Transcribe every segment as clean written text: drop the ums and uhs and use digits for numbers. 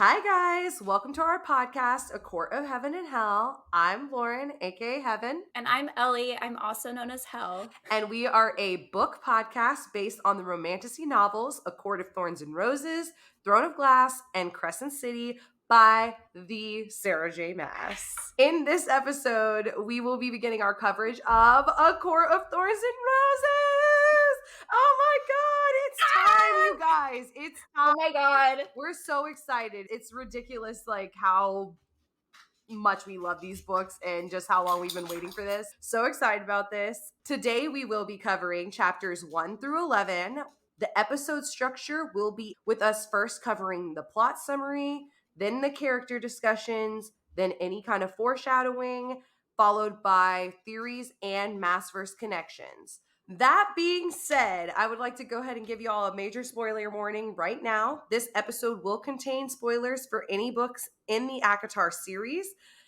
Hi, guys. Welcome to our podcast, A Court of Heaven and Hell. I'm Lauren, aka Heaven, And I'm Ellie. I'm also known as Hel. and we are a book podcast based on the romantasy novels A Court of Thorns and Roses, Throne of Glass, and Crescent City by the Sarah J. Maas. In this episode, we will be beginning our coverage of A Court of Thorns and Roses. Oh my God, it's time, you guys. It's time. Oh my god. We're so excited. It's ridiculous, like, how much we love these books and just how long we've been waiting for this. So excited about this. Today we will be covering chapters 1 through 11. The episode structure will be with us first covering the plot summary, then the character discussions, then any kind of foreshadowing, followed by theories and Maasverse connections. That being said, I would like to go ahead and give you all a major spoiler warning right now. This episode will contain spoilers for any books in the ACOTAR series.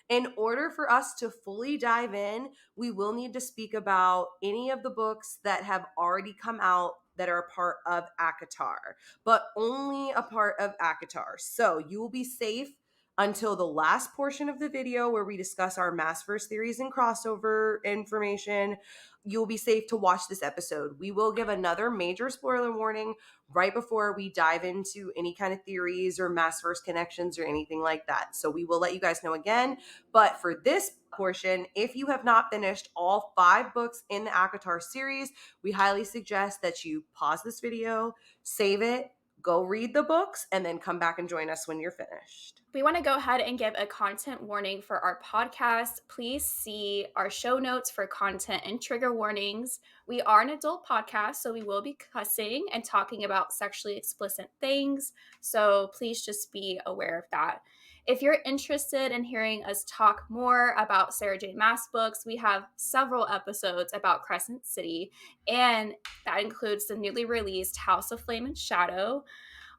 In order for us to fully dive in, we will need to speak about any of the books that have already come out that are a part of ACOTAR, but only a part of ACOTAR. So you will be safe until the last portion of the video where we discuss our Maasverse theories and crossover information. You'll be safe to watch this episode. We will give another major spoiler warning right before we dive into any kind of theories or Maasverse connections or anything like that. So we will let you guys know again. But for this portion, if you have not finished all 5 books in the ACOTAR series, we highly suggest that you pause this video, save it, go read the books, and then come back and join us when you're finished. We want to go ahead and give a content warning for our podcast. Please see our show notes for content and trigger warnings. We are an adult podcast, so we will be cussing and talking about sexually explicit things. So please just be aware of that. If you're interested in hearing us talk more about Sarah J. Maas books, we have several episodes about Crescent City, and that includes the newly released House of Flame and Shadow.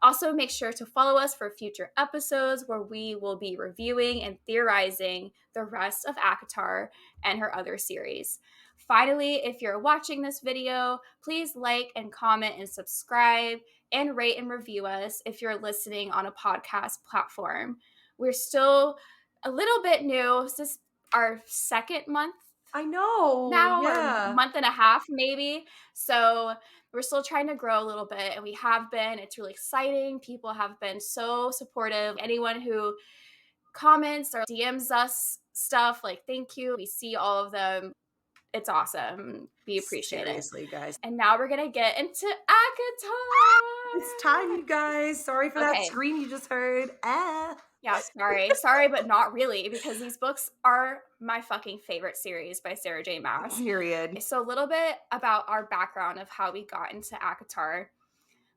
Also, make sure to follow us for future episodes where we will be reviewing and theorizing the rest of ACOTAR and her other series. Finally, if you're watching this video, please like and comment and subscribe and rate and review us if you're listening on a podcast platform. We're still a little bit new. This is our second month I know. now, or Yeah. month and a half maybe. So we're still trying to grow a little bit, and we have been. It's really exciting. People have been so supportive. Anyone who comments or DMs us stuff, like, thank you. We see all of them. It's awesome. We appreciate it. Seriously, guys. And now we're gonna get into ACOTAR. It's time, you guys. Sorry for that Okay. scream you just heard. Yeah, sorry, but not really, because these books are my fucking favorite series by Sarah J. Maas. Period. So a little bit about our background of how we got into ACOTAR.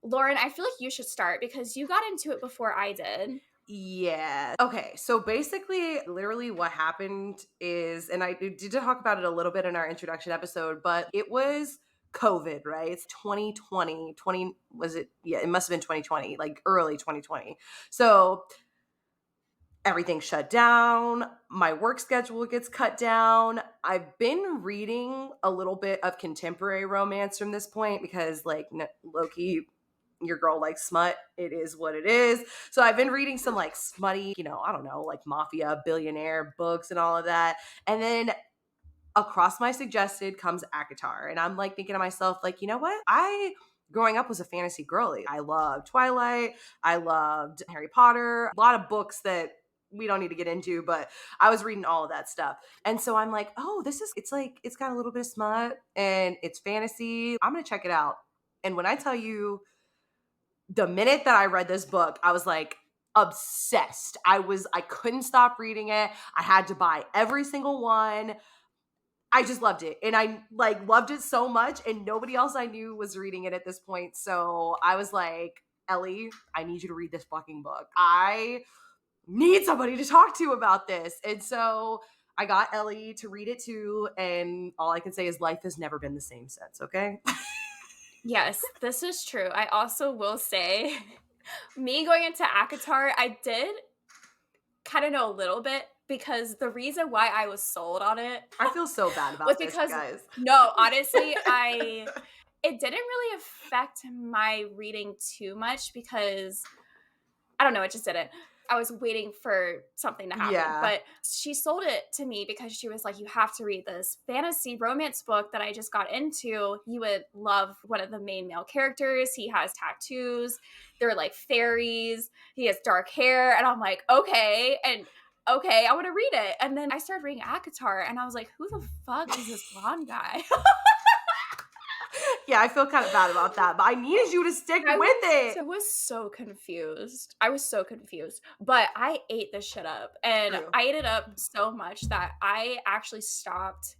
Lauren, I feel like you should start because you got into it before I did. Yeah. Okay. So basically, literally what happened is, and I did talk about it a little bit in our introduction episode, but it was COVID, right? It's 2020. Was it? Yeah, it must have been 2020, like early 2020. So everything shut down. My work schedule gets cut down. I've been reading a little bit of contemporary romance from this point because, like, low-key, your girl likes smut. It is what it is. So I've been reading some, like, smutty, I don't know, like mafia, billionaire books and all of that. And then across my suggested comes ACOTAR. And I'm, like, thinking to myself, like, you know what? Growing up was a fantasy girly. I loved Twilight. I loved Harry Potter. A lot of books that we don't need to get into, but I was reading all of that stuff. And so I'm like, oh, it's got a little bit of smut and it's fantasy. I'm going to check it out. And when I tell you, the minute that I read this book, I was like obsessed. I couldn't stop reading it. I had to buy every single one. I just loved it. And I loved it so much, and nobody else I knew was reading it at this point. So I was like, Ellie, I need you to read this fucking book. I need somebody to talk to about this. And so I got Ellie to read it too. And all I can say is life has never been the same since, okay? Yes, this is true. I also will say, me going into ACOTAR, I did kind of know a little bit, because the reason why I was sold on it I feel so bad was about this, because, guys. no, honestly, it didn't really affect my reading too much because, I don't know, it just didn't. I was waiting for something to happen. Yeah. But she sold it to me because she was like, you have to read this fantasy romance book that I just got into. You would love one of the main male characters. He has tattoos. They're like fairies. He has dark hair. And I'm like, okay. And okay, I want to read it. And then I started reading Akatar and I was like, who the fuck is this blonde guy? Yeah, I feel kind of bad about that, but I needed you to stick with it. I was so confused. I was so confused, but I ate this shit up, and True. I ate it up so much that I actually stopped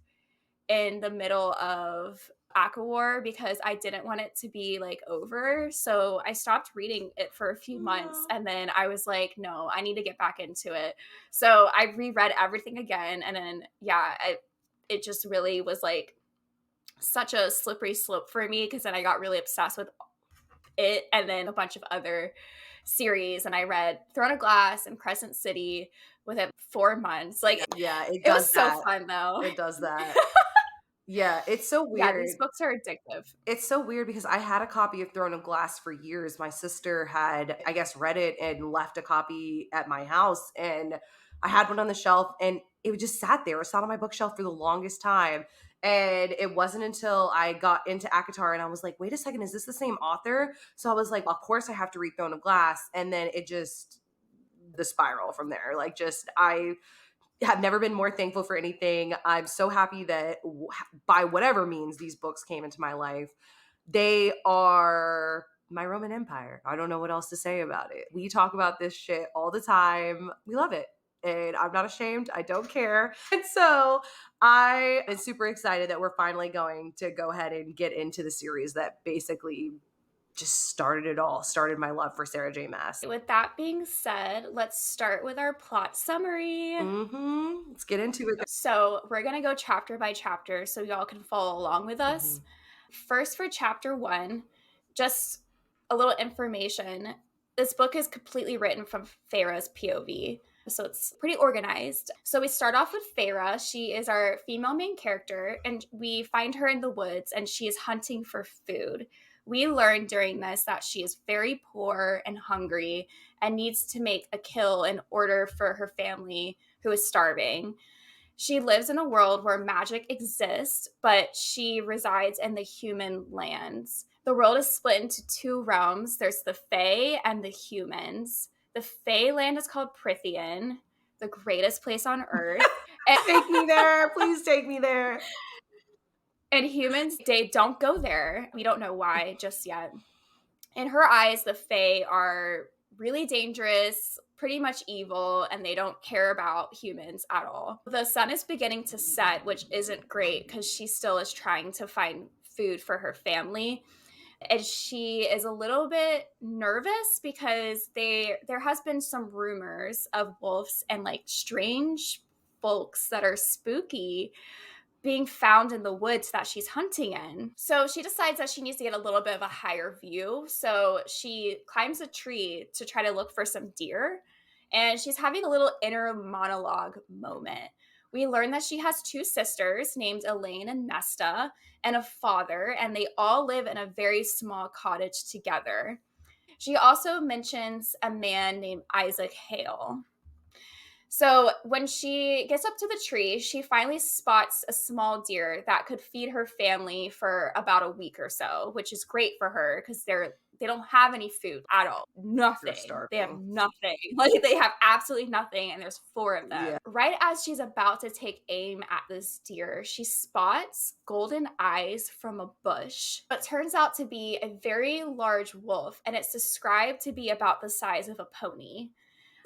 in the middle of Akawar because I didn't want it to be like over. So I stopped reading it for a few months, No. and then I was like, no, I need to get back into it. So I reread everything again, and then it just really was like such a slippery slope for me because then I got really obsessed with it and then a bunch of other series. And I read Throne of Glass and Crescent City within 4 months. Like, Yeah, it it was does so that. fun though. It does that. Yeah, it's so Yeah, these weird. books are addictive. It's so weird because I had a copy of Throne of Glass for years. My sister had, I guess, read it and left a copy at my house. And I had one on the shelf and it just sat there. It sat on my bookshelf for the longest time. And it wasn't until I got into ACOTAR and I was like, wait a second, is this the same author? So I was like, of course I have to read Throne of Glass. And then it just, the spiral from there. Like, just, I have never been more thankful for anything. I'm so happy that by whatever means these books came into my life, they are my Roman Empire. I don't know what else to say about it. We talk about this shit all the time. We love it. And I'm not ashamed. I don't care. And so I am super excited that we're finally going to go ahead and get into the series that basically just started it all, started my love for Sarah J. Maas. With that being said, let's start with our plot summary. Let's get into it. So we're going to go chapter by chapter so y'all can follow along with us. First, for chapter 1, just a little information. This book is completely written from Farah's POV, so it's pretty organized. So we start off with Farah. She is our female main character, and we find her in the woods, and she is hunting for food. We learn during this that she is very poor and hungry and needs to make a kill in order for her family who is starving. She lives in a world where magic exists, but she resides in the human lands. The world is split into 2 realms. There's the Fae and the humans. The Fae land is called Prithian, the greatest place on earth. Take me there. Please take me there. And humans, they don't go there. We don't know why just yet. In her eyes, the Fae are really dangerous, pretty much evil, and they don't care about humans at all. The sun is beginning to set, which isn't great because she still is trying to find food for her family. And she is a little bit nervous because there has been some rumors of wolves and like strange folks that are spooky being found in the woods that she's hunting in. So she decides that she needs to get a little bit of a higher view. So she climbs a tree to try to look for some deer. And she's having a little inner monologue moment. We learn that she has 2 sisters named Elaine and Nesta and a father, and they all live in a very small cottage together. She also mentions a man named Isaac Hale. So when she gets up to the tree, she finally spots a small deer that could feed her family for about a week or so, which is great for her because they don't have any food at all. They're Nothing. They have starving. nothing. Like they have absolutely nothing, and there's 4 of them. Yeah. Right as she's about to take aim at this deer, she spots golden eyes from a bush. It turns out to be a very large wolf, and it's described to be about the size of a pony.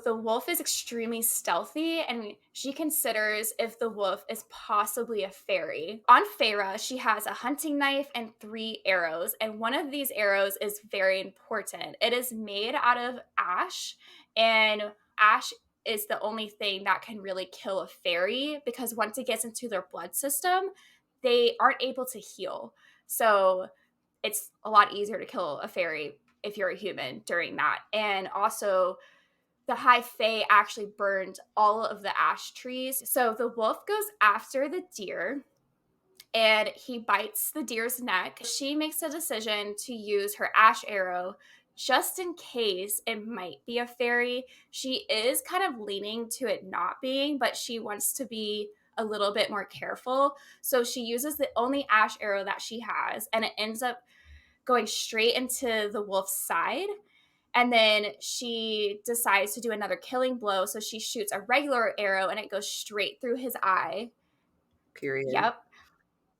The wolf is extremely stealthy, and she considers if the wolf is possibly a fairy. On Farah, she has a hunting knife and 3 arrows, and one of these arrows is very important. It is made out of ash, and ash is the only thing that can really kill a fairy because once it gets into their blood system, they aren't able to heal. So it's a lot easier to kill a fairy if you're a human during that. And also, the High Fae actually burned all of the ash trees. So the wolf goes after the deer and he bites the deer's neck. She makes a decision to use her ash arrow just in case it might be a fairy. She is kind of leaning to it not being, but she wants to be a little bit more careful. So she uses the only ash arrow that she has, and it ends up going straight into the wolf's side. And then she decides to do another killing blow. So she shoots a regular arrow and it goes straight through his eye. Period. Yep.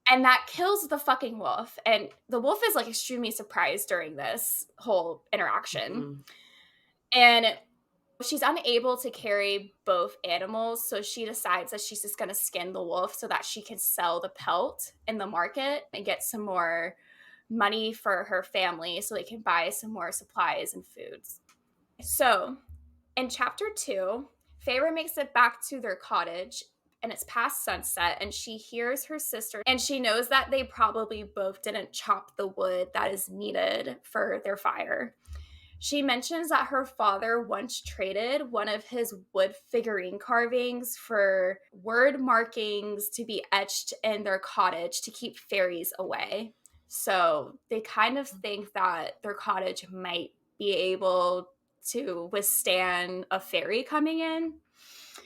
And that kills the fucking wolf. And the wolf is like extremely surprised during this whole interaction. Mhm. And she's unable to carry both animals. So she decides that she's just going to skin the wolf so that she can sell the pelt in the market and get some more money for her family so they can buy some more supplies and foods. So in chapter 2, Feyre makes it back to their cottage and it's past sunset and she hears her sister and she knows that they probably both didn't chop the wood that is needed for their fire. She mentions that her father once traded one of his wood figurine carvings for word markings to be etched in their cottage to keep fairies away. So they kind of think that their cottage might be able to withstand a fairy coming in.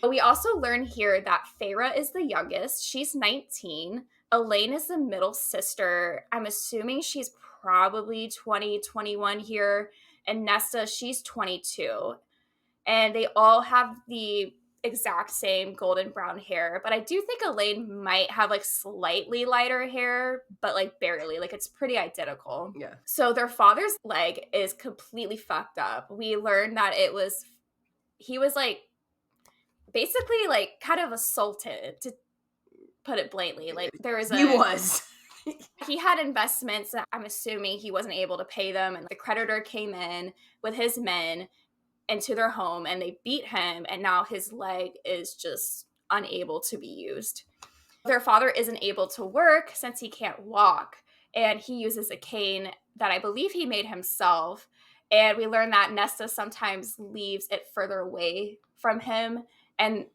But we also learn here that Feyre is the youngest. She's 19. Elaine is the middle sister. I'm assuming she's probably 20, 21 here. And Nesta, she's 22. And they all have the exact same golden brown hair. But I do think Elaine might have like slightly lighter hair, but like barely. Like it's pretty identical. Yeah. So their father's leg is completely fucked up. We learned that he was like basically like kind of assaulted, to put it bluntly. Like he had investments that I'm assuming he wasn't able to pay them, and the creditor came in with his men into their home and they beat him, and now his leg is just unable to be used. Their father isn't able to work since he can't walk, and he uses a cane that I believe he made himself. And we learn that Nesta sometimes leaves it further away from him, and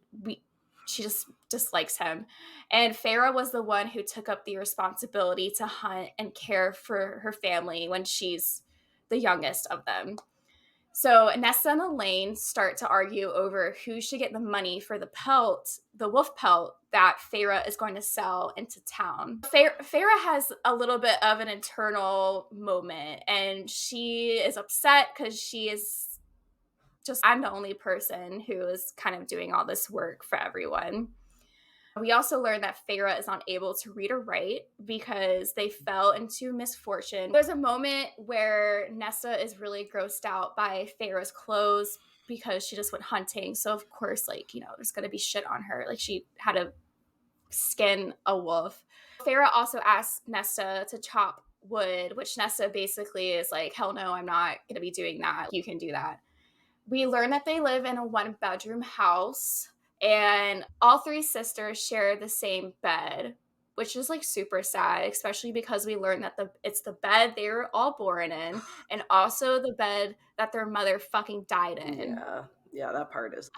she just dislikes him. And Feyre was the one who took up the responsibility to hunt and care for her family when she's the youngest of them. So Nesta and Elaine start to argue over who should get the money for the pelt, the wolf pelt that Feyre is going to sell into town. Feyre has a little bit of an internal moment, and she is upset because she is just, I'm the only person who is kind of doing all this work for everyone. We also learned that Feyre is not able to read or write because they fell into misfortune. There's a moment where Nesta is really grossed out by Feyre's clothes because she just went hunting. So, of course, like, you know, there's going to be shit on her. Like, she had to skin a wolf. Feyre also asked Nesta to chop wood, which Nesta basically is like, hell no, I'm not going to be doing that. You can do that. We learn that they live in a 1-bedroom house. And all 3 sisters share the same bed, which is like super sad, especially because we learned that it's the bed they were all born in, and also the bed that their mother fucking died in. Yeah, that part is.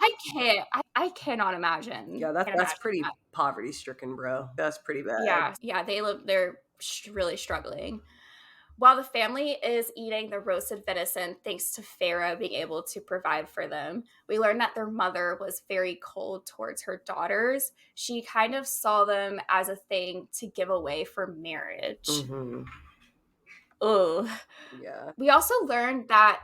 I cannot imagine. Yeah, that's pretty poverty stricken, bro. That's pretty bad. Yeah, they're really struggling. While the family is eating the roasted venison thanks to Feyre being able to provide for them, we learn that their mother was very cold towards her daughters. She kind of saw them as a thing to give away for marriage. Mm-hmm. Ugh. Yeah. We also learned that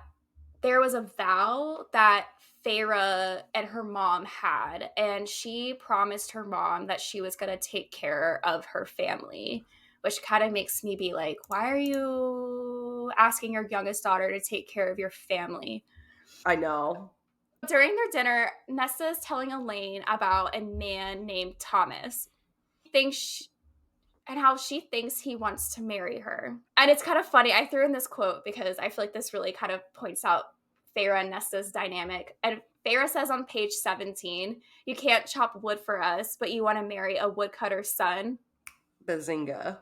there was a vow that Feyre and her mom had, and she promised her mom that she was going to take care of her family, which kind of makes me be like, why are you asking your youngest daughter to take care of your family? I know. During their dinner, Nesta is telling Elaine about a man named Thomas. And how she thinks he wants to marry her. And it's kind of funny. I threw in this quote because I feel like this really kind of points out Feyre and Nesta's dynamic. And Feyre says on page 17, you can't chop wood for us, but you want to marry a woodcutter's son. Bazinga.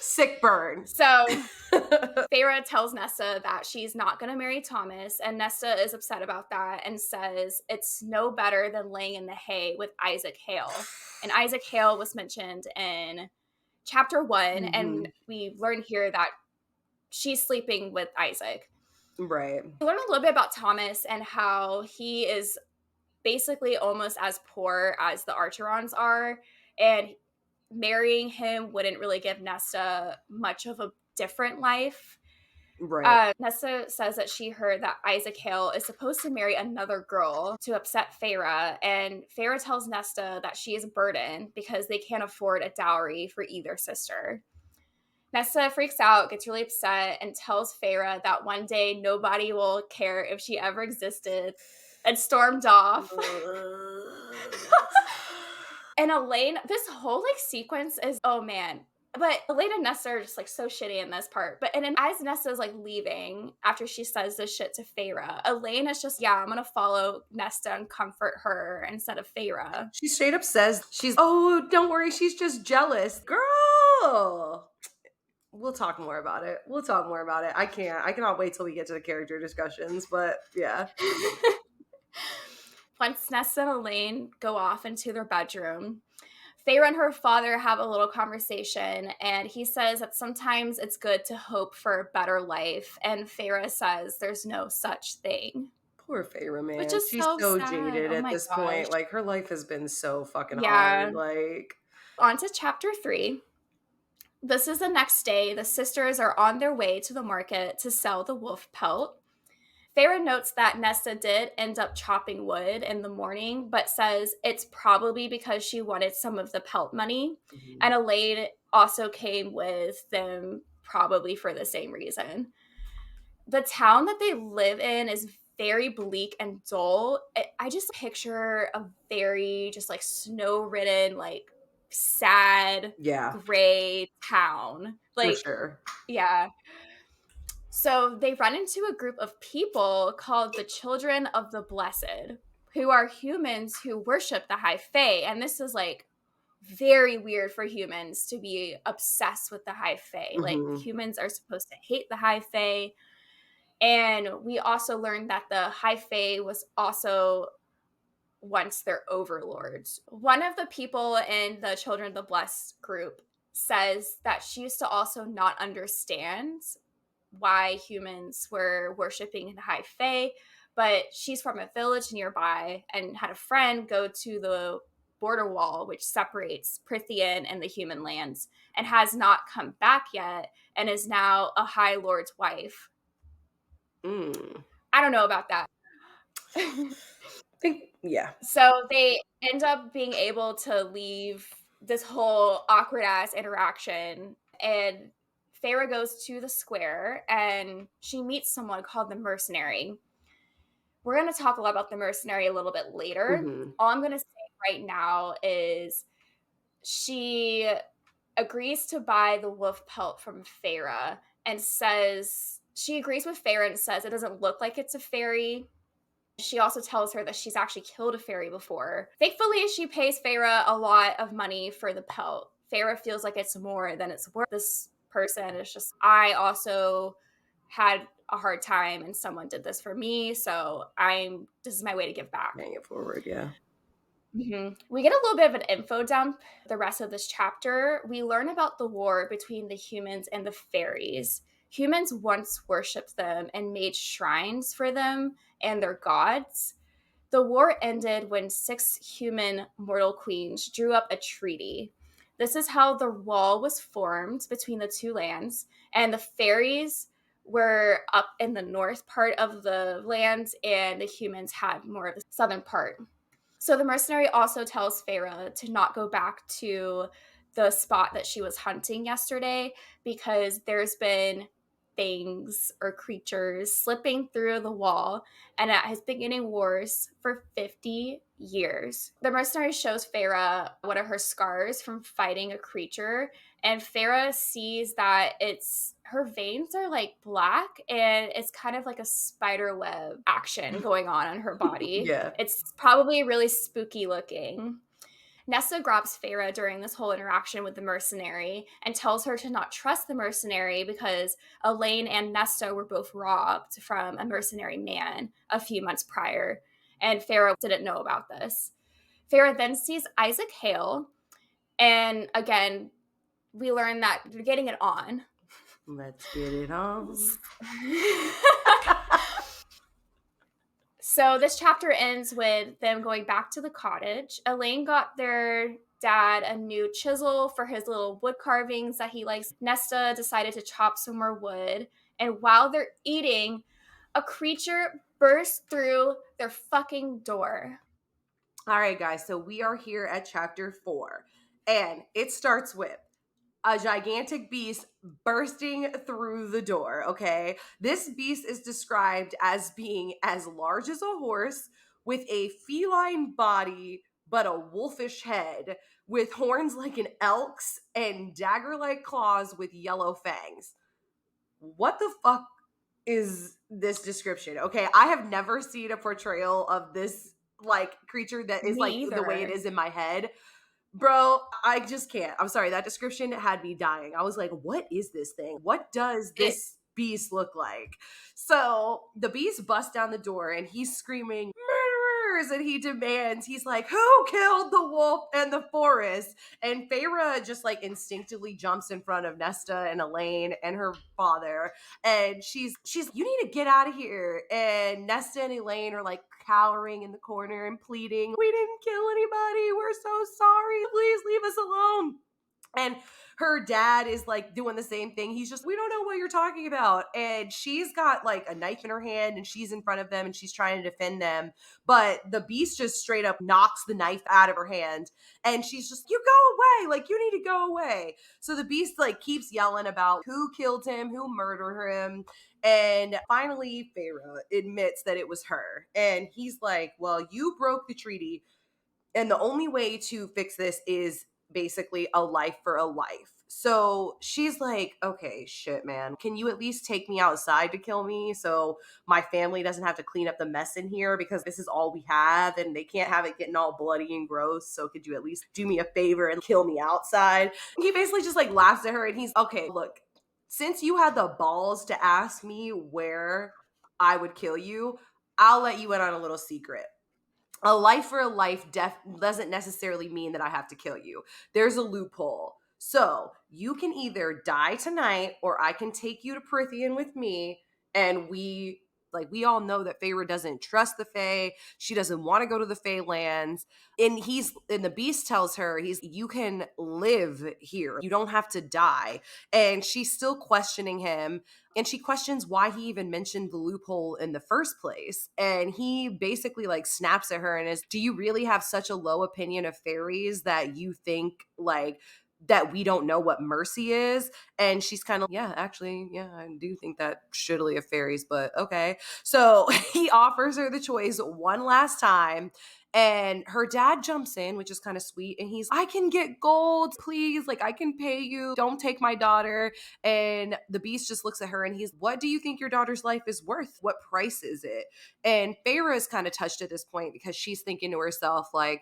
Sick burn. So Feyre tells Nesta that she's not going to marry Thomas, and Nesta is upset about that and says it's no better than laying in the hay with Isaac Hale. And Isaac Hale was mentioned in chapter 1, and we learn here that she's sleeping with Isaac. Right. We learn a little bit about Thomas and how he is basically almost as poor as the Archerons are, and marrying him wouldn't really give Nesta much of a different life. Right. Nesta says that she heard that Isaac Hale is supposed to marry another girl to upset Feyre, and Feyre tells Nesta that she is a burden because they can't afford a dowry for either sister. Nesta freaks out, gets really upset, and tells Feyre that one day nobody will care if she ever existed, and stormed off. And Elaine, this whole like sequence is, oh man. But Elaine and Nesta are just like so shitty in this part. But and then as Nesta is like leaving after she says this shit to Feyre, Elaine is just, yeah, I'm gonna follow Nesta and comfort her instead of Feyre. She straight up says oh, don't worry, she's just jealous. Girl. We'll talk more about it. We'll talk more about it. I cannot wait till we get to the character discussions, but yeah. Once Nesta and Elaine go off into their bedroom, Feyre and her father have a little conversation, and he says that sometimes it's good to hope for a better life, and Feyre says there's no such thing. Poor Feyre, Which man. is She's so so sad. jaded Oh at my this gosh. point. Like, her life has been so fucking Yeah. hard. Like, On to chapter 3. This is the next day. The sisters are on their way to the market to sell the wolf pelt. Feyre notes that Nesta did end up chopping wood in the morning, but says it's probably because she wanted some of the pelt money. mhm. And Elaine also came with them probably for the same reason. The town that they live in is very bleak and dull. I just picture a very just like snow-ridden, like sad, Yeah, gray town. for Like, sure. yeah. So they run into a group of people called the Children of the Blessed, who are humans who worship the High Fae. And this is like very weird for humans to be obsessed with the High Fae. Like, Mhm. humans are supposed to hate the High Fae. And we also learned that the High Fae was also once their overlords. One of the people in the Children of the Blessed group says that she used to also not understand why humans were worshiping the High Fae, but she's from a village nearby and had a friend go to the border wall which separates Prithian and the human lands and has not come back yet and is now a High Lord's wife. Mm. I don't know about that. Yeah. So they end up being able to leave this whole awkward ass interaction, and Feyre goes to the square and she meets someone called the mercenary. We're going to talk a lot about the mercenary a little bit later. Mhm. All I'm going to say right now is she agrees to buy the wolf pelt from Feyre and says she agrees with Feyre and says it doesn't look like it's a fairy. She also tells her that she's actually killed a fairy before. Thankfully, she pays Feyre a lot of money for the pelt. Feyre feels like it's more than it's worth. This person is just, I also had a hard time and someone did this for me, so this is my way to give back. Paying it forward, yeah. Mm-hmm. We get a little bit of an info dump the rest of this chapter. We learn about the war between the humans and the fairies. Humans once worshipped them and made shrines for them and their gods. The war ended when 6 human mortal queens drew up a treaty. This is how the wall was formed between the two lands, and the fairies were up in the north part of the land, and the humans had more of the southern part. So the mercenary also tells Feyre to not go back to the spot that she was hunting yesterday because there's been things or creatures slipping through the wall, and it has been getting worse for 50 years. The mercenary shows Feyre one of her scars from fighting a creature, and Feyre sees that her veins are like black and it's kind of like a spider web action going on her body. Yeah. It's probably really spooky looking. Nesta grabs Feyre during this whole interaction with the mercenary and tells her to not trust the mercenary because Elaine and Nesta were both robbed from a mercenary man a few months prior, and Feyre didn't know about this. Feyre then sees Isaac Hale, and again, we learn that they're getting it on. Let's get it on. So this chapter ends with them going back to the cottage. Elaine got their dad a new chisel for his little wood carvings that he likes. Nesta decided to chop some more wood. And while they're eating, a creature bursts through their fucking door. All right, guys. So we are here at chapter 4, and it starts with a gigantic beast bursting through the door. Okay. This beast is described as being as large as a horse with a feline body, but a wolfish head, with horns like an elk's and dagger like claws with yellow fangs. What the fuck is this description? Okay. I have never seen a portrayal of this like creature that is Me like the way it either. is in my head. Bro, I just can't. I'm sorry. That description had me dying. I was like, what is this thing? What does It this beast look like? So the beast busts down the door and he's screaming, murderers! And he demands, he's like, who killed the wolf in the forest? And Feyre just like instinctively jumps in front of Nesta and Elaine and her father. And she's you need to get out of here. And Nesta and Elaine are like cowering in the corner and pleading, we didn't kill anybody. We're so sorry. Please leave us alone. And her dad is like doing the same thing. He's just, we don't know what you're talking about. And she's got like a knife in her hand and she's in front of them and she's trying to defend them. But the beast just straight up knocks the knife out of her hand. And she's just, you go away. Like, you need to go away. So the beast like keeps yelling about who killed him, who murdered him. And finally, Pharaoh admits that it was her. And he's like, well, you broke the treaty. And the only way to fix this is basically a life for a life. So she's like, okay, shit, man. Can you at least take me outside to kill me so my family doesn't have to clean up the mess in here because this is all we have and they can't have it getting all bloody and gross. So could you at least do me a favor and kill me outside? He basically just like laughs at her and he's, okay, look, since you had the balls to ask me where I would kill you, I'll let you in on a little secret. A life for a life doesn't necessarily mean that I have to kill you. There's a loophole. So you can either die tonight or I can take you to Prithian with me and we all know that Feyre doesn't trust the Fae. She doesn't want to go to the Fae lands. And the beast tells her, you can live here. You don't have to die. And she's still questioning him. And she questions why he even mentioned the loophole in the first place. And he basically like snaps at her and is, do you really have such a low opinion of fairies that you think like that we don't know what mercy is? And she's kind of, yeah, actually, yeah, I do think that shittily of fairies, but okay. So he offers her the choice one last time. And her dad jumps in, which is kind of sweet. And he's, I can get gold, please. Like, I can pay you. Don't take my daughter. And the beast just looks at her and he's, what do you think your daughter's life is worth? What price is it? And Feyre is kind of touched at this point because she's thinking to herself, like,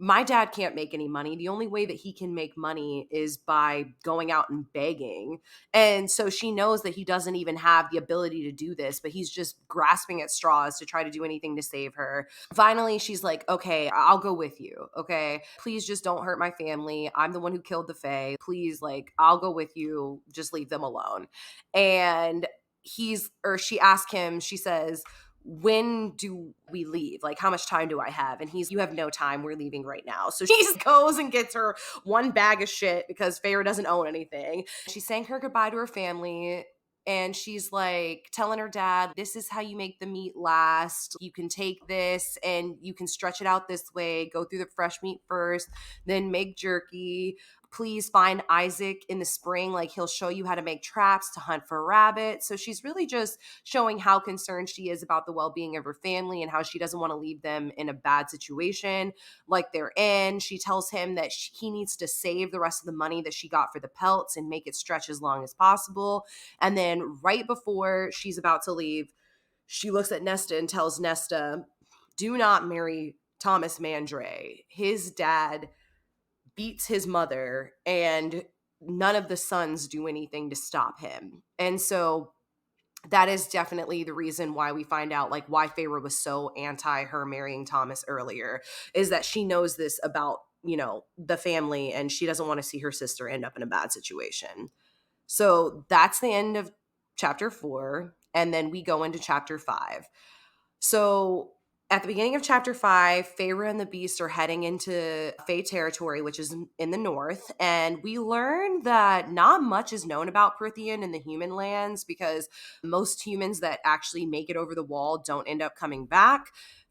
my dad can't make any money. The only way that he can make money is by going out and begging. And so she knows that he doesn't even have the ability to do this, but he's just grasping at straws to try to do anything to save her. Finally, she's like, okay, I'll go with you. Okay. Please just don't hurt my family. I'm the one who killed the Fae. Please, like, I'll go with you. Just leave them alone. And she asks him, she says, when do we leave? Like, how much time do I have? And he's, you have no time. We're leaving right now. So she just goes and gets her one bag of shit because Feyre doesn't own anything. She's saying her goodbye to her family. And she's like telling her dad, this is how you make the meat last. You can take this and you can stretch it out this way. Go through the fresh meat first, then make jerky. Please find Isaac in the spring. Like, he'll show you how to make traps to hunt for rabbits. So she's really just showing how concerned she is about the well-being of her family and how she doesn't want to leave them in a bad situation like they're in. She tells him that he needs to save the rest of the money that she got for the pelts and make it stretch as long as possible. And then right before she's about to leave, she looks at Nesta and tells Nesta, do not marry Thomas Mandray. His dad beats his mother and none of the sons do anything to stop him. And so that is definitely the reason why we find out like why Feyre was so anti her marrying Thomas earlier, is that she knows this about, the family and she doesn't want to see her sister end up in a bad situation. So that's the end of chapter 4. And then we go into chapter 5. So at the beginning of chapter 5, Feyre and the Beast are heading into Fey territory, which is in the north. And we learn that not much is known about Prythian in the human lands because most humans that actually make it over the wall don't end up coming back.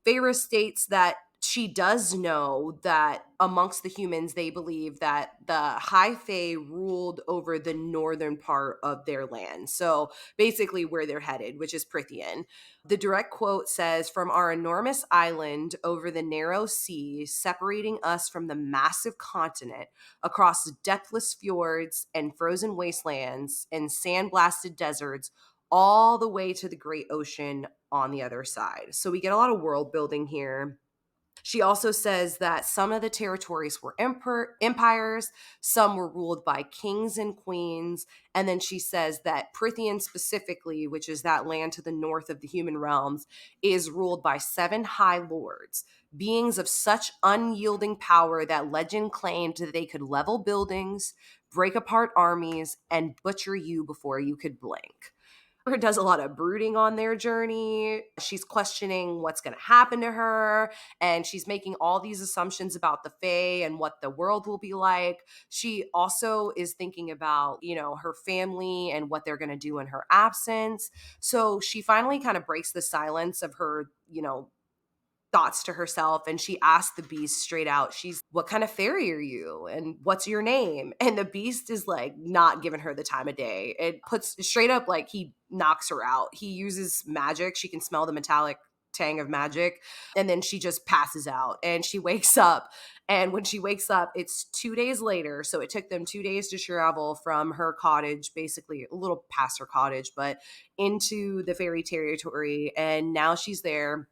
Feyre states that she does know that amongst the humans, they believe that the High Fae ruled over the northern part of their land. So basically where they're headed, which is Prythian. The direct quote says, "From our enormous island over the narrow sea, separating us from the massive continent, across depthless fjords and frozen wastelands and sandblasted deserts, all the way to the great ocean on the other side." So we get a lot of world building here. She also says that some of the territories were empires, some were ruled by kings and queens. And then she says that Prythian specifically, which is that land to the north of the human realms, is ruled by 7 high lords, beings of such unyielding power that legend claimed that they could level buildings, break apart armies, and butcher you before you could blink. Does a lot of brooding on their journey. She's questioning what's going to happen to her, and she's making all these assumptions about the Fae and what the world will be like. She also is thinking about, her family and what they're going to do in her absence. So she finally kind of breaks the silence of her, thoughts to herself, and she asked the Beast straight out, "What kind of fairy are you, and what's your name?" And the Beast is like not giving her the time of day. It puts straight up, like, he knocks her out. He uses magic. She can smell the metallic tang of magic, and then she just passes out and she wakes up. And when she wakes up, it's 2 days later. So it took them 2 days to travel from her cottage, basically a little past her cottage, but into the fairy territory. And now she's there,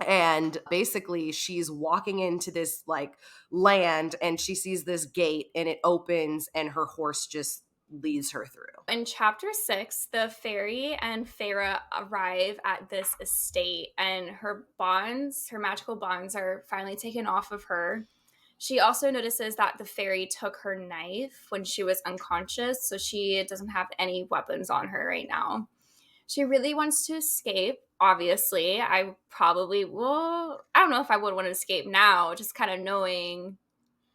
and basically she's walking into this like land, and she sees this gate and it opens and her horse just leads her through. In chapter 6, the fairy and Feyre arrive at this estate, and her magical bonds, are finally taken off of her. She also notices that the fairy took her knife when she was unconscious, so she doesn't have any weapons on her right now. She really wants to escape, obviously. I don't know if I would want to escape now, just kind of knowing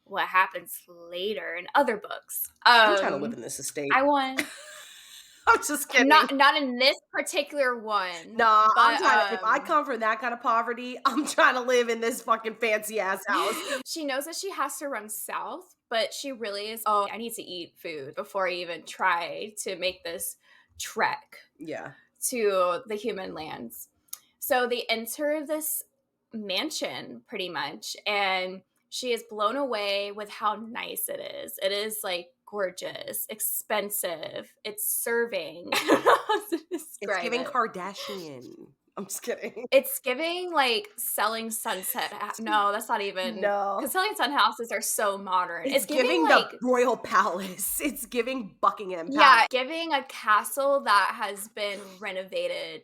what happens later in other books. I'm trying to live in this estate. I want I'm just kidding. not in this particular one. Nah, but, I'm trying to, if I come from that kind of poverty, I'm trying to live in this fucking fancy ass house. She knows that she has to run south, but she really is, I need to eat food before I even try to make this trek to the human lands. So they enter this mansion pretty much, and she is blown away with how nice it is. It is like gorgeous, expensive. It's serving. I don't know how to describe It's giving it. Kardashian. I'm just kidding. It's giving like Selling Sunset. No, that's not even. No. Because Selling Sun houses are so modern. It's giving like the royal palace. It's giving Buckingham Palace. Yeah, giving a castle that has been renovated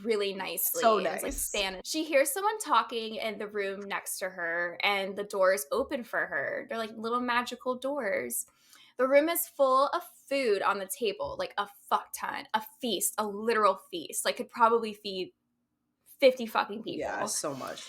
really nicely. So nice. It's like Spanish. She hears someone talking in the room next to her, and the doors open for her. They're like little magical doors. The room is full of food on the table, like a fuck ton, a feast, a literal feast. Like could probably feed 50 fucking people. Yeah, so much.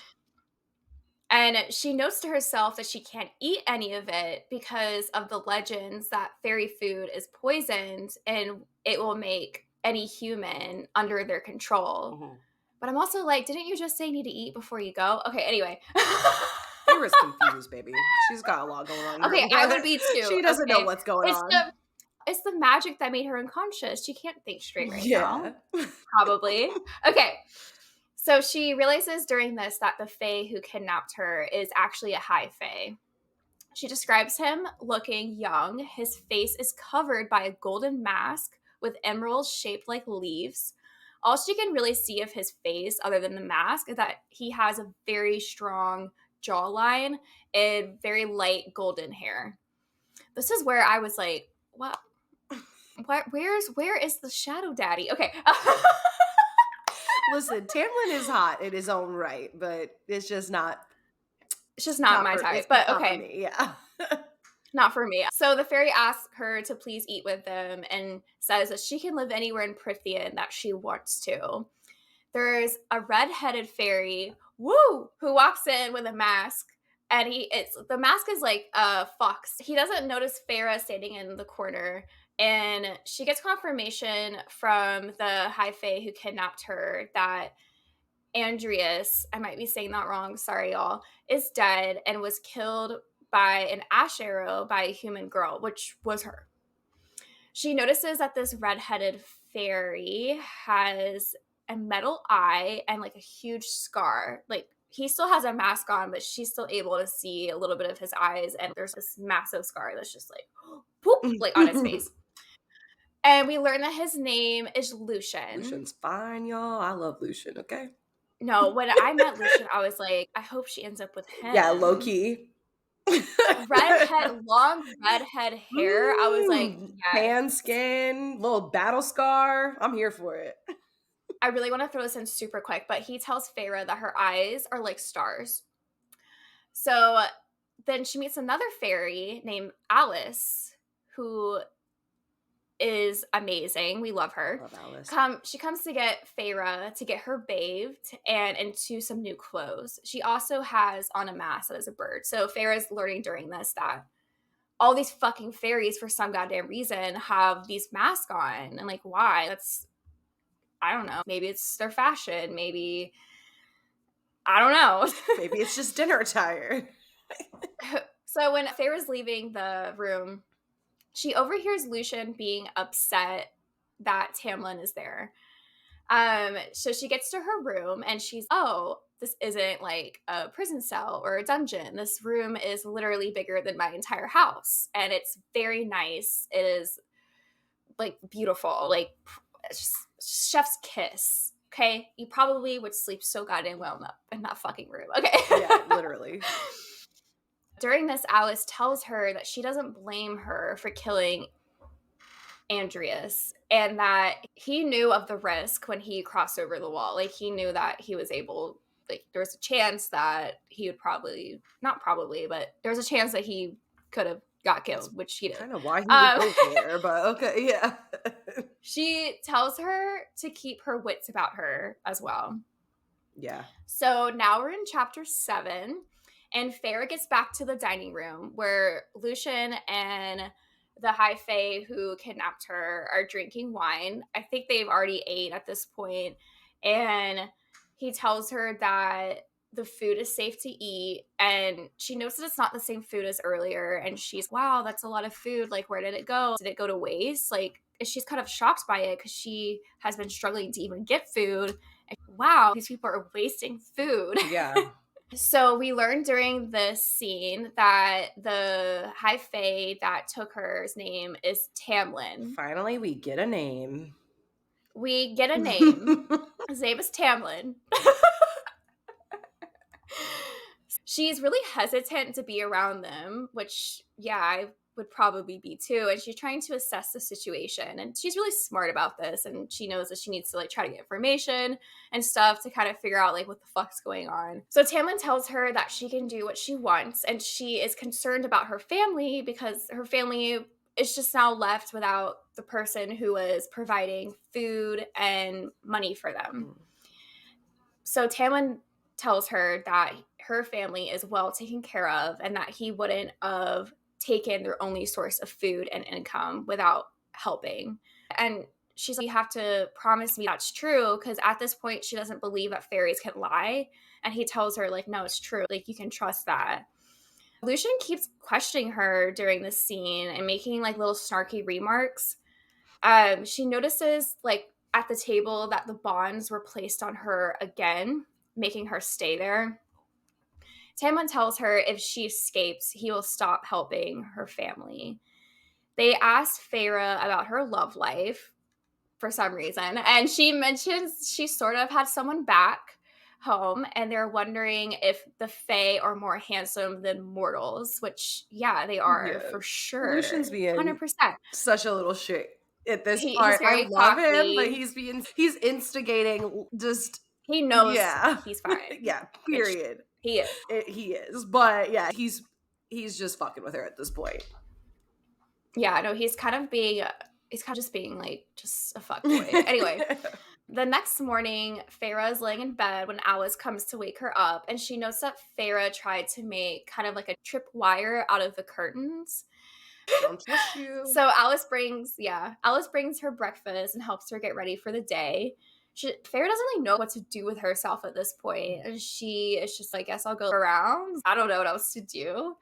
And she notes to herself that she can't eat any of it because of the legends that fairy food is poisoned and it will make any human under their control. Mm-hmm. But I'm also like, didn't you just say you need to eat before you go? Okay, anyway. Feyre's confused, baby. She's got a lot going on. Okay, I would be too. She doesn't know what's going on. It's the magic that made her unconscious. She can't think straight right now. Probably. Okay. So she realizes during this that the Fae who kidnapped her is actually a high Fae. She describes him looking young. His face is covered by a golden mask with emeralds shaped like leaves. All she can really see of his face, other than the mask, is that he has a very strong jawline and very light golden hair. This is where I was like, what? Where is the shadow daddy? Okay. Listen, Tamlin is hot in his own right, but it's just not my type. But okay. Yeah. Not for me. So the fairy asks her to please eat with them and says that she can live anywhere in Prithian that she wants to. There's a red-headed fairy, woo, who walks in with a mask, and the mask is like a fox. He doesn't notice Farah standing in the corner, and she gets confirmation from the High Fae who kidnapped her that Andreas, I might be saying that wrong, sorry y'all, is dead and was killed by an ash arrow by a human girl, which was her. She notices that this redheaded fairy has a metal eye and like a huge scar. Like he still has a mask on, but she's still able to see a little bit of his eyes, and there's this massive scar that's just like poop, like on his face. And we learn that his name is Lucian. Lucian's fine, y'all. I love Lucian, okay? No, when I met Lucian, I was like, I hope she ends up with Yeah, low him. key. Long redhead hair. I was like, yes. Tan skin, little battle scar. I'm here for it. I really want to throw this in super quick, but he tells Feyre that her eyes are like stars. So then she meets another fairy named Alice, who is amazing. We love her. Love Alice. She comes to get Feyre to get her bathed and into some new clothes. She also has on a mask that is a bird. So Feyre's learning during this that all these fucking fairies, for some goddamn reason, have these masks on. And like, why? I don't know. Maybe it's their fashion. Maybe, I don't know. Maybe it's just dinner attire. So when Feyre's leaving the room, she overhears Lucian being upset that Tamlin is there. So she gets to her room and she's, oh, this isn't like a prison cell or a dungeon. This room is literally bigger than my entire house. And it's very nice. It is like beautiful, like chef's kiss. Okay. You probably would sleep so goddamn well in that fucking room. Okay. Yeah, literally. During this, Alice tells her that she doesn't blame her for killing Andreas and that he knew of the risk when he crossed over the wall. Like he knew that he was able, like there was a chance that he would not probably, but there was a chance that he could have got killed, which he did. Kind of why he would go there, but okay, yeah. She tells her to keep her wits about her as well. Yeah. So now we're in chapter 7. And Feyre gets back to the dining room where Lucian and the High Fae who kidnapped her are drinking wine. I think they've already ate at this point. And he tells her that the food is safe to eat. And she knows that it's not the same food as earlier. And she's, wow, that's a lot of food. Like, where did it go? Did it go to waste? Like, she's kind of shocked by it because she has been struggling to even get food. And, wow, these people are wasting food. Yeah. So we learned during this scene that the High Fae that took her's name is Tamlin. Finally, we get a name. We get a name. His name is Tamlin. She's really hesitant to be around them, which, yeah, I would probably be too. And she's trying to assess the situation. And she's really smart about this. And she knows that she needs to like try to get information and stuff to kind of figure out like what the fuck's going on. So Tamlin tells her that she can do what she wants. And she is concerned about her family because her family is just now left without the person who was providing food and money for them. So Tamlin tells her that her family is well taken care of and that he wouldn't have taken their only source of food and income without helping. And she's like, you have to promise me that's true, because at this point she doesn't believe that fairies can lie. And he tells her like, no, it's true. Like, you can trust that. Lucian keeps questioning her during this scene and making like little snarky remarks. She notices like at the table that the bonds were placed on her again, making her stay there. Tamlin tells her if she escapes, he will stop helping her family. They ask Feyre about her love life for some reason, and she mentions she sort of had someone back home, and they're wondering if the Fae are more handsome than mortals, which, yeah, they are, for sure. Lucian's being 100%. Such a little shit at this He's part. very I love cocky. him, but he's instigating just... He knows yeah. he's fine. Yeah, period. He is. He is. But yeah, he's he's just fucking with her at this point. Yeah, no, he's kind of just being like just a fuckboy. Anyway, the next morning, Farah is laying in bed when Alice comes to wake her up, and she notes that Farah tried to make kind of like a tripwire out of the curtains. Don't trust you. So Alice brings her breakfast and helps her get ready for the day. Farah doesn't really know what to do with herself at this point, and she is just like, I guess I'll go around. I don't know what else to do.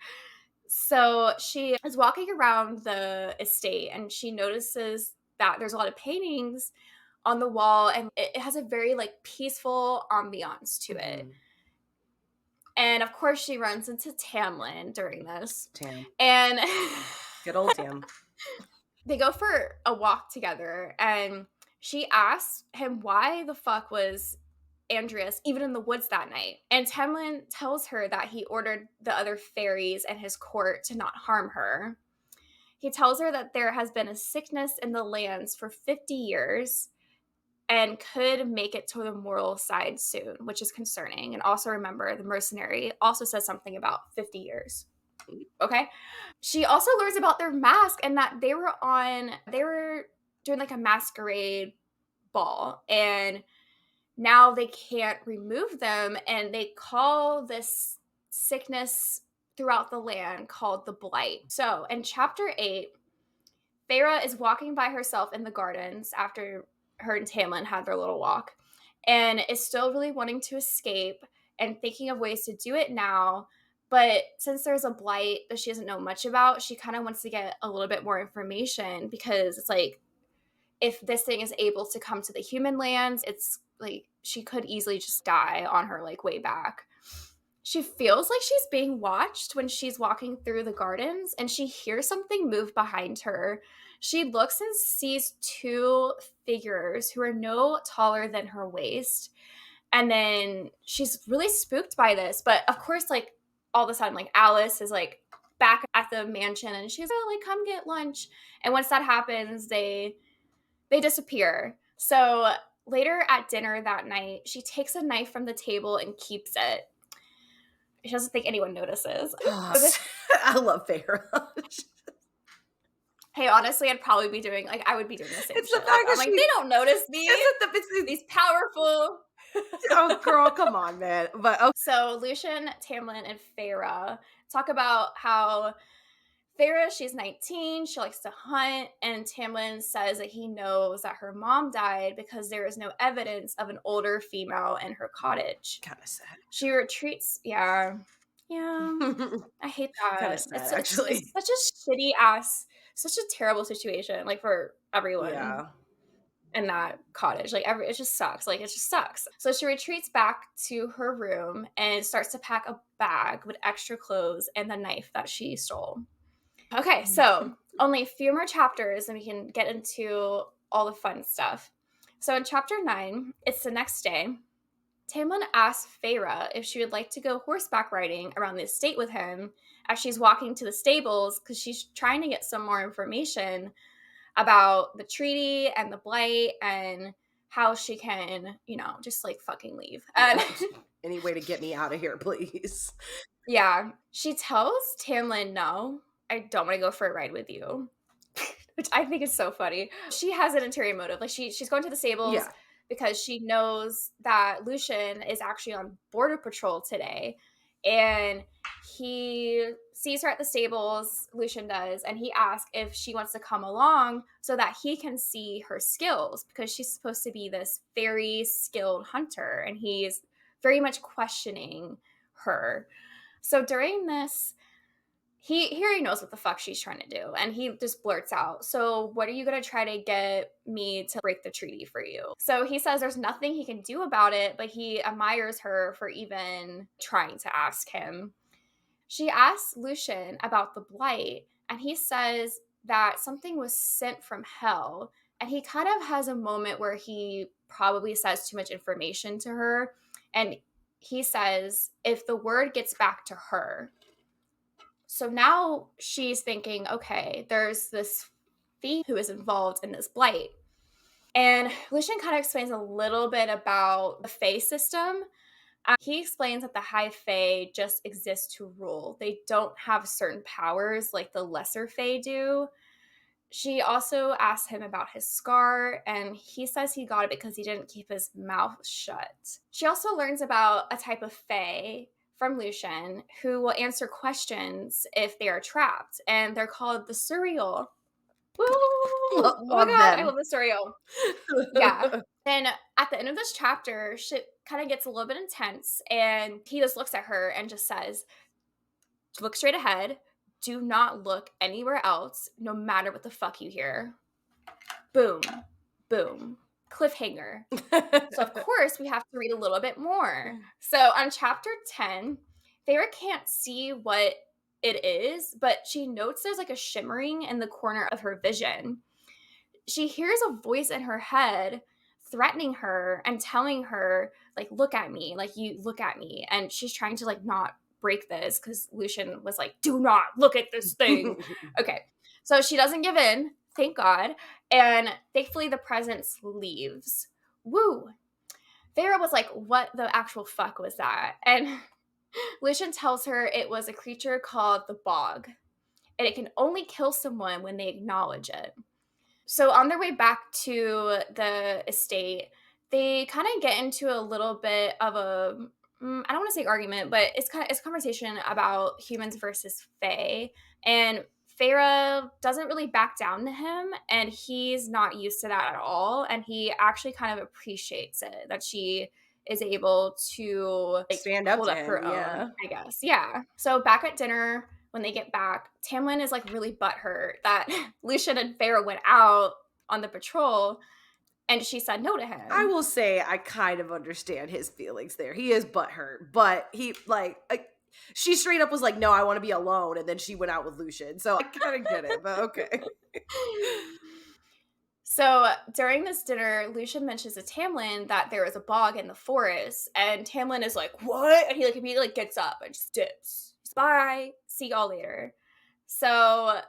So she is walking around the estate, and she notices that there's a lot of paintings on the wall, and it has a very like peaceful ambiance to it. And of course, she runs into Tamlin during this. And Good old Tam. They go for a walk together, and she asks him why the fuck was Andreas even in the woods that night. And Tamlin tells her that he ordered the other fairies and his court to not harm her. He tells her that there has been a sickness in the lands for 50 years and could make it to the mortal side soon, which is concerning. And also remember, the mercenary also says something about 50 years. Okay? She also learns about their mask and that they were doing like a masquerade ball, and now they can't remove them, and they call this sickness throughout the land called the blight. So in chapter 8, Farah is walking by herself in the gardens after her and Tamlin had their little walk, and is still really wanting to escape and thinking of ways to do it now. But since there's a blight that she doesn't know much about, she kind of wants to get a little bit more information, because it's like, if this thing is able to come to the human lands, it's like she could easily just die on her like way back. She feels like she's being watched when she's walking through the gardens, and she hears something move behind her. She looks and sees two figures who are no taller than her waist. And then she's really spooked by this. But of course, like all of a sudden, like Alice is like back at the mansion, and she's like, come get lunch. And once that happens, they disappear. So later at dinner that night, she takes a knife from the table and keeps it. She doesn't think anyone notices. I love Farah. Hey, honestly, I'd probably be doing, like, I would be doing the same It's shit. the fact that I'm like, they don't notice me. These powerful. Oh, girl, come on, man. But okay. So Lucian, Tamlin, and Farah talk about how Farah, she's 19, she likes to hunt, and Tamlin says that he knows that her mom died because there is no evidence of an older female in her cottage. Kind of sad. She retreats. Yeah. I hate that. Kind of sad, actually. It's such a terrible situation, like for everyone in that cottage. Like it just sucks. Like it just sucks. So she retreats back to her room and starts to pack a bag with extra clothes and the knife that she stole. Okay, so only a few more chapters and we can get into all the fun stuff. So in chapter 9, it's the next day. Tamlin asks Farah if she would like to go horseback riding around the estate with him as she's walking to the stables, because she's trying to get some more information about the treaty and the blight and how she can, just like fucking leave. Any way to get me out of here, please. Yeah. She tells Tamlin, no, I don't want to go for a ride with you, which I think is so funny. She has an interior motive. Like she's going to the stables because she knows that Lucian is actually on border patrol today. And he sees her at the stables, Lucian does, and he asks if she wants to come along so that he can see her skills, because she's supposed to be this very skilled hunter, and he's very much questioning her. So during this, he already knows what the fuck she's trying to do, and he just blurts out, so what are you going to try to get me to break the treaty for you? So he says there's nothing he can do about it, but he admires her for even trying to ask him. She asks Lucian about the blight, and he says that something was sent from hell, and he kind of has a moment where he probably says too much information to her, and he says if the word gets back to her. So now she's thinking, okay, there's this thief who is involved in this blight. And Lucian kind of explains a little bit about the Fae system, He explains that the High Fae just exist to rule. They don't have certain powers like the Lesser Fae do. She also asks him about his scar, and he says he got it because he didn't keep his mouth shut. She also learns about a type of fae from Lucian who will answer questions if they are trapped, and they're called the Surreal. Woo! Oh my Love god, I them. love the Surreal. Yeah. Then at the end of this chapter, shit kind of gets a little bit intense, and he just looks at her and just says, look straight ahead. Do not look anywhere else, no matter what the fuck you hear. Boom, boom, cliffhanger. So, of course, we have to read a little bit more. So, on chapter 10, Feyre can't see what it is, but she notes there's like a shimmering in the corner of her vision. She hears a voice in her head threatening her and telling her, like, look at me, like, you look at me. And she's trying to, like, not break this because Lucian was like, do not look at this thing. Okay. So she doesn't give in, thank God. And thankfully, the presence leaves. Woo. Feyre was like, what the actual fuck was that? And Lucian tells her it was a creature called the Bog, and it can only kill someone when they acknowledge it. So on their way back to the estate, they kind of get into a little bit of a I don't want to say argument, but it's a conversation about humans versus Fae, and Feyre doesn't really back down to him, and he's not used to that at all, and he actually kind of appreciates it that she is able to like Stand up hold to up her him, own, yeah. I guess. Yeah. So back at dinner, when they get back, Tamlin is like really butthurt that Lucian and Feyre went out on the patrol, and she said no to I him. will say I kind of understand his feelings there. He is butthurt, but she straight up was like, "No, I want to be alone," and then she went out with Lucian. So I kind of get it, but okay. So during this dinner, Lucian mentions to Tamlin that there is a bog in the forest, and Tamlin is like, "What?" And he like immediately like, gets up and just dips. Bye. See y'all later. So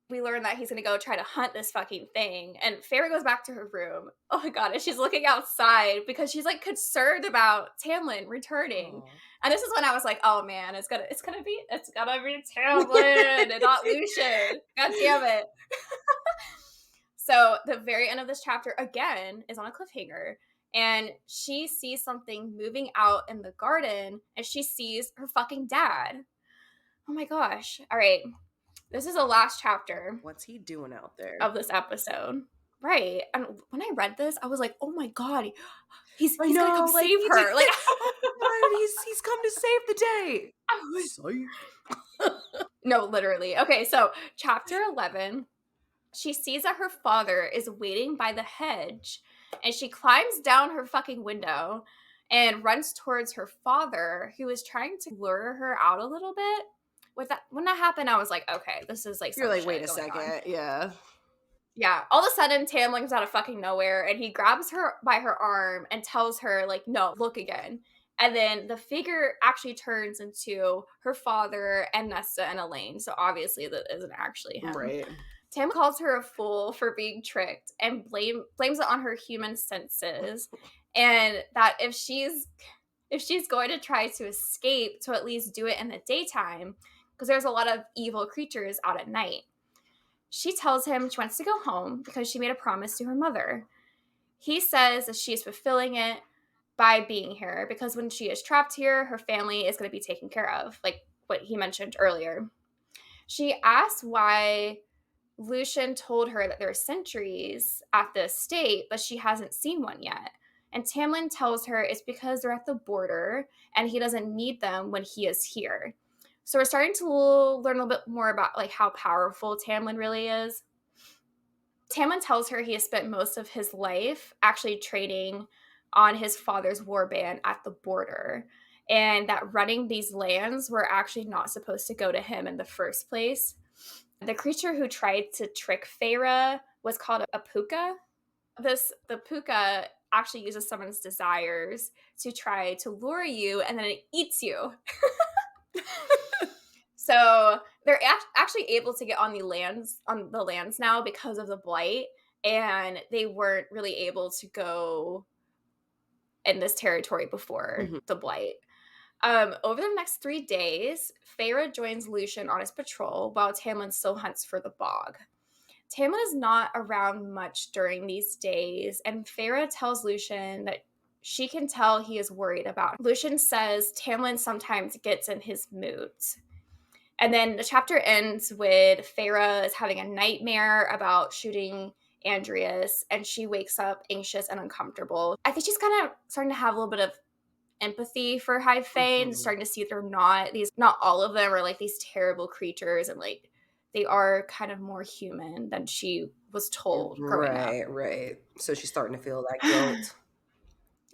we learn that he's gonna go try to hunt this fucking thing. And Feyre goes back to her room. Oh my god, and she's looking outside because she's like concerned about Tamlin returning. Aw. And this is when I was like, oh man, it's gonna be Tamlin and not Lucian. God damn it. So the very end of this chapter again is on a cliffhanger. And she sees something moving out in the garden, and she sees her fucking dad. Oh my gosh. All right. This is the last chapter What's he doing out there? of this episode. Right. And when I read this, I was like, oh my God, I he's gonna come know, like save he did. her. Like Right, he's come to save the day. I was, Psych. no, literally. Okay, so chapter 11, she sees that her father is waiting by the hedge, and she climbs down her fucking window and runs towards her father, who is trying to lure her out a little bit. When that happened, I was like, okay, this is like You're some like, wait shit a going on. second, yeah. Yeah, all of a sudden, Tamlin comes out of fucking nowhere, and he grabs her by her arm and tells her, like, no, look again. And then the figure actually turns into her father and Nesta and Elaine. So obviously that isn't actually him. Right. Tam calls her a fool for being tricked and blames it on her human senses. And that if she's going to try to escape, to at least do it in the daytime, because there's a lot of evil creatures out at night. She tells him she wants to go home because she made a promise to her mother. He says that she is fulfilling it by being here because when she is trapped here, her family is going to be taken care of, like what he mentioned earlier. She asks why Lucian told her that there are sentries at the estate, but she hasn't seen one yet. And Tamlin tells her it's because they're at the border and he doesn't need them when he is here. So we're starting to learn a little bit more about like how powerful Tamlin really is. Tamlin tells her he has spent most of his life actually trading on his father's warband at the border, and that running these lands were actually not supposed to go to him in the first place. The creature who tried to trick Feyre was called a puka. The puka actually uses someone's desires to try to lure you, and then it eats you. So they're actually able to get on the lands now because of the blight, and they weren't really able to go in this territory before Mhm. the blight. Over the next 3 days, Feyre joins Lucian on his patrol while Tamlin still hunts for the bog. Tamlin is not around much during these days, and Feyre tells Lucian that she can tell he is worried about him. Lucian says Tamlin sometimes gets in his moods. And then the chapter ends with Feyre is having a nightmare about shooting Andreas, and she wakes up anxious and uncomfortable. I think she's kind of starting to have a little bit of empathy for High Fae and Mhm. starting to see they're not all of them are like these terrible creatures, and like they are kind of more human than she was told growing up. Right, right. So she's starting to feel that guilt.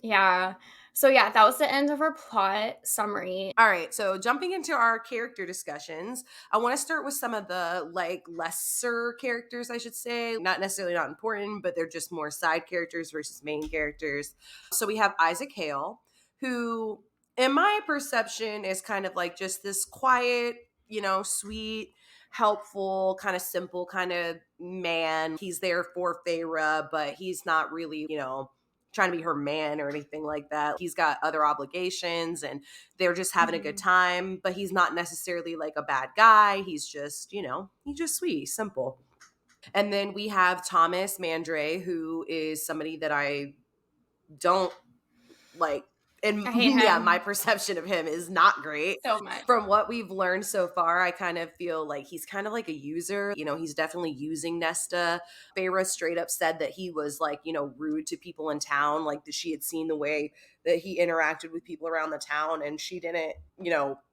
Yeah. So yeah, that was the end of our plot summary. All right, so jumping into our character discussions, I want to start with some of the like lesser characters, I should say. Not necessarily not important, but they're just more side characters versus main characters. So we have Isaac Hale, who, in my perception, is kind of like just this quiet, sweet, helpful, kind of simple kind of man. He's there for Feyre, but he's not really, trying to be her man or anything like that. He's got other obligations and they're just having a good Mhm. time, but he's not necessarily like a bad guy. He's just, he's just sweet, simple. And then we have Thomas Mandre, who is somebody that I don't like. And I hate yeah, my him perception of him is not great. so much. From what we've learned so far, I kind of feel like he's kind of like a user. He's definitely using Nesta. Feyre straight up said that he was like, rude to people in town. Like that she had seen the way that he interacted with people around the town and she didn't,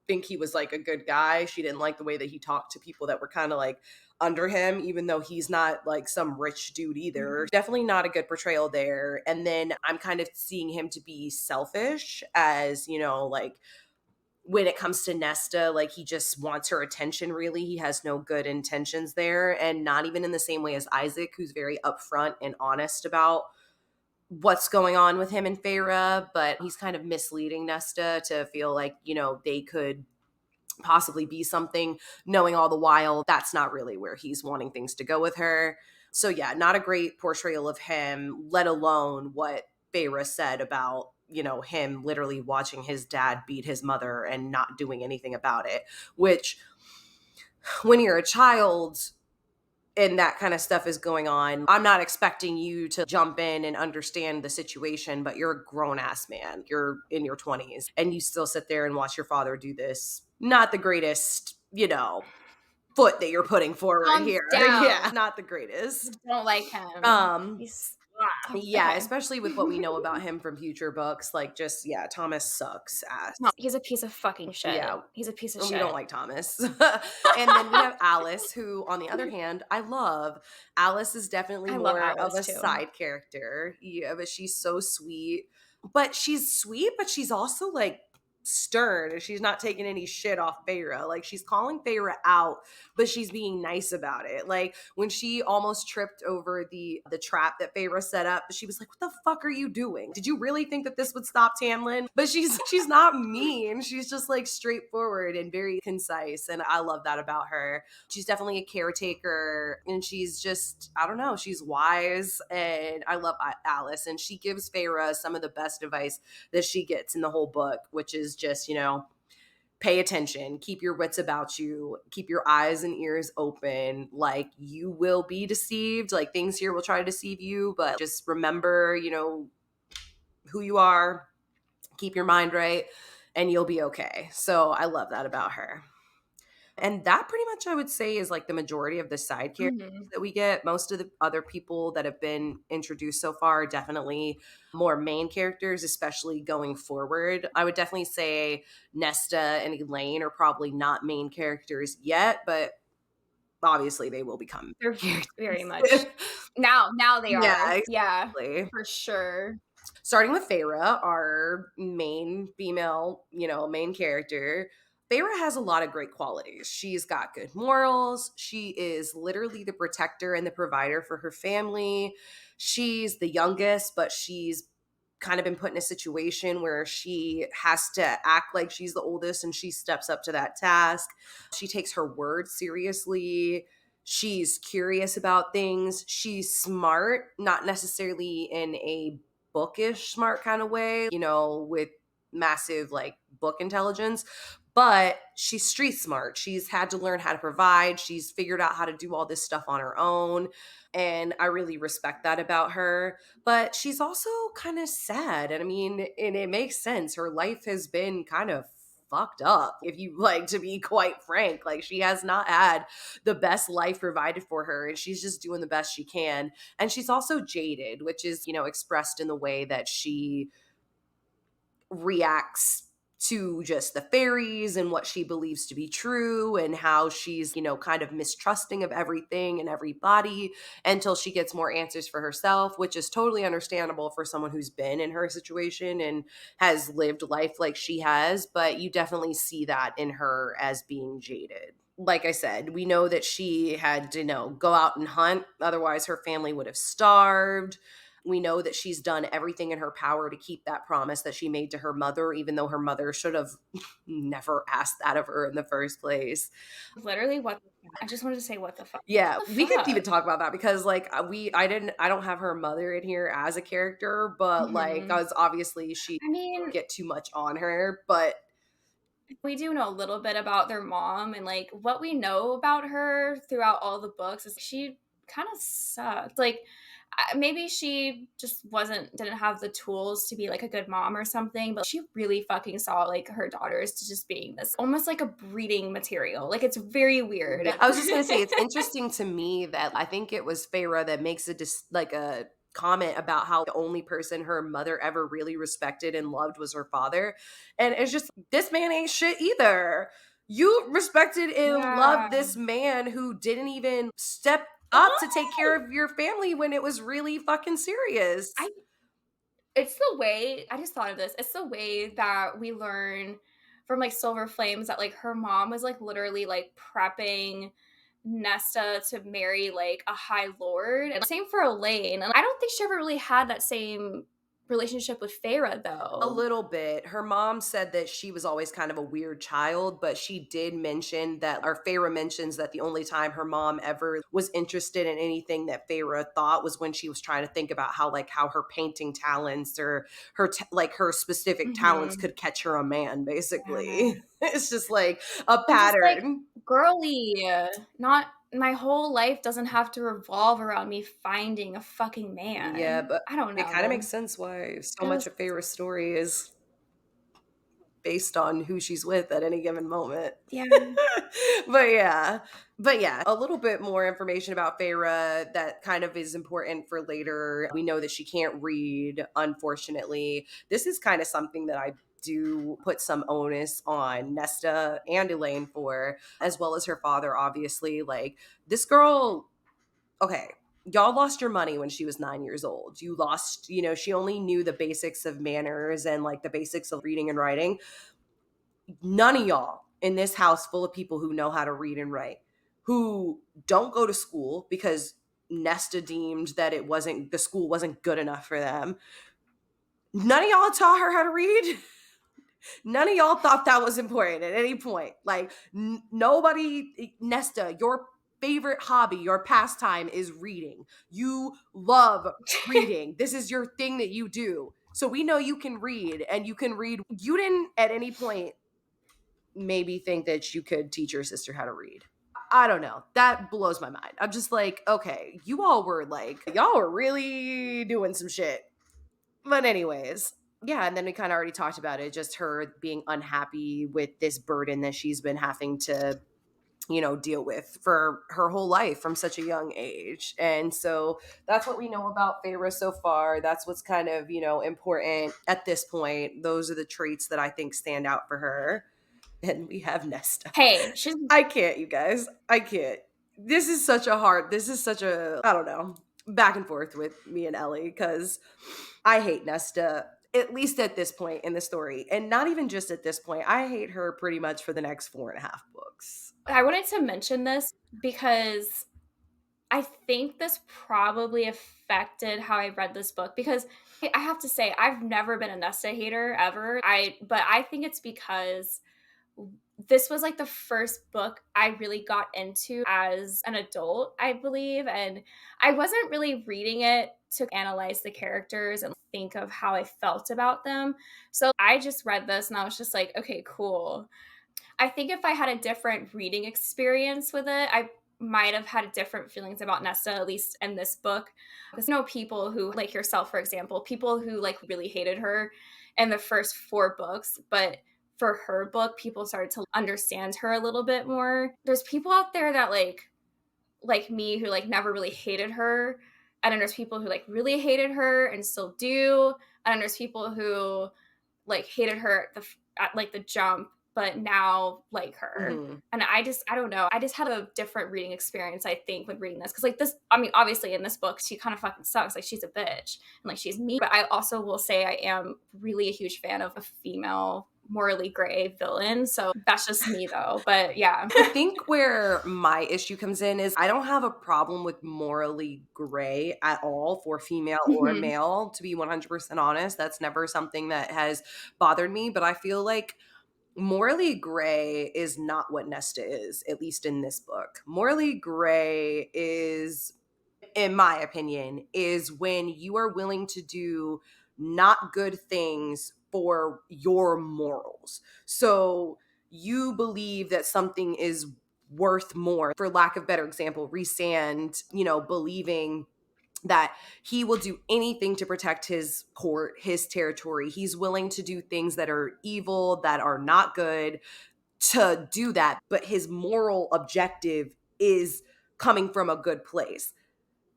think he was like a good guy. She didn't like the way that he talked to people that were kind of like under him, even though he's not like some rich dude either. Mhm. Definitely not a good portrayal there. And then I'm kind of seeing him to be selfish as, like when it comes to Nesta, like he just wants her attention, really. He has no good intentions there. And not even in the same way as Isaac, who's very upfront and honest about what's going on with him and Feyre, but he's kind of misleading Nesta to feel like, they could possibly be something, knowing all the while that's not really where he's wanting things to go with her. So yeah, not a great portrayal of him, let alone what Feyre said about, him literally watching his dad beat his mother and not doing anything about it. Which, when you're a child and that kind of stuff is going on, I'm not expecting you to jump in and understand the situation, but you're a grown ass man. You're in your 20s and you still sit there and watch your father do this. Not the greatest, foot that you're putting forward Thumbs here. Yeah, down. not the greatest. Don't like him. Um He's yeah, okay. especially with what we know about him from future books, like just yeah, Thomas sucks No, ass. he's a piece of fucking shit. Yeah, He's a piece of we don't shit. like Thomas. And then we have Alice, who, on the other hand, I love. Alice is definitely I love more of Alice a too. side character. Yeah, but she's so sweet. But she's sweet, but she's also like stern and she's not taking any shit off Feyre. Like she's calling Feyre out, but she's being nice about it. Like when she almost tripped over the trap that Feyre set up, she was like, "What the fuck are you doing? Did you really think that this would stop Tamlin?" But she's not mean. She's just like straightforward and very concise, and I love that about her. She's definitely a caretaker, and she's just I don't know. She's wise, and I love Alice, and she gives Feyre some of the best advice that she gets in the whole book, which is just, pay attention, keep your wits about you, keep your eyes and ears open. Like you will be deceived, like things here will try to deceive you, but just remember, who you are, keep your mind right, and you'll be okay. So I love that about her. And that pretty much I would say is like the majority of the side characters Mhm. that we get. Most of the other people that have been introduced so far are definitely more main characters, especially going forward. I would definitely say Nesta and Elaine are probably not main characters yet, but obviously they will become They're characters. very much now they Yeah, are. Yeah, exactly. for sure. Starting with Feyre, our main female, main character. Feyre has a lot of great qualities. She's got good morals. She is literally the protector and the provider for her family. She's the youngest, but she's kind of been put in a situation where she has to act like she's the oldest and she steps up to that task. She takes her word seriously. She's curious about things. She's smart, not necessarily in a bookish smart kind of way, with massive like book intelligence. But she's street smart. She's had to learn how to provide. She's figured out how to do all this stuff on her own. And I really respect that about her. But she's also kind of sad. And I mean, and it makes sense. Her life has been kind of fucked up, if you like to be quite frank. Like, she has not had the best life provided for her, and she's just doing the best she can. And she's also jaded, which is, expressed in the way that she reacts to just the fairies and what she believes to be true, and how she's, kind of mistrusting of everything and everybody until she gets more answers for herself, which is totally understandable for someone who's been in her situation and has lived life like she has. But you definitely see that in her as being jaded. Like I said, we know that she had to, go out and hunt, otherwise her family would have starved. We know that she's done everything in her power to keep that promise that she made to her mother, even though her mother should have never asked that of her in the first place. Literally, what the fuck? I just wanted to say, what the fuck? Yeah, What the we could even fuck? talk about that because like I don't have her mother in here as a character, but like, Mhm. cuz obviously she I mean, get too much on her, but we do know a little bit about their mom, and like what we know about her throughout all the books is she kind of sucked. Like maybe she just didn't have the tools to be like a good mom or something, but she really fucking saw like her daughters to just being this almost like a breeding material. Like it's very weird. yeah, I was just gonna say, it's interesting to me that I think it was Feyre that makes like a comment about how the only person her mother ever really respected and loved was her father. And it's just, this man ain't shit either. You respected and Yeah. loved this man who didn't even step up to take care Oh! of your family when it was really fucking serious. I It's the way I just thought of this. It's the way that we learn from, like, Silver Flames that, like, her mom was, like, literally, like, prepping Nesta to marry, like, a high lord, and same for Elaine, and I don't think she ever really had that same relationship with Feyre, A though. little bit. Her mom said that she was always kind of a weird child, but she did mention that, or Feyre mentions that the only time her mom ever was interested in anything that Feyre thought was when she was trying to think about how her painting talents or like her specific talents Mhm. could catch her a man, Yeah. basically. It's just like a I'm just like, pattern. "Girly, not my whole life doesn't have to revolve around me finding a fucking Yeah, man." but I don't it kind of makes know. sense why so It much was of Feyre's story is based on who she's with at any given moment. yeah. But yeah. But yeah, a little bit more information about Feyre that kind of is important for later. We know that she can't read, unfortunately. This is kind of something that I do put some onus on Nesta and Elaine for, as well as her father, obviously. Like, this girl, okay, y'all lost your money when she was 9 years old. You lost, she only knew the basics of manners and like the basics of reading and writing. None of y'all in this house full of people who know how to read and write, who don't go to school because Nesta deemed that the school wasn't good enough for them. None of y'all taught her how to read. None of y'all thought that was important at any point. Like, nobody, Nesta, your favorite hobby, your pastime is reading. You love reading. This is your thing that you do. So we know you can read, and you can read. You didn't at any point maybe think that you could teach your sister how to read. I don't know. That blows my mind. I'm just like, okay, y'all were really doing some shit. But anyways, yeah, and then we kind of already talked about it, just her being unhappy with this burden that she's been having to, deal with for her whole life from such a young age. And so that's what we know about Feyre so far. That's what's kind of, important at this point. Those are the traits that I think stand out for her. And we have Nesta. Hey, she's I can't, you guys. I can't. This is such a, I don't know, back and forth with me and Ellie because I hate Nesta, at least at this point in the story. And not even just at this point. I hate her pretty much for the next 4.5 books. I wanted to mention this because I think this probably affected how I read this book because I have to say I've never been a Nesta hater ever. But I think it's because this was like the first book I really got into as an adult, I believe. And I wasn't really reading it to analyze the characters and think of how I felt about them. So I just read this and I was just like, okay, cool. I think if I had a different reading experience with it, I might have had different feelings about Nesta, at least in this book. Because people who, like yourself, for example, people who like really hated her in the first four books, but for her book, people started to understand her a little bit more. There's people out there that like me who like never really hated her. And then there's people who like really hated her and still do. And then there's people who like hated her at like the jump, but now like her. Mhm. And I don't know. I just had a different reading experience, I think, with reading this. Cause like this, I mean, obviously in this book, she kind of fucking sucks. Like she's a bitch and like she's mean. But I also will say I am really a huge fan of a female morally gray villain. So that's just me though. But yeah. I think where my issue comes in is I don't have a problem with morally gray at all for female or Mhm. male, to be 100% honest. That's never something that has bothered me, but I feel like morally gray is not what Nesta is, at least in this book. Morally gray is, in my opinion, is when you are willing to do not good things for your morals. So you believe that something is worth more. For lack of better example, Resand, believing that he will do anything to protect his court, his territory. He's willing to do things that are evil, that are not good, to do that, but his moral objective is coming from a good place.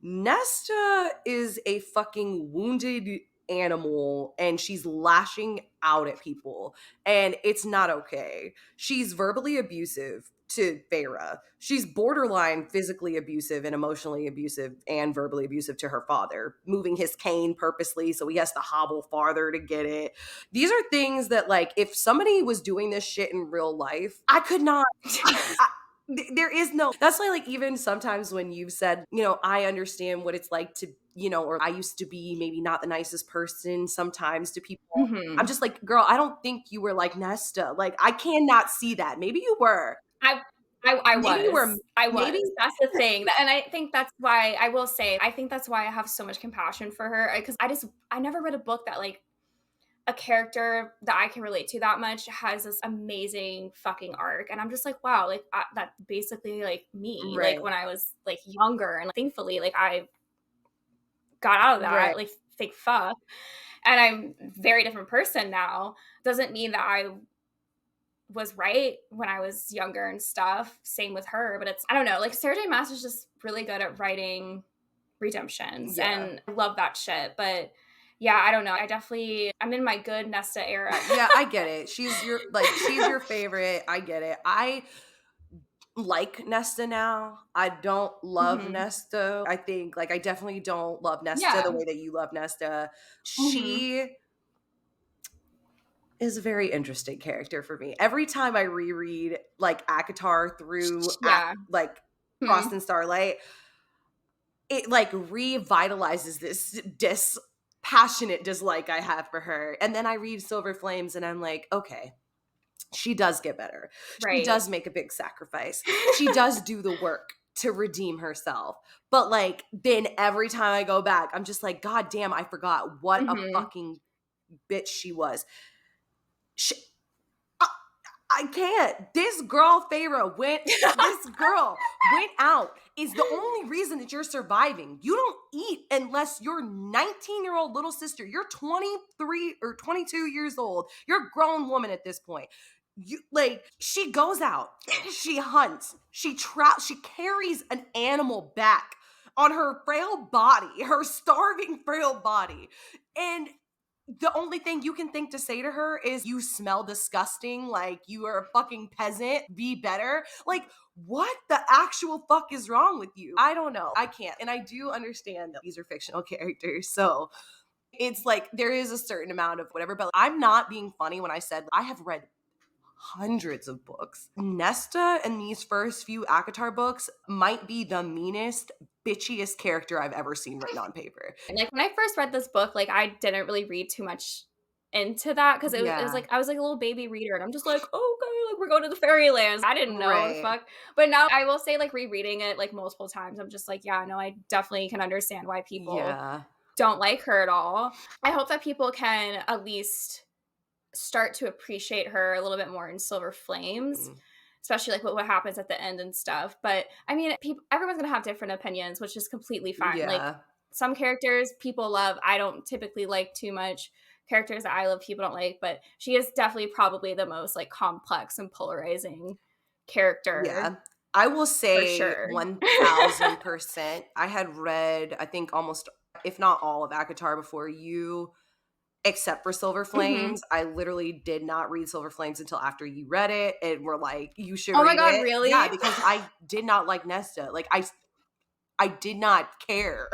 Nesta is a fucking wounded animal and she's lashing out at people and it's not okay. She's verbally abusive to Feyre. She's borderline physically abusive and emotionally abusive and verbally abusive to her father, moving his cane purposely so he has to hobble farther to get it. These are things that, like, if somebody was doing this shit in real life, I could not. There is no, that's why, like, even sometimes when you've said, I understand what it's like to, or I used to be maybe not the nicest person sometimes to people. I'm Mhm. just like, girl, I don't think you were like Nesta. Like, I cannot see that. Maybe you were. I I Maybe you were. was. I Maybe. was. That's the thing, and I think that's why I will say, I think that's why I have so much compassion for her, because I never read a book that, like, a character that I can relate to that much has this amazing fucking arc, and I'm just like, wow, like, that's basically, like, me, Right. like, when I was, like, younger, and, like, thankfully, like, I got out of Right. that, like, thank fuck, and I'm a very different person now. Doesn't mean that I was right when I was younger and stuff. Same with her, but it's, I don't know. Like Sarah J. Maas is just really good at writing redemptions, Yeah. and I love that shit. But yeah, I don't know. I'm in my good Nesta era. Yeah, I get it. She's your favorite. I get it. I like Nesta now. I don't love Hmm. Nesta. I think, like, I definitely don't love Nesta the Yeah. way that you love Nesta. Hmm. She is a very interesting character for me. Every time I reread, like, ACOTAR through Yeah. like Hmm. Frost and Starlight, it, like, revitalizes this passionate dislike I have for her. And then I read Silver Flames and I'm like, okay, she does get better. She Right. does make a big sacrifice. She does do the work to redeem herself. But, like, then every time I go back, I'm just like, God damn, I forgot what a Hmm. fucking bitch she was. She, I, I can't. This girl went out is the only reason that you're surviving. You don't eat unless your 19-year-old little sister, you're 23 or 22 years old. You're a grown woman at this point. She goes out, she hunts, she carries an animal back on her frail body, her starving frail body. And the only thing you can think to say to her is, you smell disgusting, like, you are a fucking peasant, be better. Like, what the actual fuck is wrong with you? I don't know. I can't. And I do understand that these are fictional characters. So it's like there is a certain amount of whatever, but I'm not being funny when I said I have read hundreds of books. Nesta in these first few ACOTAR books might be the meanest, bitchiest character I've ever seen written on paper. And like when I first read this book, like I didn't really read too much. into that because it was Yeah. like I was like a little baby reader and I'm just like, "Oh, okay, like we're going to the fairylands." I didn't know the Right. fuck. But now I will say like rereading it like multiple times, I'm just like, yeah, no, I definitely can understand why people Yeah. don't like her at all. I hope that people can at least start to appreciate her a little bit more in Silver Flames, Mm. especially like what happens at the end and stuff. But I mean, people, everyone's gonna have different opinions, which is completely fine. Like Yeah. some characters people love, I don't typically like too much. Characters that I love, people don't like, but she is definitely probably the most like complex and polarizing character Yeah. I will for say sure. 1000%. I had read, I think almost, if not all of ACOTAR before you, except for Silver hmm Flames. I literally did not read Silver Flames until after you read it and were like, "You should Oh my read god, it." Yeah, really? because I did not like Nesta. Like, I did not care.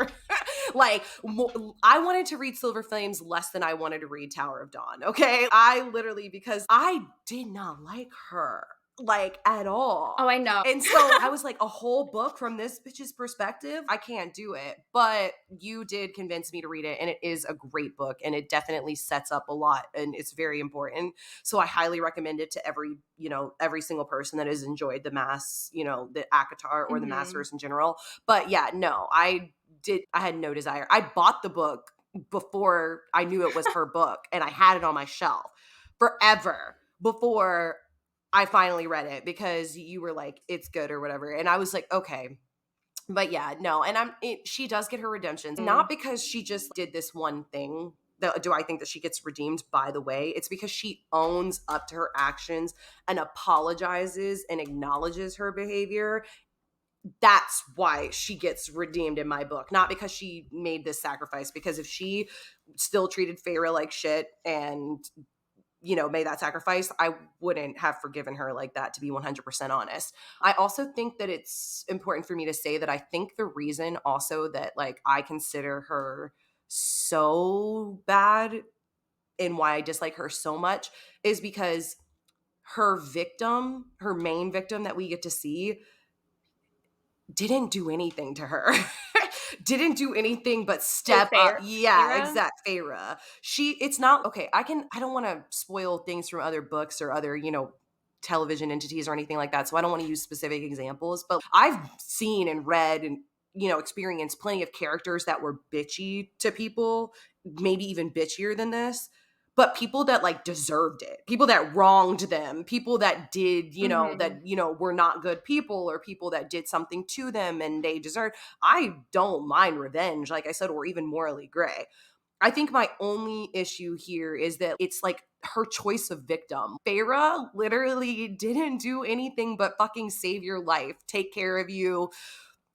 Like, I wanted to read Silver Flames less than I wanted to read Tower of Dawn, okay? I literally, because I did not like her, like, at all. Oh, I know. And so I was like, a whole book from this bitch's perspective? I can't do it. But you did convince me to read it, and it is a great book, and it definitely sets up a lot, and it's very important. So I highly recommend it to every single person that has enjoyed the Mass, the ACOTAR or the hmm Masters in general. But yeah, no, I had no desire. I bought the book before I knew it was her book, and I had it on my shelf forever before I finally read it because you were like, it's good or whatever. And I was like, okay. But yeah, no. And she does get her redemptions, not because she just did this one thing. Do I think that she gets redeemed? By the way, it's because she owns up to her actions and apologizes and acknowledges her behavior. That's why she gets redeemed in my book, not because she made this sacrifice. Because if she still treated Feyre like shit and made that sacrifice, I wouldn't have forgiven her like that, to be 100% honest. I also think that it's important for me to say that I think the reason also that like I consider her so bad and why I dislike her so much is because her main victim that we get to see, didn't do anything to her. Didn't do anything but Oh, step up. Yeah, Feyre? exact Feyre. It's not okay. I don't want to spoil things from other books or other, television entities or anything like that. So I don't want to use specific examples, but I've seen and read and experienced plenty of characters that were bitchy to people, maybe even bitchier than this, but people that like deserved it, people that wronged them, people that did, Mhm. were not good people, or people that did something to them and they deserved. I don't mind revenge, like I said, or even morally gray. I think my only issue here is that it's like her choice of victim. Feyre literally didn't do anything but fucking save your life, take care of you,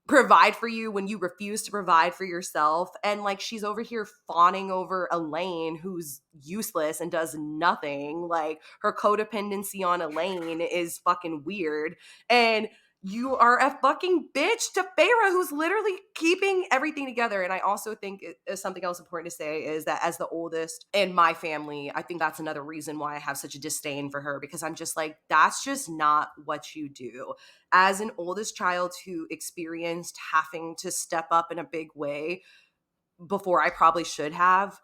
provide for you when you refuse to provide for yourself. And like she's over here fawning over Elaine, who's useless and does nothing. Like her codependency on Elaine is fucking weird. And you are a fucking bitch to Feyre, who's literally keeping everything together. And I also think something else important to say is that as the oldest in my family, I think that's another reason why I have such a disdain for her, because I'm just like, that's just not what you do. As an oldest child who experienced having to step up in a big way before I probably should have,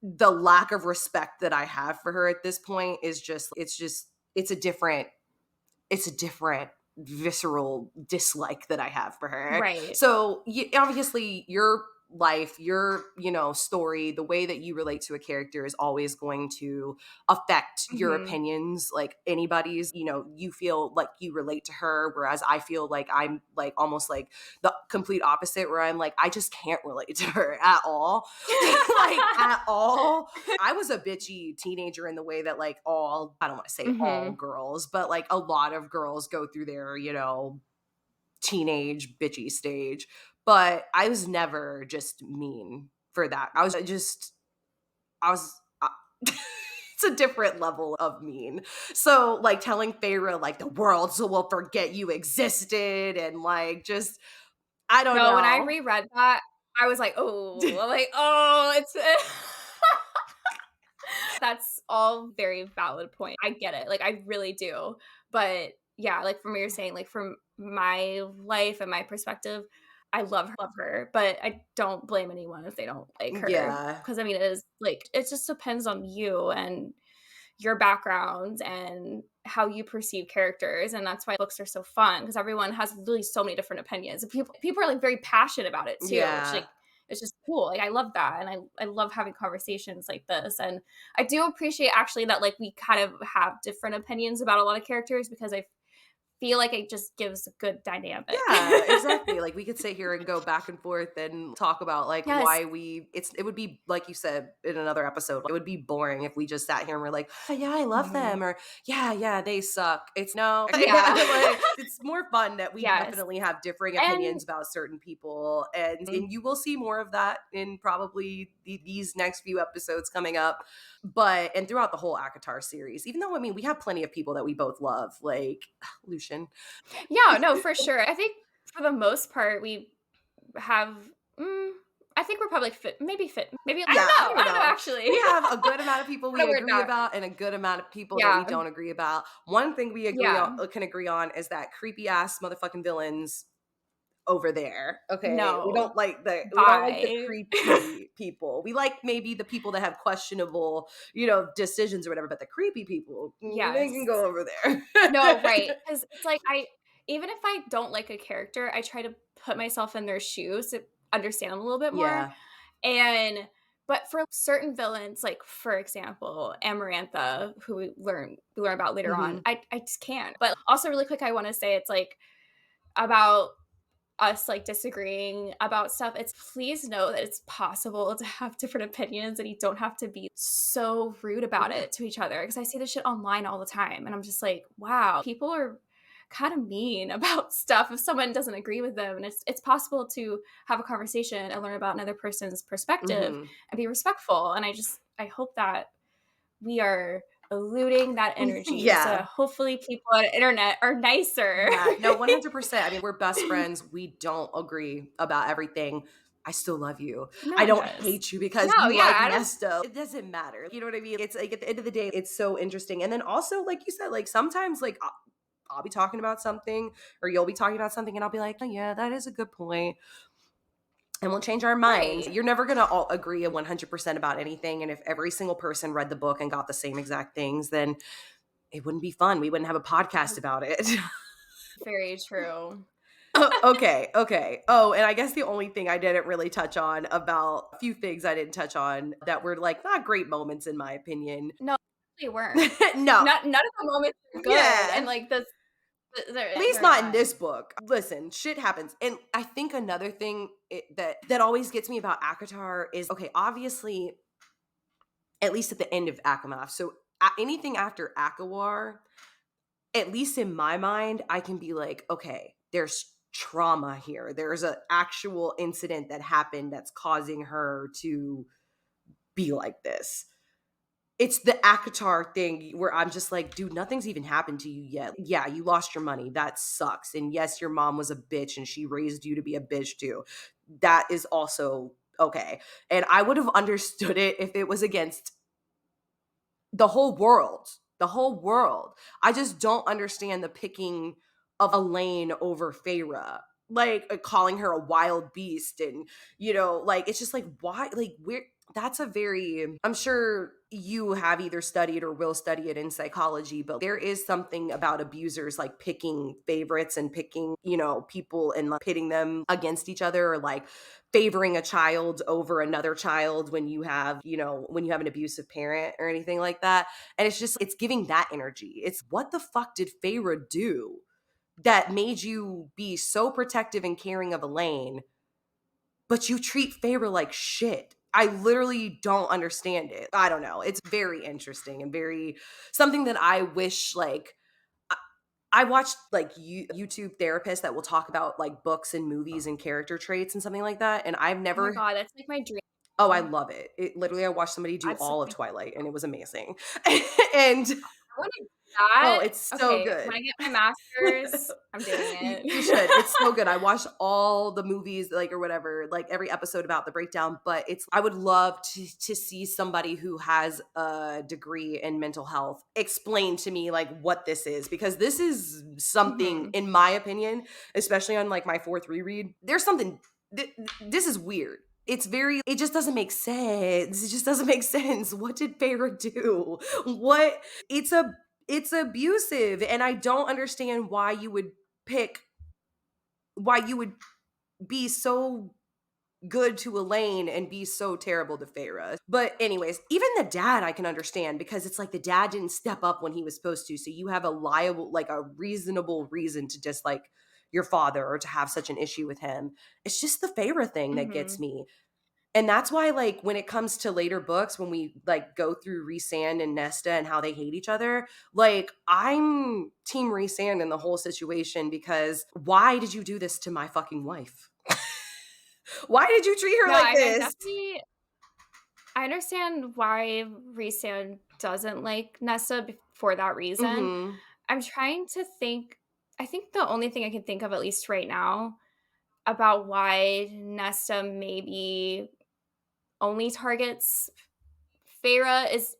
the lack of respect that I have for her at this point is it's a different it's a different visceral dislike that I have for her. Right. So obviously your life, your, story, the way that you relate to a character is always going to affect your Mhm. opinions. Like anybody's, you feel like you relate to her, whereas I feel like I'm like almost like the complete opposite, where I'm like, I just can't relate to her at all. Like at all. I was a bitchy teenager in the way that like I don't want to say all Mhm. girls, but like a lot of girls go through their, teenage bitchy stage. But I was never just mean for that. I was it's a different level of mean. So like telling Feyre like the world so will forget you existed, and like just I don't No, when I know. reread that, I was like, "Oh," I'm like, "Oh, it's" That's all very valid point. I get it, like, I really do. But, yeah, like, from what you're saying, like, from my life and my perspective, I love her, but I don't blame anyone if they don't like her. Yeah. Because I mean, it is like it just depends on you and your background and how you perceive characters, and that's why books are so fun because everyone has really so many different opinions. And people are like very passionate about it too, which Yeah. like it's just cool. Like I love that, and I love having conversations like this, and I do appreciate actually that like we kind of have different opinions about a lot of characters because I feel like it just gives a good dynamic. Yeah, exactly. Like we could sit here and go back and forth and talk about like Yes. why it would be like you said in another episode, it would be boring if we just sat here and we're like, "Oh, yeah, I love Mhm. them," or yeah, they suck. It's no, Yeah. like, it's more fun that we Yes. definitely have differing And opinions about certain people, and you will see more of that in probably these next few episodes coming up, but and throughout the whole Akatar series. Even though I mean we have plenty of people that we both love, like Lucian. yeah, no, for sure. I think for the most part, we have mm, I think we're probably fit maybe Yeah, I I don't don't know know. actually. We have a good amount of people What we a weird agree fact. about and a good amount of people that we Yeah, don't agree about. One thing we agree on yeah. can agree on is that creepy ass motherfucking villains over there. Okay. No. We don't like the Bye. creepy people. We like maybe the people that have questionable, decisions or whatever, but the creepy people, they can Yes. go over there. No, right. Because it's like I even if I don't like a character, I try to put myself in their shoes to understand them a little bit more, Yeah. and but for certain villains, like, for example, Amarantha, who we learn about later on, Mhm. I just can't. But also really quick, I wanna say it's, like, about us, like, disagreeing about stuff, it's please know that it's possible to have different opinions and you don't have to be so rude about Yeah. it to each other. Because I see this shit online all the time, and I'm just like, "Wow, people are kinda mean about stuff if someone doesn't agree with them," and it's possible to have a conversation and learn about another person's perspective Mhm. and be respectful, and I hope that we are eluding that energy, so Yeah. hopefully people on the internet are nicer. Yeah, no, 100%. I mean, we're best friends. We don't agree about everything. I still love you. No I one don't does. hate you because No, you yeah, like I don't Nesto. It doesn't matter. You know what I mean? It's like at the end of the day, it's so interesting. And then also, like you said, like sometimes like I'll be talking about something or you'll be talking about something and I'll be like, oh, yeah, that is a good point. And we'll change our minds. right. You're never going to all agree 100% about anything. And if every single person read the book and got the same exact things, then it wouldn't be fun. We wouldn't have a podcast about it. Very true. Okay. Oh, and I guess the only thing I didn't really touch on about a few things I didn't touch on that were like not great moments in my opinion. No, they weren't. No. Not none of the moments are good, and, Yeah. like, At least they're not in not. this book. Listen, shit happens. And I think another thing that always gets me about Akatar is okay, obviously, at least at the end of Akamath. So anything after Akawar, at least in my mind, I can be like, okay, there's trauma here. There's an actual incident that happened that's causing her to be like this. It's the Akatar thing where I'm just like, dude, nothing's even happened to you yet. Yeah, you lost your money. That sucks. And yes, your mom was a bitch and she raised you to be a bitch too. That is also okay. And I would have understood it if it was against the whole world. The whole world. I just don't understand the picking of Elaine over Feyre. Like calling her a wild beast and like it's just like why like we're that's a very I'm sure you have either studied or will study it in psychology, but there is something about abusers like picking favorites and picking, people and like pitting them against each other or like favoring a child over another child when when you have an abusive parent or anything like that. And it's just it's giving that energy. It's what the fuck did Feyre do that made you be so protective and caring of Elaine, but you treat Feyre like shit? I literally don't understand it. I don't know. It's very interesting and very something that I wish like I watched like YouTube therapists that will talk about like books and movies and character traits and something like that. And I've Oh my never god, that's, like, my dream. Oh, I love it. It literally I watched somebody do That's all of like Twilight and it was amazing. And I wanna Oh, That it's so okay, when good. I get my master's, I'm doing You it. should. It's so good. I watched all the movies, like, or whatever, like, every episode about the breakdown, but it's I would love to see somebody who has a degree in mental health explain to me, like, what this is, because this is something, Mhm. in my opinion, especially on, like, my 4th reread, there's something this is weird. It's very it just doesn't make sense. It just doesn't make sense. What did Feyre do? What it's a it's abusive, and I don't understand pick why you would be so good to Elaine and be so terrible to Feyre. But anyways, even the dad I can understand, because it's like the dad didn't step up when he was supposed to. So you have a liable, like a reasonable reason to dislike your father or to have such an issue with him. It's just the Feyre thing that gets Mhm. me. And that's why, like, when it comes to later books, when we like go through Rhysand and Nesta and how they hate each other, like, I'm team Rhysand in the whole situation, because why did you do this to my fucking wife? Why did you treat her No, like I this? definitely I understand why Rhysand doesn't like Nesta for that reason. Mhm. I'm trying to think I think the only thing I can think of, at least right now, about why Nesta maybe only targets Feyre is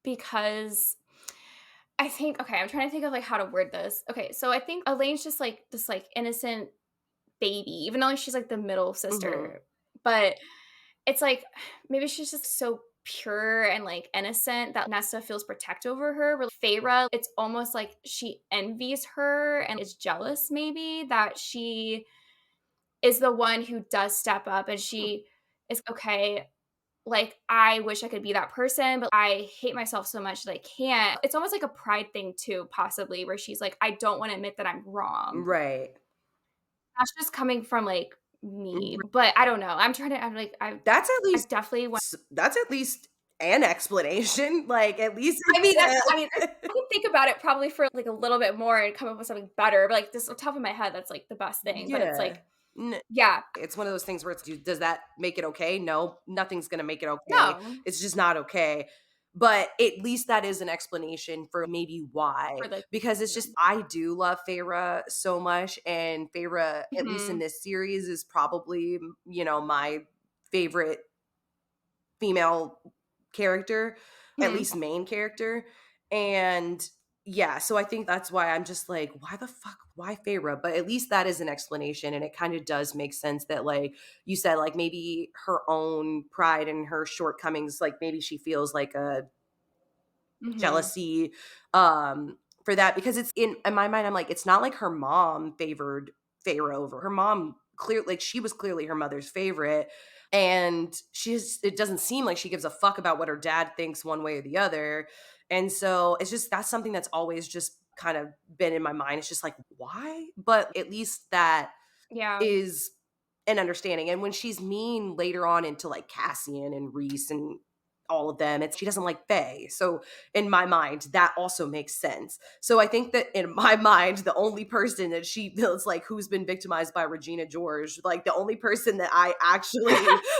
because I think okay, I'm trying to think of, like, how to word this. Okay, so I think Elaine's just, like, this, like, innocent baby, even though she's, like, the middle Mhm. sister. But it's, like, maybe she's just so pure and, like, innocent that Nesta feels protective over her. Where Feyre, it's almost like she envies her and is jealous maybe that she is the one who does step up and Hmm. she is, "Okay, like, I wish I could be that person, but I hate myself so much that I can't." It's almost like a pride thing too, possibly, where she's like, "I don't wanna admit that I'm wrong." Right. That's just coming from, like, me, R but I don't know. I'm like, I definitely want That's at least an explanation. Like, at least I mean, that's I mean, it's I can think about it probably for, like, a little bit more and come up with something better, but, like, just on top of my head, that's, like, the best thing, but it's yeah. like yeah. It's one of those things where does that make it okay? No, nothing's gonna make it okay. No. It's just not okay. But at least that is an explanation for maybe why. For the Because it's just I do love Feyre so much, and Feyre, at least in Mhm. this series, is probably, my favorite female character, at Mhm. least main character. And yeah, so I think that's why I'm just like, why the fuck? Why Feyre? But at least that is an explanation. And it kind of does make sense that, like you said, like maybe her own pride and her shortcomings, like maybe she feels like a Mhm. jealousy for that, because it's in my mind I'm like, it's not like her mom favored Feyre over her mom. Clear Like, she was clearly her mother's favorite, and it doesn't seem like she gives a fuck about what her dad thinks one way or the other. And so it's just that's something that's always just kind of been in my mind. It's just like, why? But at least that Yeah. is an understanding. And when she's mean later on into, like, Cassian and Reese and all of them, it's she doesn't like Faye. So in my mind, that also makes sense. So I think that in my mind, the only person that she feels like who's been victimized by Regina George, like the only person that I actually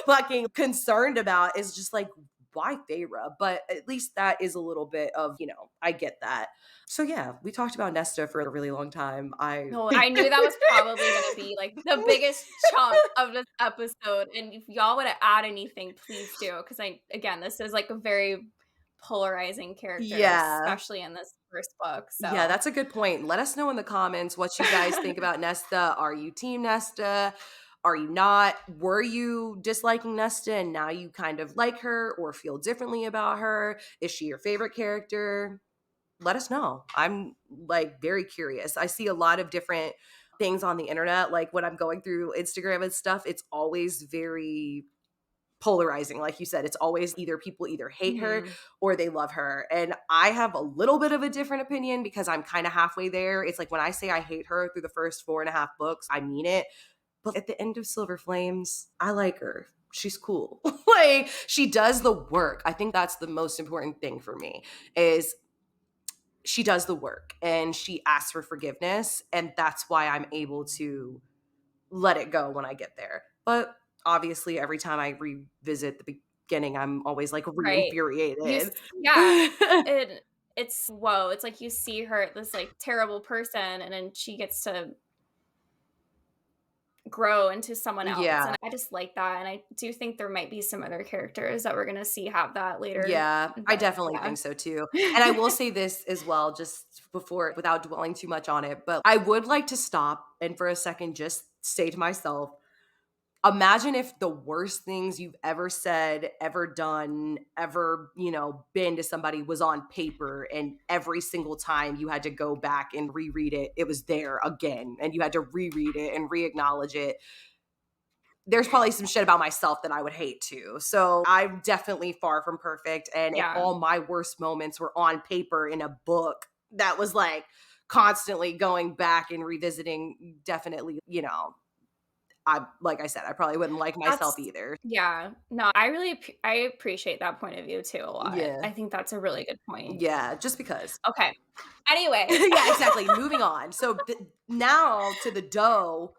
fucking concerned about is just like, why Feyre? But at least that is a little bit of, I get that. So yeah, we talked about Nesta for a really long time. I No, I knew that was probably gonna be, like, the biggest chunk of this episode, and if y'all wanna add anything, please do, because again, this is, like, a very polarizing character, yeah. especially in this first book, Yeah, so that's a good point. Let us know in the comments what you guys think about Nesta. Are you team Nesta? Are you not? Were you disliking Nesta and now you kind of like her or feel differently about her? Is she your favorite character? Let us know. I'm, like, very curious. I see a lot of different things on the internet. Like, when I'm going through Instagram and stuff, it's always very polarizing. Like you said, it's always either people either hate her Mhm. or they love her. And I have a little bit of a different opinion because I'm kind of halfway there. It's like when I say I hate her through the first 4.5 books, I mean it. But at the end of Silver Flames, I like her. She's cool. Like, she does the work. I think that's the most important thing for me is she does the work and she asks for forgiveness. And that's why I'm able to let it go when I get there. But obviously, every time I revisit the beginning, I'm always like Right. You s re-infuriated. yeah, it's whoa, it's like you see her, this, like, terrible person, and then she gets to grow into someone else, Yeah. and I just like that, and I do think there might be some other characters that we're gonna see have that later, Yeah, I but definitely yeah. think so too. And I will say this as well, just before, without dwelling too much on it, but I would like to stop and for a second just say to myself, imagine if the worst things you've ever said, ever done, ever, been to somebody was on paper, and every single time you had to go back and reread it, it was there again, and you had to reread it and re-acknowledge it. There's probably some shit about myself that I would hate too. So I'm definitely far from perfect. And if Yeah. all my worst moments were on paper in a book that was like constantly going back and revisiting, definitely, like I said, I probably wouldn't like myself That's either. yeah. No, I really I appreciate that point of view too a lot. Yeah. I think that's a really good point. Yeah. Just because. Okay. Anyway. Yeah, exactly. Moving on. So now to the dough,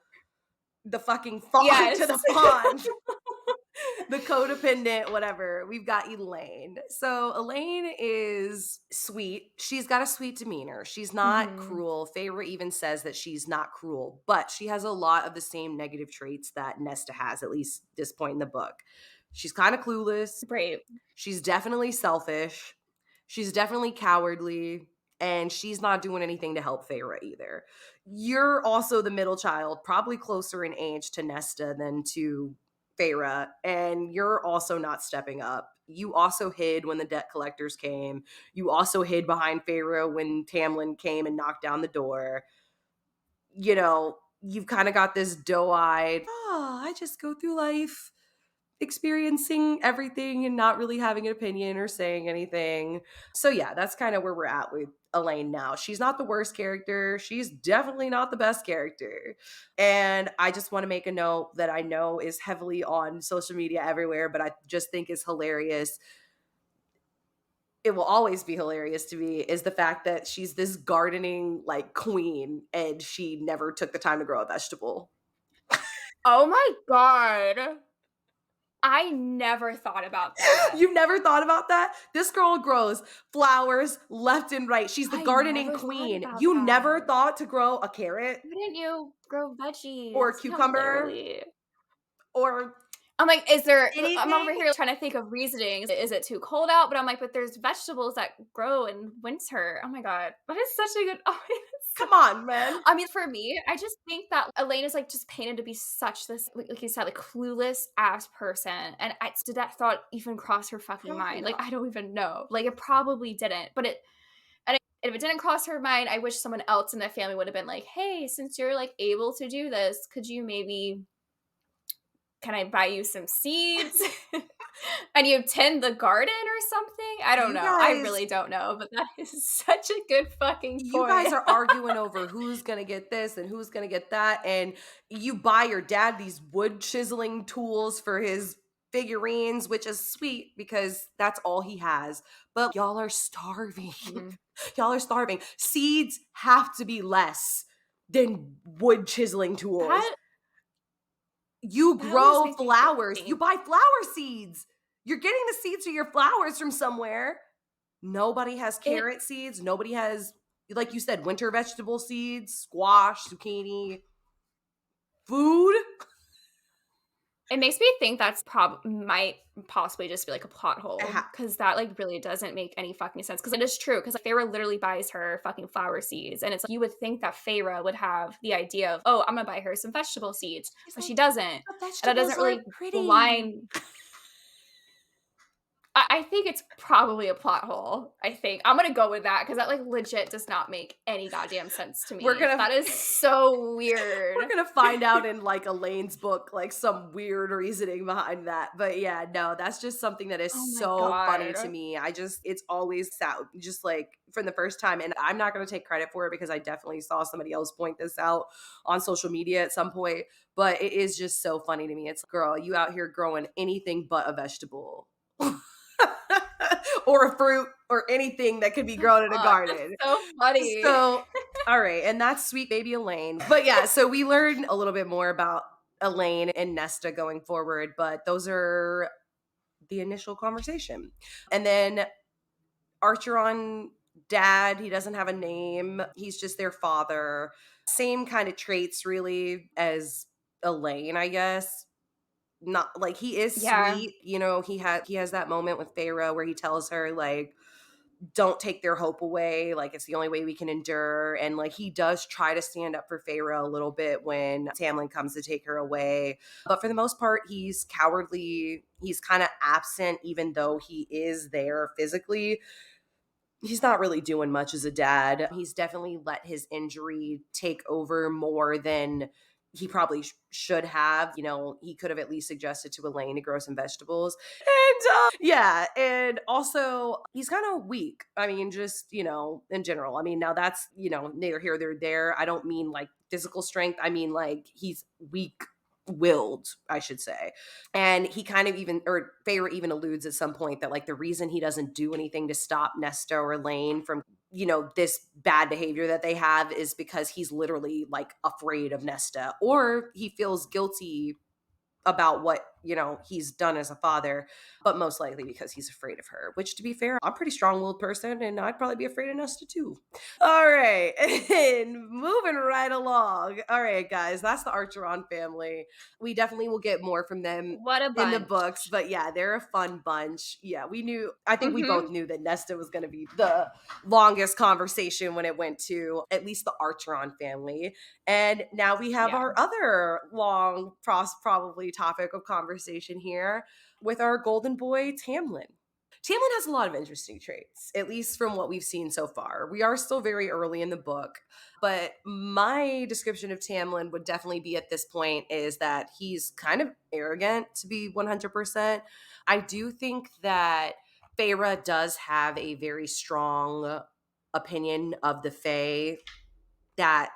the fucking fawn, to Yes. the fawn. The codependent, whatever. We've got Elaine. So Elaine is sweet. She's got a sweet demeanor. She's not Mhm. cruel. Feyre even says that she's not cruel, but she has a lot of the same negative traits that Nesta has, at least this point in the book. She's kind of clueless. Right. She's definitely selfish. She's definitely cowardly. And she's not doing anything to help Feyre either. You're also the middle child, probably closer in age to Nesta than to Feyre, and you're also not stepping up. You also hid when the debt collectors came. You also hid behind Feyre when Tamlin came and knocked down the door. You've kind of got this doe-eyed, I just go through life experiencing everything and not really having an opinion or saying anything. So yeah, that's kind of where we're at with Elaine now. She's not the worst character. She's definitely not the best character. And I just want to make a note that I know is heavily on social media everywhere, but I just think is hilarious. It will always be hilarious to me is the fact that she's this gardening like queen and she never took the time to grow a vegetable. Oh my god. I never thought about that. You've never thought about that? This girl grows flowers left and right. She's the I gardening never thought queen. about You never that. thought to grow a carrot Why didn't you grow or a veggies? No, cucumber literally. or I'm like, is there I'm over anything? here trying to think of reasoning. Is it too cold out? But I'm like, but there's vegetables that grow in winter. Oh my god. That is such a good oh, it's so Come on, man. I mean, for me, I just think that Elaine is, like, just painted to be such this, like you said, like, clueless ass person, and did that thought even cross her fucking Probably mind? Like, not. I don't even know. Like, it probably didn't, but if it didn't cross her mind, I wish someone else in the family would have been like, "Hey, since you're, like, able to do this, could you maybe can I buy you some seeds? And you tend the garden or something?" I don't You know. I guys really don't know, but that is such a good fucking you guys point. are arguing over who's gonna get this and who's gonna get that, and you buy your dad these wood chiseling tools for his figurines, which is sweet because that's all he has. But y'all are starving. Mhm. Y'all are starving. Seeds have to be less than wood chiseling tools. That You that always grow makes me flowers. You think. buy flower seeds. You're getting the seeds for your flowers from somewhere. Nobody has It carrot seeds. Nobody has, like you said, winter vegetable seeds, squash, zucchini, food. It makes me think that's might possibly just be, like, a plot It hole ha- because that, like, really doesn't make any fucking sense. Because it is true. Because like, Feyre literally buys her fucking flower seeds, and it's like, you would think that Feyre would have the idea of, "Oh, I'm gonna buy her some vegetable seeds," She's but like, she doesn't, and the that doesn't vegetables are really pretty. align. I think it's probably a plot hole, I think. I'm gonna go with that because that, like, legit does not make any goddamn sense to We're me. gonna That is so weird. we're gonna find out in like Elaine's book, like some weird reasoning behind that. But yeah, no, that's just something that is Oh my so funny to god. me. It's always sound just like from the first time. And I'm not gonna take credit for it because I definitely saw somebody else point this out on social media at some point. But it is just so funny to me. It's girl, you out here growing anything but a vegetable. Or a fruit or anything that could be The grown in a fuck? That's garden. so funny. So, all right, and that's sweet baby Elaine. But yeah, so we learned a little bit more about Elaine and Nesta going forward, but those are the initial conversation. And then Archeron dad. He doesn't have a name. He's just their father. Same kind of traits really as Elaine, I guess. Not like he is Yeah. sweet, he has that moment with Feyre where he tells her like don't take their hope away, like it's the only way we can endure, and like he does try to stand up for Feyre a little bit when Tamlin comes to take her away. But for the most part, he's cowardly. He's kind of absent even though he is there physically. He's not really doing much as a dad. He's definitely let his injury take over more than he probably should have. He could have at least suggested to Elaine to grow some vegetables. And yeah, and also he's kind of weak. I mean, just, in general. I mean, now that's, neither here nor there. I don't mean like physical strength. I mean like he's weak willed, I should say. And he kind of even, or Feyre even alludes at some point that like the reason he doesn't do anything to stop Nesta or Lane from, this bad behavior that they have is because he's literally like afraid of Nesta, or he feels guilty about what, he's done as a father, but most likely because he's afraid of her, which to be fair, I'm a pretty strong-willed person and I'd probably be afraid of Nesta too. All right. And moving right along. All right, guys, that's the Archeron family. We definitely will get more from them What a in the books, bunch. but yeah, they're a fun bunch. Yeah, I think we both knew that Nesta was going to be the longest conversation when it went to at least the Archeron family. And now we have Yeah. our other long, probably topic of conversation here with our golden boy, Tamlin. Tamlin has a lot of interesting traits, at least from what we've seen so far. We are still very early in the book, but my description of Tamlin would definitely be at this point is that he's kind of arrogant, to be 100%. I do think that Feyre does have a very strong opinion of the Fae that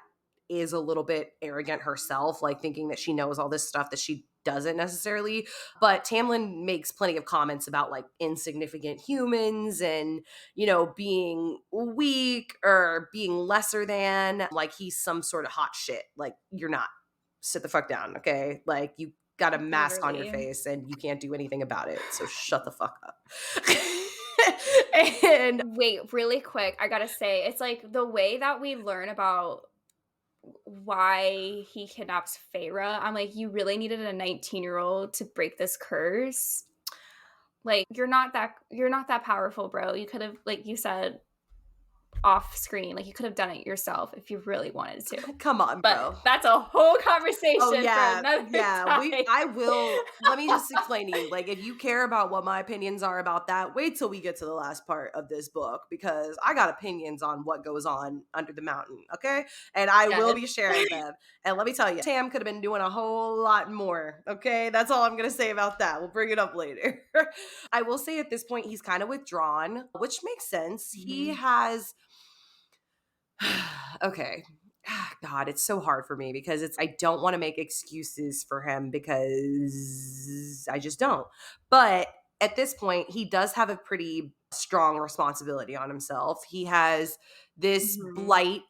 is a little bit arrogant herself, like thinking that she knows all this stuff that she doesn't necessarily. But Tamlin makes plenty of comments about like insignificant humans and, being weak or being lesser than, like he's some sort of hot shit. Like, you're not. Sit the fuck down, okay? Like, you got a mask on your Literally. face and you can't do anything about it. So shut the fuck up. And Wait, really quick, I gotta say, it's like the way that we learn about why he kidnaps Feyre, I'm like, you really needed a 19-year-old to break this curse? Like, you're not that powerful, bro. You could have, like you said, off screen, like you could have done it yourself if you really wanted to. come on, But bro. that's a whole Oh conversation for yeah, another yeah. time. I will. Let me just explain to you. Like, if you care about what my opinions are about that, wait till we get to the last part of this book because I got opinions on what goes on under the mountain. Okay, and I will Yes. be sharing them. And let me tell you, Tam could have been doing a whole lot more. Okay, that's all I'm gonna say about that. We'll bring it up later. I will say at this point he's kind of withdrawn, which makes sense. He Mhm. has okay. God, it's so hard for me because I don't want to make excuses for him because I just don't. But at this point, he does have a pretty strong responsibility on himself. He has this Mhm. blight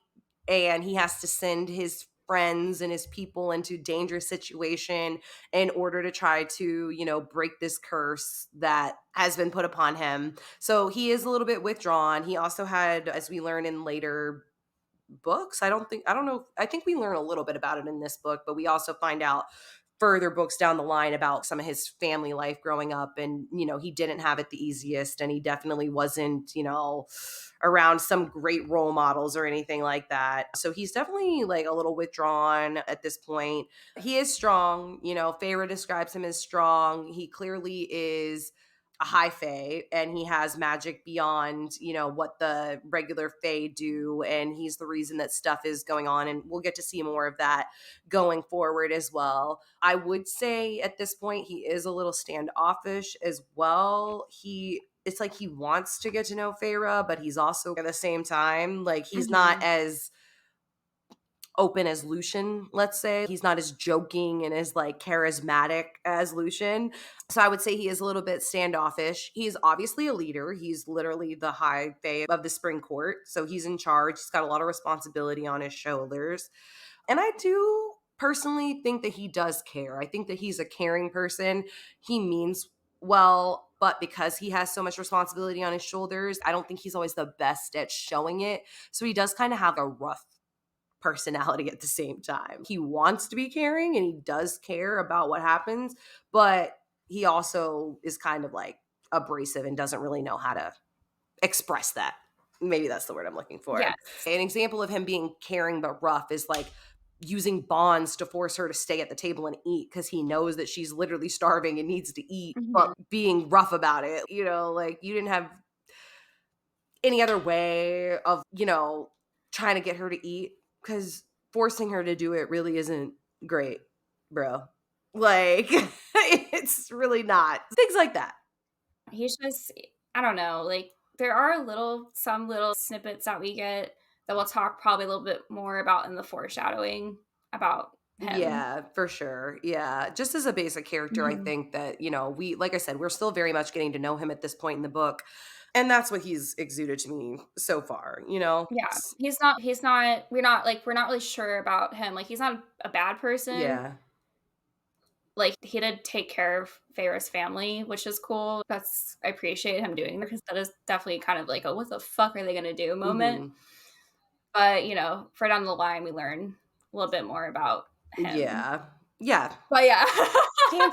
and he has to send his friends and his people into dangerous situation in order to try to, break this curse that has been put upon him. So he is a little bit withdrawn. He also had, as we learn in later books. I don't know. I think we learn a little bit about it in this book, but we also find out further books down the line about some of his family life growing up. And, he didn't have it the easiest. And he definitely wasn't, around some great role models or anything like that. So he's definitely like a little withdrawn at this point. He is strong. Feyre describes him as strong. He clearly is a high fae and he has magic beyond what the regular fae do, and he's the reason that stuff is going on, and we'll get to see more of that going forward as well. I would say at this point he is a little standoffish as well. It's like he wants to get to know Feyre, but he's also at the same time like he's not Mhm. as open as Lucian, let's say. He's not as joking and as like charismatic as Lucian. So I would say he is a little bit standoffish. He's obviously a leader. He's literally the high fae of the spring court. So he's in charge. He's got a lot of responsibility on his shoulders. And I do personally think that he does care. I think that he's a caring person. He means well, but because he has so much responsibility on his shoulders, I don't think he's always the best at showing it. So he does kind of have a rough personality at the same time. He wants to be caring and he does care about what happens, but he also is kind of like abrasive and doesn't really know how to express that. Maybe that's the word I'm looking for. Yes. An example of him being caring but rough is like using bonds to force her to stay at the table and eat because he knows that she's literally starving and needs to eat, but Mhm. being rough about it. Like you didn't have any other way of, trying to get her to eat because forcing her to do it really isn't great, bro. Like, it's really not. Things like that. He's just I don't know, like, there are some little snippets that we get that we'll talk probably a little bit more about in the foreshadowing about him. Yeah, for sure. Yeah. Just as a basic character, I Mhm. think that, like I said, we're still very much getting to know him at this point in the book. And that's what he's exuded to me so far. Yeah, we're not really sure about him, like, he's not a bad person, Yeah. like, he did take care of Feyre's family, which is cool, I appreciate him doing that because that is definitely kind of like a "What the fuck are they gonna do?" moment, Mhm. but, for down the line, we learn a little bit more about him. Yeah. Yeah. But yeah.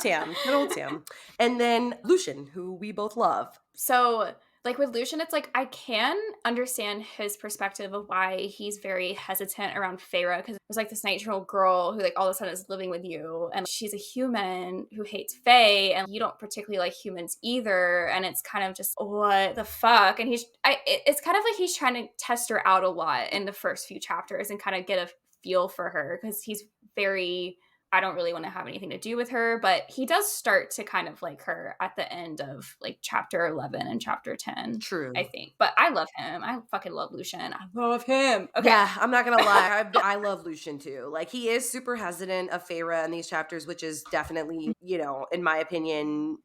Tam, good old Tam. And then Lucian, who we both love. So, like with Lucian, it's like I can understand his perspective of why he's very hesitant around Feyre because there's like this 19-year-old girl who like all of a sudden is living with you, and she's a human who hates Fae, and you don't particularly like humans either, and it's kind of just what the fuck. And it's kind of like he's trying to test her out a lot in the first few chapters and kind of get a feel for her because he's very I don't really want to have anything to do with her, but he does start to kind of like her at the end of like chapter 11 and chapter 10, I True. think. But I love him. I fucking love Lucian. I love him. Okay. Yeah, I'm not gonna lie. I love Lucian too. Like he is super hesitant of Feyre in these chapters, which is definitely, in my opinion,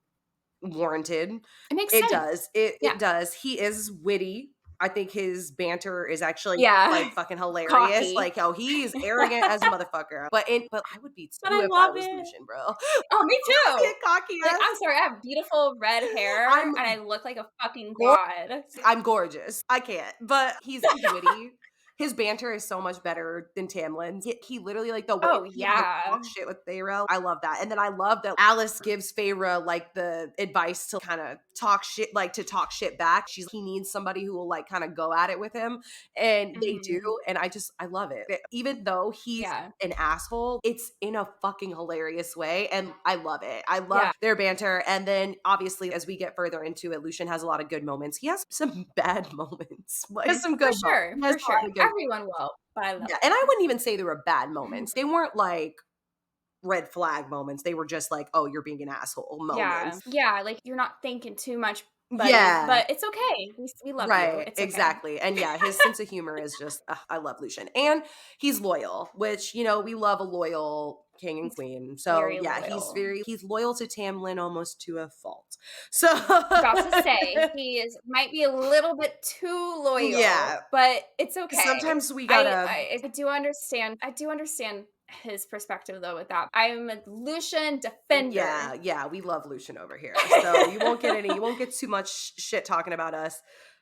warranted. It makes It sense. does. It Yeah. it does. He is witty. I think his banter is actually Yeah. like fucking hilarious. Cocky. Like, oh, he's arrogant as a motherfucker. But I would be But too I if I love was it. Lucian, bro. Oh, me too. Get cocky Like, ass. I'm sorry, I have beautiful red hair I'm and I look like a fucking god. I'm gorgeous. I can't. But he's witty. His banter is so much better than Tamlin's. He literally like the way Oh, he like yeah. talks shit with Feyre. I love that. And then I love that Alice gives Feyre like the advice to kind of talk shit back. He needs somebody who will like kind of go at it with him. And they do. Mhm. And I love it. Even though he's Yeah. an asshole, it's in a fucking hilarious way. And I love it. I love Yeah. their banter. And then obviously, as we get further into it, Lucian has a lot of good moments. He has some bad moments, but he has some good moments. He has For a lot sure. of good. Everyone will, but I love Yeah. And I him. wouldn't even say they were bad Mhm. moments. They weren't like red flag moments. They were just like, oh, you're being an asshole Yeah. moments. Yeah, like, you're not thinking too much, buddy, Yeah. but it's okay. We love you. Right, It's okay. exactly. And yeah, his sense of humor is just I love Lucian. And he's loyal, which, we love a loyal king and He's queen. So, very yeah, loyal. he's loyal to Tamlin almost to a fault. So, About to say, he is might be a little bit too yeah, loyal, but it's okay. sometimes we gotta I do understand his perspective, though, with that. I'm a Lucian defender. yeah, yeah, we love Lucian over here. So you won't get too much shit talking about us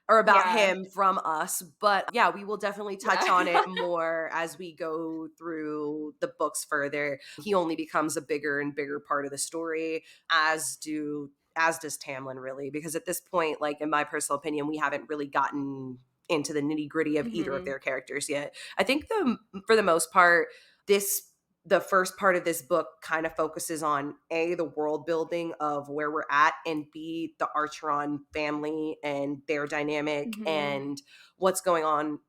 or about Yeah. him from us. But yeah, we will definitely touch Yeah. on it more as we go through the books further. He only becomes a bigger and bigger part of the story, as does Tamlin really, because at this point, like in my personal opinion, we haven't really gotten into the nitty gritty of either of Mhm. their characters yet. I think for the most part, this the first part of this book kind of focuses on A, the world building of where we're at, and B, the Archeron family and their dynamic Mhm. and what's going on,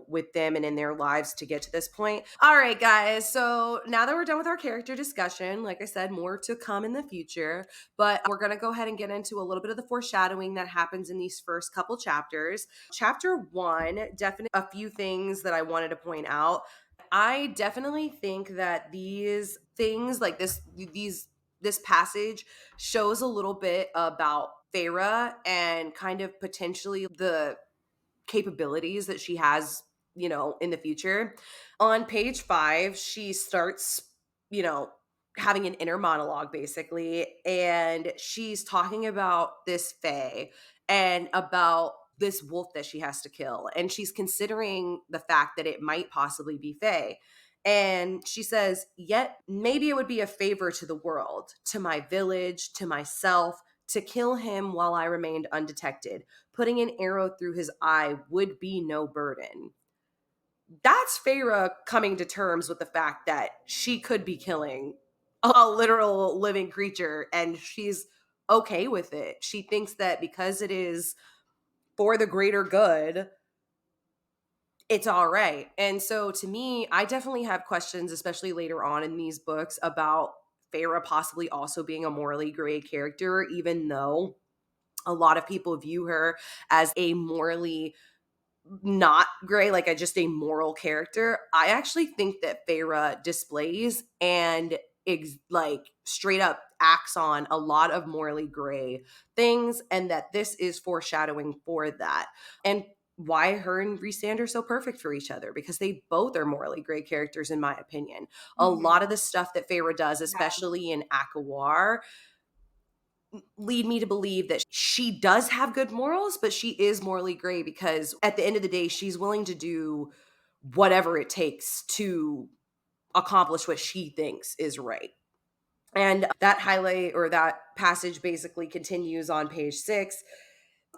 with them and in their lives to get to this point. All right, guys. So now that we're done with our character discussion, like I said, more to come in the future, but we're going to go ahead and get into a little bit of the foreshadowing that happens in these first couple chapters. Chapter 1, definitely a few things that I wanted to point out. I definitely think that these things like this passage shows a little bit about Feyre and kind of potentially the capabilities that she has, in the future. On page 5, she starts, you know, having an inner monologue basically, and she's talking about this fae and about this wolf that she has to kill, and she's considering the fact that it might possibly be fae. And she says, "Yet maybe it would be a favor to the world, to my village, to myself, to kill him while I remained undetected. Putting an arrow through his eye would be no burden." That's Feyre coming to terms with the fact that she could be killing a literal living creature, and she's okay with it. She thinks that because it is for the greater good, it's all right. And so to me, I definitely have questions, especially later on in these books, about Feyre possibly also being a morally gray character, even though a lot of people view her as a morally not gray, like a just a moral character. I actually think that Feyre displays and like straight up acts on a lot of morally gray things, and that this is foreshadowing for that. And why her and Rhysand are so perfect for each other, because they both are morally gray characters, in my opinion. A Mhm. lot of the stuff that Feyre does, Yeah. especially in Akawar, lead me to believe that she does have good morals, but she is morally gray because at the end of the day, she's willing to do whatever it takes to accomplish what she thinks is right. And that highlight or that passage basically continues on page 6.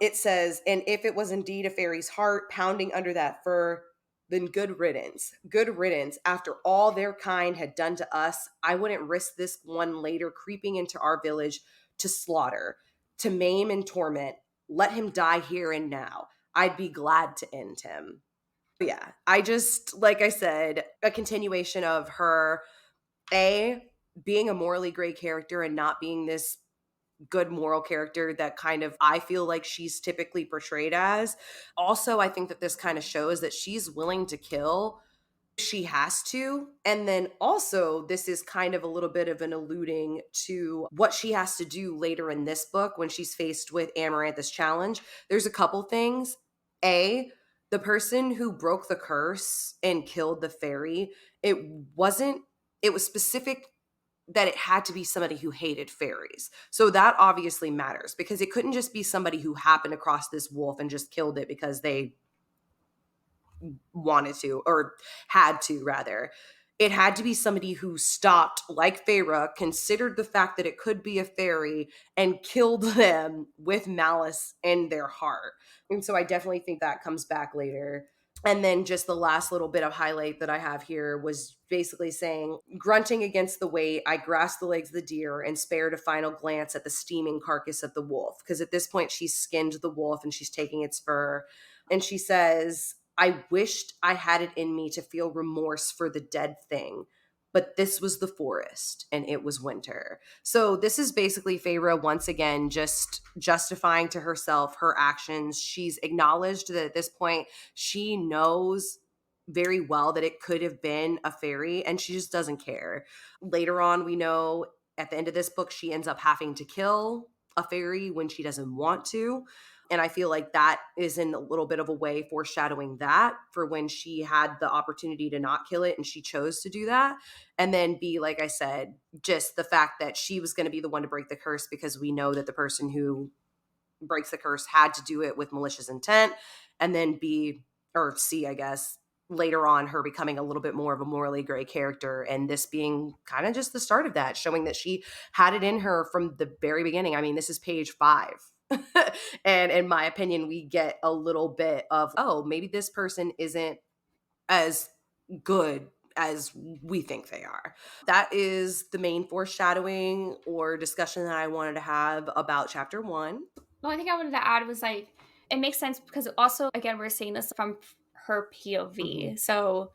It says, "And if it was indeed a fairy's heart pounding under that fur, then good riddance. Good riddance. After all their kind had done to us, I wouldn't risk this one later creeping into our village to slaughter, to maim and torment. Let him die here and now. I'd be glad to end him." Yeah, I just, like I said, a continuation of her, A, being a morally gray character and not being this good moral character that kind of I feel like she's typically portrayed as. Also, I think that this kind of shows that she's willing to kill if she has to. And then also, this is kind of a little bit of an alluding to what she has to do later in this book when she's faced with Amaranth's challenge. There's a couple things. A, the person who broke the curse and killed the fairy, it wasn't, it was specific that it had to be somebody who hated fairies. So that obviously matters because it couldn't just be somebody who happened across this wolf and just killed it because they wanted to or had to, rather. It had to be somebody who stopped, like Feyre, considered the fact that it could be a fairy and killed them with malice in their heart. And so I definitely think that comes back later. And then just the last little bit of highlight that I have here was basically saying, grunting against the weight, I grasped the legs of the deer and spared a final glance at the steaming carcass of the wolf. Because at this point, she's skinned the wolf and she's taking its fur. And she says, I wished I had it in me to feel remorse for the dead thing. But this was the forest and it was winter. So this is basically Feyre once again just justifying to herself her actions. She's acknowledged that at this point she knows very well that it could have been a fairy and she just doesn't care. Later on, we know at the end of this book, she ends up having to kill a fairy when she doesn't want to. And I feel like that is in a little bit of a way foreshadowing that for when she had the opportunity to not kill it and she chose to do that. And then B, like I said, just the fact that she was going to be the one to break the curse because we know that the person who breaks the curse had to do it with malicious intent. And then B, or C, I guess, later on, her becoming a little bit more of a morally gray character. And this being kind of just the start of that, showing that she had it in her from the very beginning. I mean, this is page 5. And in my opinion, we get a little bit of, oh, maybe this person isn't as good as we think they are. That is the main foreshadowing or discussion that I wanted to have about chapter 1. Well, I think I wanted to add was like it makes sense because also again we're seeing this from her Mhm. POV. So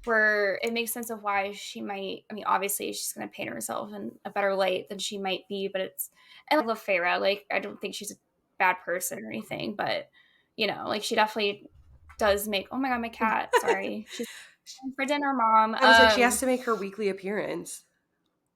where it makes sense of why she might I mean, obviously she's gonna paint herself in a better light than she might be, but it's and I love Feyre. Like I don't think she's a bad person or anything, but like she definitely does make oh my god, my cat, sorry. She's for dinner, mom. I was like, she has to make her weekly appearance.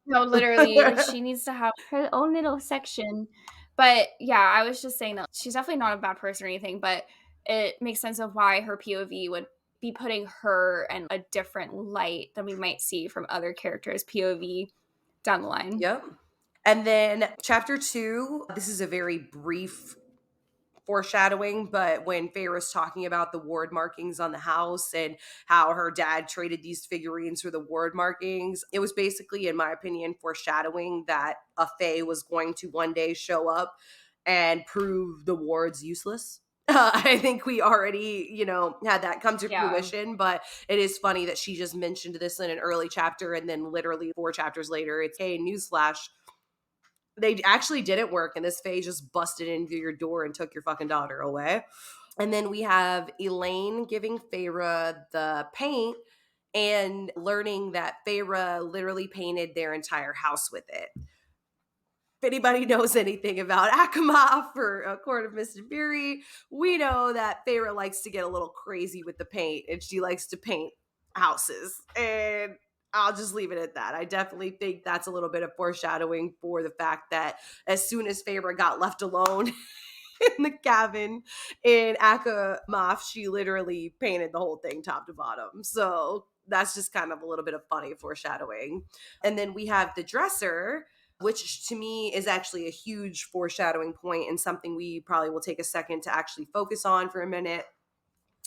No, literally, she needs to have her own little section. But yeah, I was just saying that she's definitely not a bad person or anything, but it makes sense of why her POV would be putting her in a different light than we might see from other characters' POV. down the line. Yep. And then chapter 2, this is a very brief foreshadowing, but when Feyre's talking about the ward markings on the house and how her dad traded these figurines for the ward markings, it was basically, in my opinion, foreshadowing that a Fey was going to one day show up and prove the wards useless. I think we already, had that come to Yeah. fruition, but it is funny that she just mentioned this in an early chapter and then literally 4 chapters later, it's, hey, newsflash, they actually didn't work, and this Fae just busted in through your door and took your fucking daughter away. And then we have Elaine giving Feyre the paint and learning that Feyre literally painted their entire house with it. If anybody knows anything about Akamath or A Court of Mist and Fury, we know that Feyre likes to get a little crazy with the paint, and she likes to paint houses. And I'll just leave it at that. I definitely think that's a little bit of foreshadowing for the fact that as soon as Feyre got left alone in the cabin in Akamath, she literally painted the whole thing top to bottom. So that's just kind of a little bit of funny foreshadowing. And then we have the dresser, which to me is actually a huge foreshadowing point and something we probably will take a second to actually focus on for a minute.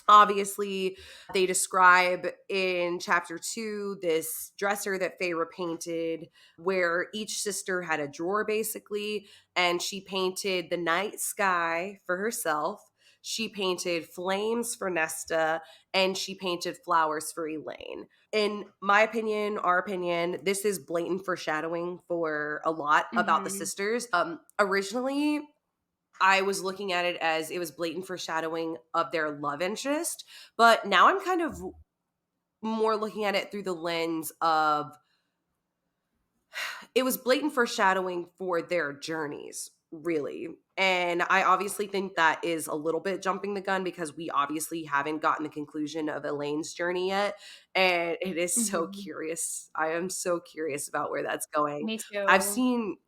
Obviously, they describe in chapter 2 this dresser that Feyre painted, where each sister had a drawer basically, and she painted the night sky for herself. She painted flames for Nesta, and she painted flowers for Elaine. In my opinion, our opinion, this is blatant foreshadowing for a lot about the Mhm. sisters. Originally, I was looking at it as it was blatant foreshadowing of their love interest, but now I'm kind of more looking at it through the lens of it was blatant foreshadowing for their journeys, really. And I obviously think that is a little bit jumping the gun because we obviously haven't gotten the conclusion of Elaine's journey yet. And it is so Mhm. curious. I am so curious about where that's going. Me I've too. seen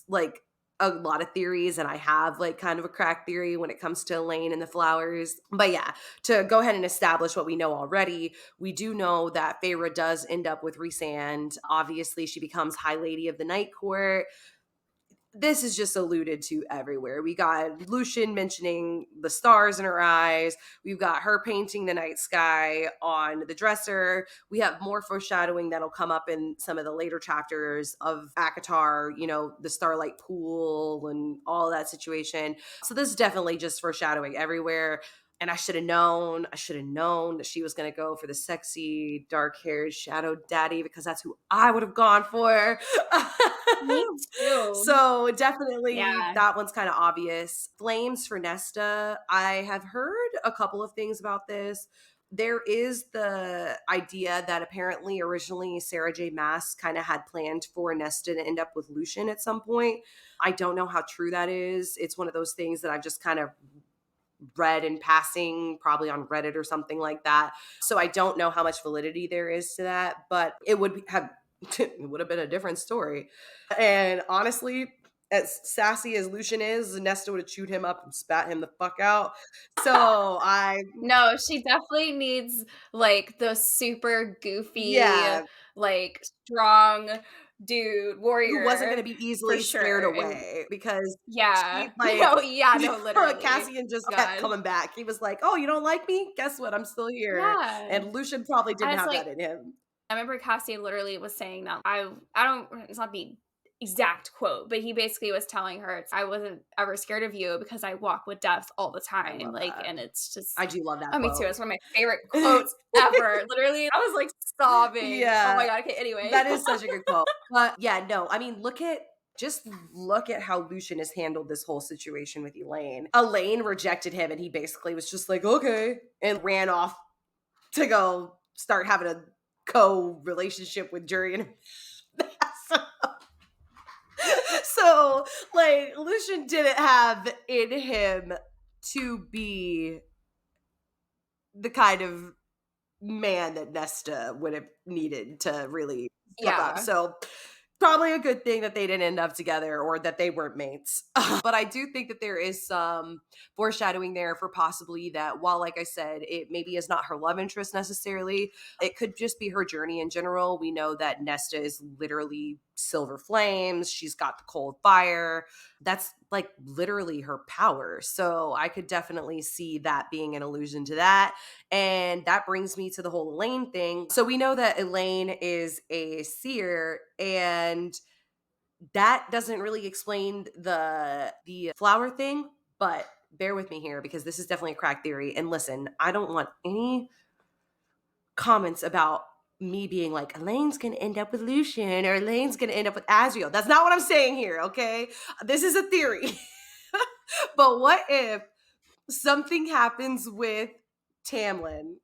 like a lot of theories, and I have like kind of a crack theory when it comes to Elaine and the flowers. But yeah, to go ahead and establish what we know already, we do know that Feyre does end up with Rhysand. Obviously, she becomes High Lady of the Night Court. This is just alluded to everywhere. We got Lucian mentioning the stars in her eyes. We've got her painting the night sky on the dresser. We have more foreshadowing that'll come up in some of the later chapters of ACOTAR, the Starlight Pool and all that situation. So this is definitely just foreshadowing everywhere. And I should have known that she was going to go for the sexy, dark haired shadow daddy because that's who I would have gone for. Me too. So definitely Yeah. that one's kind of obvious. Flames for Nesta. I have heard a couple of things about this. There is the idea that apparently originally Sarah J. Maas kind of had planned for Nesta to end up with Lucian at some point. I don't know how true that is. It's one of those things that I've just kind of read in passing, probably on Reddit or something like that. So I don't know how much validity there is to that, but it would have it would have been a different story. And honestly, as sassy as Lucian is, Nesta would have chewed him up and spat him the fuck out. So I No, she definitely needs, like, the super goofy, yeah, like, strong dude, who wasn't going warrior to be for easily scared sure, and away because yeah. she like No, yeah, no, literally. Cassian just kept God. coming back. He was like, "Oh, you don't like me? Guess what? I'm still here." Yeah. And Lucian probably And didn't it's have like that in him. I remember Cassie literally was saying that I don't it's not the exact quote, but he basically was telling her, "I wasn't ever scared of you because I walk with death all the I time." love Like, that. and it's just I do love that oh, me too. quote. It's one of my favorite quotes ever. Literally, I was like sobbing. Oh my Yeah, god. Okay, anyway. that is such a good quote. But yeah, no, I mean, just look at how Lucian has handled this whole situation with Elaine. Elaine rejected him, and he basically was just like, okay, and ran off to go start having a co-relationship with Jurian. So, like, Lucian didn't have in him to be the kind of man that Nesta would have needed to really step up. Yeah. So probably a good thing that they didn't end up together or that they weren't mates. But I do think that there is some foreshadowing there for possibly that while, like I said, it maybe is not her love interest necessarily, it could just be her journey in general. We know that Nesta is literally silver flames. She's got the cold fire. That's like literally her power. So I could definitely see that being an allusion to that. And that brings me to the whole Elaine thing. So we know that Elaine is a seer, and that doesn't really explain the flower thing, but bear with me here because this is definitely a crack theory. And listen, I don't want any comments about me being like, Elaine's gonna end up with Lucian or Elaine's gonna end up with Azriel. That's not what I'm saying here, okay? This is a theory. But what if something happens with Tamlin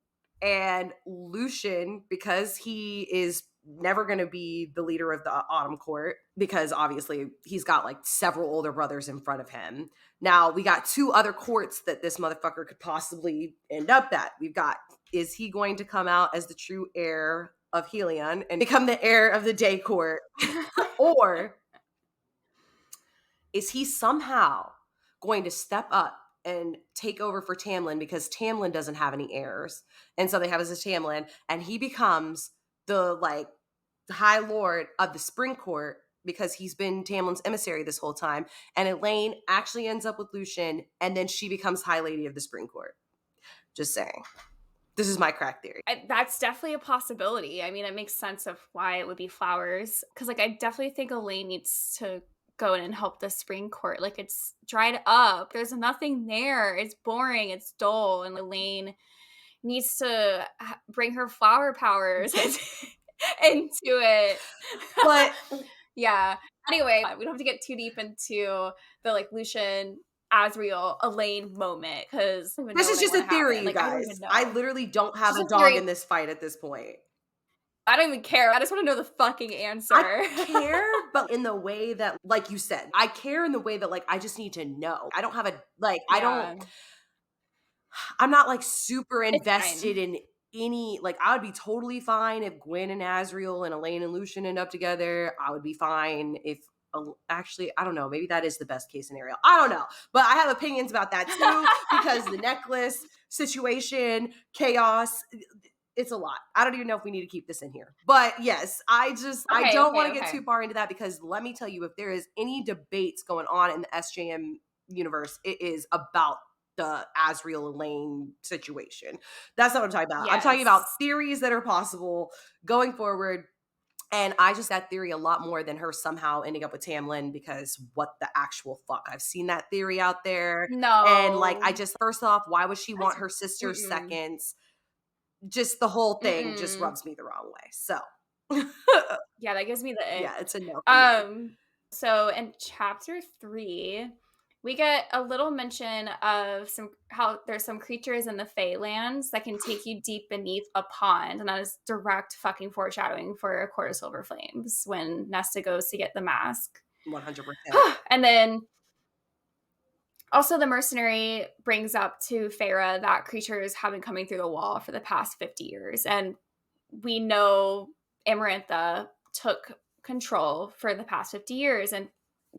and Lucian, because he is never going to be the leader of the Autumn Court, because obviously he's got like several older brothers in front of him. Now we got two other courts that this motherfucker could possibly end up at. We've got, is he going to come out as the true heir of Helion and become the heir of the Day Court? Or is he somehow going to step up and take over for Tamlin because Tamlin doesn't have any heirs? And so they have as a Tamlin, and he becomes the like High Lord of the Spring Court because he's been Tamlin's emissary this whole time. And Elaine actually ends up with Lucian, and then she becomes High Lady of the Spring Court. Just saying. This is my crack theory. That's definitely a possibility. I mean, it makes sense of why it would be flowers. Because, like, I definitely think Elaine needs to go in and help the spring court. Like, it's dried up. There's nothing there. It's boring. It's dull. And Elaine needs to bring her flower powers into it. But yeah. Anyway, we don't have to get too deep into the like Lucian Azriel Elaine moment because this is just a theory, you guys. I literally don't have a dog in this fight at this point. I don't even care. I just want to know the fucking answer. I care, but in the way that, like you said, I care in the way that, like, I just need to know. I don't have a, like, I'm not, like, super invested in any, like, I would be totally fine if Gwen and Azriel and Elaine and Lucian end up together. I would be fine if, actually, I don't know. Maybe that is the best case scenario. I don't know. But I have opinions about that, too, because the necklace situation, chaos, it's a lot. I don't even know if we need to keep this in here. But yes, I don't want to get too far into that because let me tell you, if there is any debates going on in the SJM universe, it is about the Azriel Elaine situation. That's not what I'm talking about. Yes. I'm talking about theories that are possible going forward. And I just that theory a lot more than her somehow ending up with Tamlin because what the actual fuck? I've seen that theory out there. No. And like, I just, first off, why would she want her sister seconds? Just the whole thing just rubs me the wrong way. So yeah, that gives me the ick. Yeah, it's a no. So in chapter 3, we get a little mention of how there's some creatures in the Feylands that can take you deep beneath a pond, and that is direct fucking foreshadowing for A Court of Silver Flames when Nesta goes to get the mask. 100%. And then also, the mercenary brings up to Feyre that creatures have been coming through the wall for the past 50 years. And we know Amarantha took control for the past 50 years. And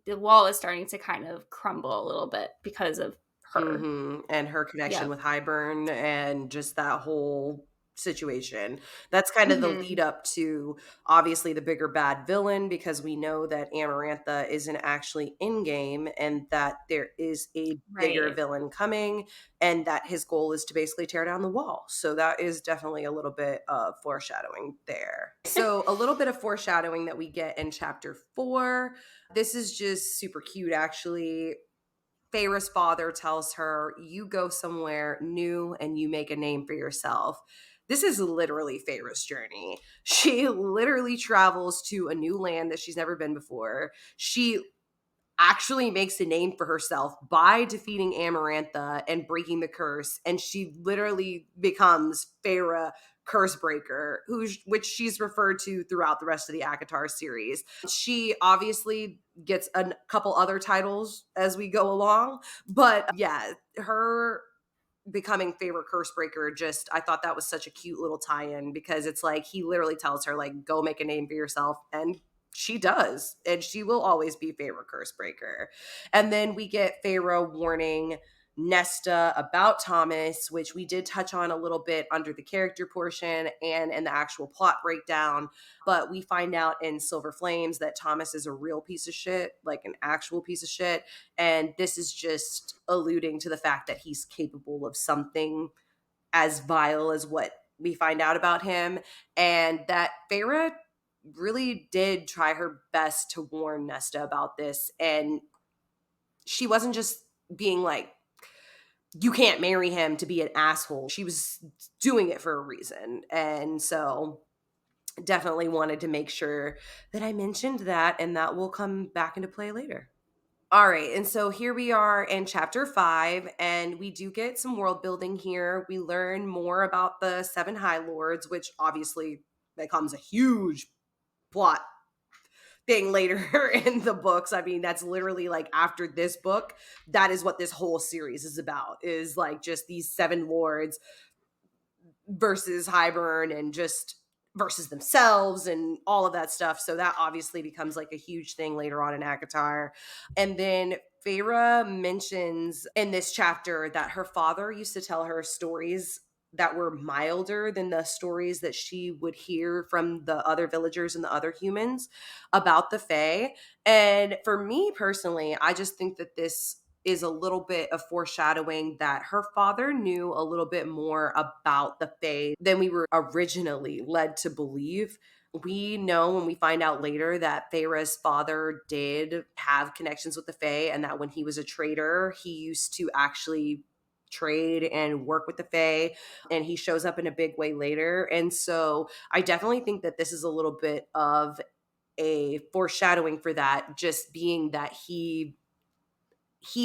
the wall is starting to kind of crumble a little bit because of her. Mm-hmm. And her connection with Highburn and just that whole situation. That's kind of the lead up to obviously the bigger bad villain, because we know that Amarantha isn't actually in game and that there is a bigger villain coming and that his goal is to basically tear down the wall. So that is definitely a little bit of foreshadowing there. So a little bit of foreshadowing that we get in chapter 4. This is just super cute, actually. Feyre's father tells her, you go somewhere new and you make a name for yourself. This is literally Feyre's journey. She literally travels to a new land that she's never been before. She actually makes a name for herself by defeating Amarantha and breaking the curse. And she literally becomes Feyre Cursebreaker, which she's referred to throughout the rest of the ACOTAR series. She obviously gets a couple other titles as we go along. But yeah, her becoming Feyre Cursebreaker, just, I thought that was such a cute little tie-in because it's like he literally tells her, like, go make a name for yourself, and she does, and she will always be Feyre Cursebreaker. And then we get Feyre warning Nesta about Thomas, which we did touch on a little bit under the character portion and in the actual plot breakdown. But we find out in Silver Flames that Thomas is a real piece of shit, like an actual piece of shit. And this is just alluding to the fact that he's capable of something as vile as what we find out about him. And that Feyre really did try her best to warn Nesta about this. And she wasn't just being like, you can't marry him to be an asshole. She was doing it for a reason. And so definitely wanted to make sure that I mentioned that, and that will come back into play later. All right, and so here we are in chapter 5, and we do get some world building here. We learn more about the Seven High Lords, which obviously becomes a huge plot thing later in the books. I mean, that's literally like after this book, that is what this whole series is about, is like just these seven lords versus Highburn and just versus themselves and all of that stuff. So that obviously becomes like a huge thing later on in ACOTAR. And then Feyre mentions in this chapter that her father used to tell her stories that were milder than the stories that she would hear from the other villagers and the other humans about the Fae. And for me personally, I just think that this is a little bit of foreshadowing that her father knew a little bit more about the Fae than we were originally led to believe. We know when we find out later that Feyre's father did have connections with the Fae, and that when he was a trader, he used to actually trade and work with the Fae, and he shows up in a big way later. And so I definitely think that this is a little bit of a foreshadowing for that, just being that he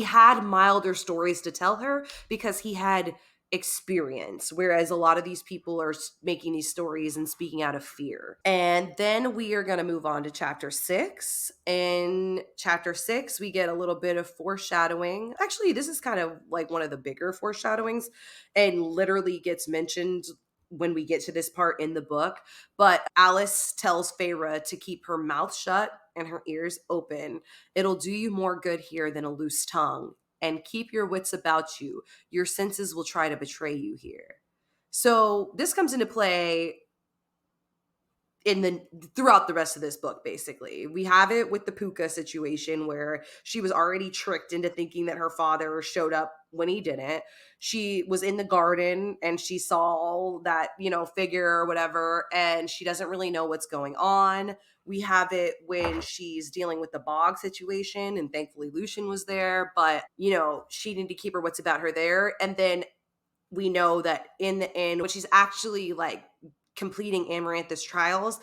had milder stories to tell her because he had experience, whereas a lot of these people are making these stories and speaking out of fear. And then we are going to move on to chapter 6. In chapter 6 we get a little bit of foreshadowing. Actually, this is kind of like one of the bigger foreshadowings and literally gets mentioned when we get to this part in the book. But Alice tells Feyre to keep her mouth shut and her ears open. It'll do you more good here than a loose tongue. And keep your wits about you. Your senses will try to betray you here. So this comes into play in the throughout the rest of this book. Basically, we have it with the Puka situation where she was already tricked into thinking that her father showed up when he didn't. She was in the garden and she saw that, figure or whatever, and she doesn't really know what's going on. We have it when she's dealing with the bog situation, and thankfully Lucian was there, but she needed to keep her wits about her there. And then we know that in the end, when she's actually like completing Amaranthus trials,